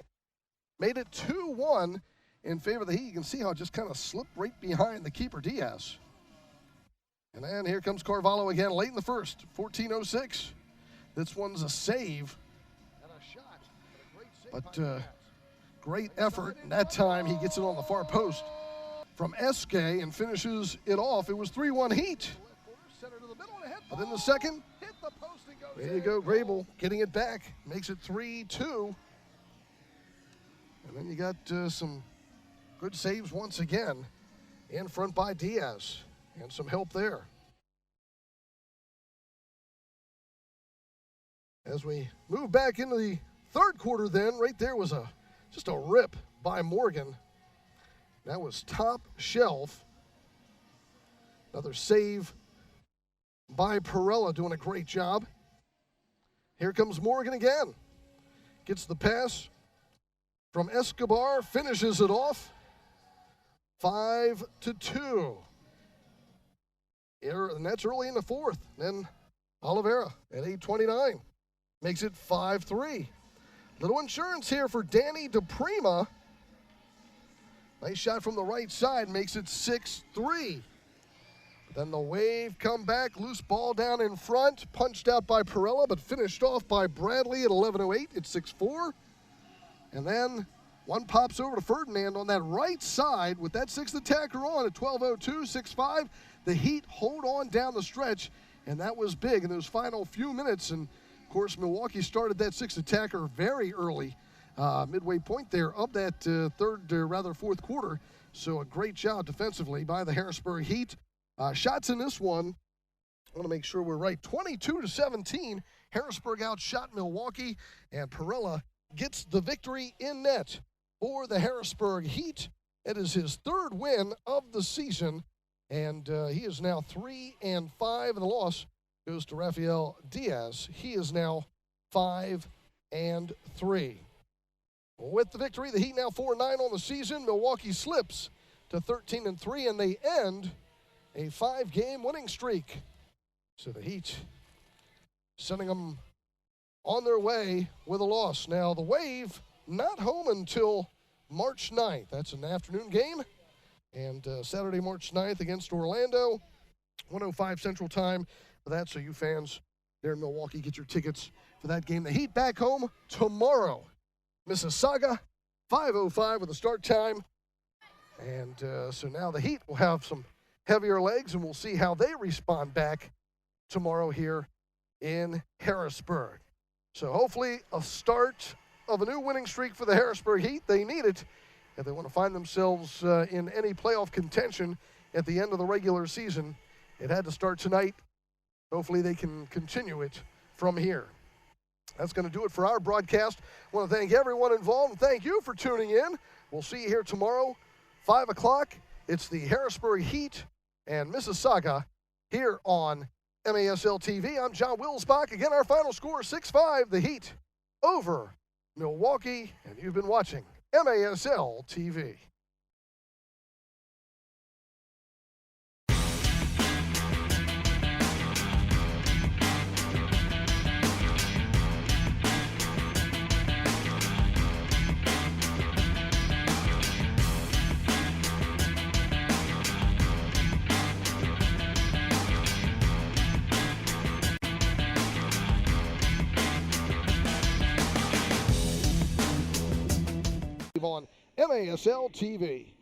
Made it 2-1 in favor of the Heat. You can see how it just kind of slipped right behind the keeper, Diaz. And then here comes Carvalho again late in the first, 14:06. This one's a save. And a shot. And a great save But by Diaz. great effort, and that time he gets it on the far post from SK and finishes it off. It was 3-1 Heat. Center to the middle and a head But in the second, hit the post and goes there you in. go, Grable getting it back, makes it 3-2. And then you got some good saves once again in front by Diaz, and some help there. As we move back into the third quarter then, right there was just a rip by Morgan. That was top shelf. Another save by Perella, doing a great job. Here comes Morgan again. Gets the pass from Escobar, finishes it off. 5-2. And that's early in the fourth. Then Oliveira at 8:29 makes it 5-3. Little insurance here for Danny DePrima. Nice shot from the right side, makes it 6-3. Then the Wave come back, loose ball down in front, punched out by Perella, but finished off by Bradley at 11:08. It's 6-4. And then one pops over to Ferdinand on that right side with that sixth attacker on at 12:02, 6-5. The Heat hold on down the stretch, and that was big in those final few minutes. And, of course, Milwaukee started that sixth attacker very early, midway point there of that fourth quarter. So a great job defensively by the Harrisburg Heat. Shots in this one, I want to make sure we're right, 22-17. Harrisburg outshot Milwaukee, and Perella gets the victory in net for the Harrisburg Heat. It is his third win of the season, and he is now 3-5, and the loss goes to Rafael Diaz. He is now 5-3. With the victory, the Heat now 4-9 on the season. Milwaukee slips to 13-3, and they end a 5-game winning streak. So the Heat sending them on their way with a loss. Now the Wave not home until March 9th. That's an afternoon game. And Saturday, March 9th against Orlando, 1:05 Central Time for that. So you fans there in Milwaukee, get your tickets for that game. The Heat back home tomorrow. Mississauga, 5:05 with the start time. And so now the Heat will have some heavier legs, and we'll see how they respond back tomorrow here in Harrisburg. So hopefully a start of a new winning streak for the Harrisburg Heat. They need it if they want to find themselves in any playoff contention at the end of the regular season. It had to start tonight. Hopefully they can continue it from here. That's going to do it for our broadcast. I want to thank everyone involved, and thank you for tuning in. We'll see you here tomorrow, 5 o'clock. It's the Harrisburg Heat and Mississauga here on MASL TV. I'm John Wilsbach. Again, our final score, 6-5, the Heat over Milwaukee, and you've been watching MASL TV. On MASL TV.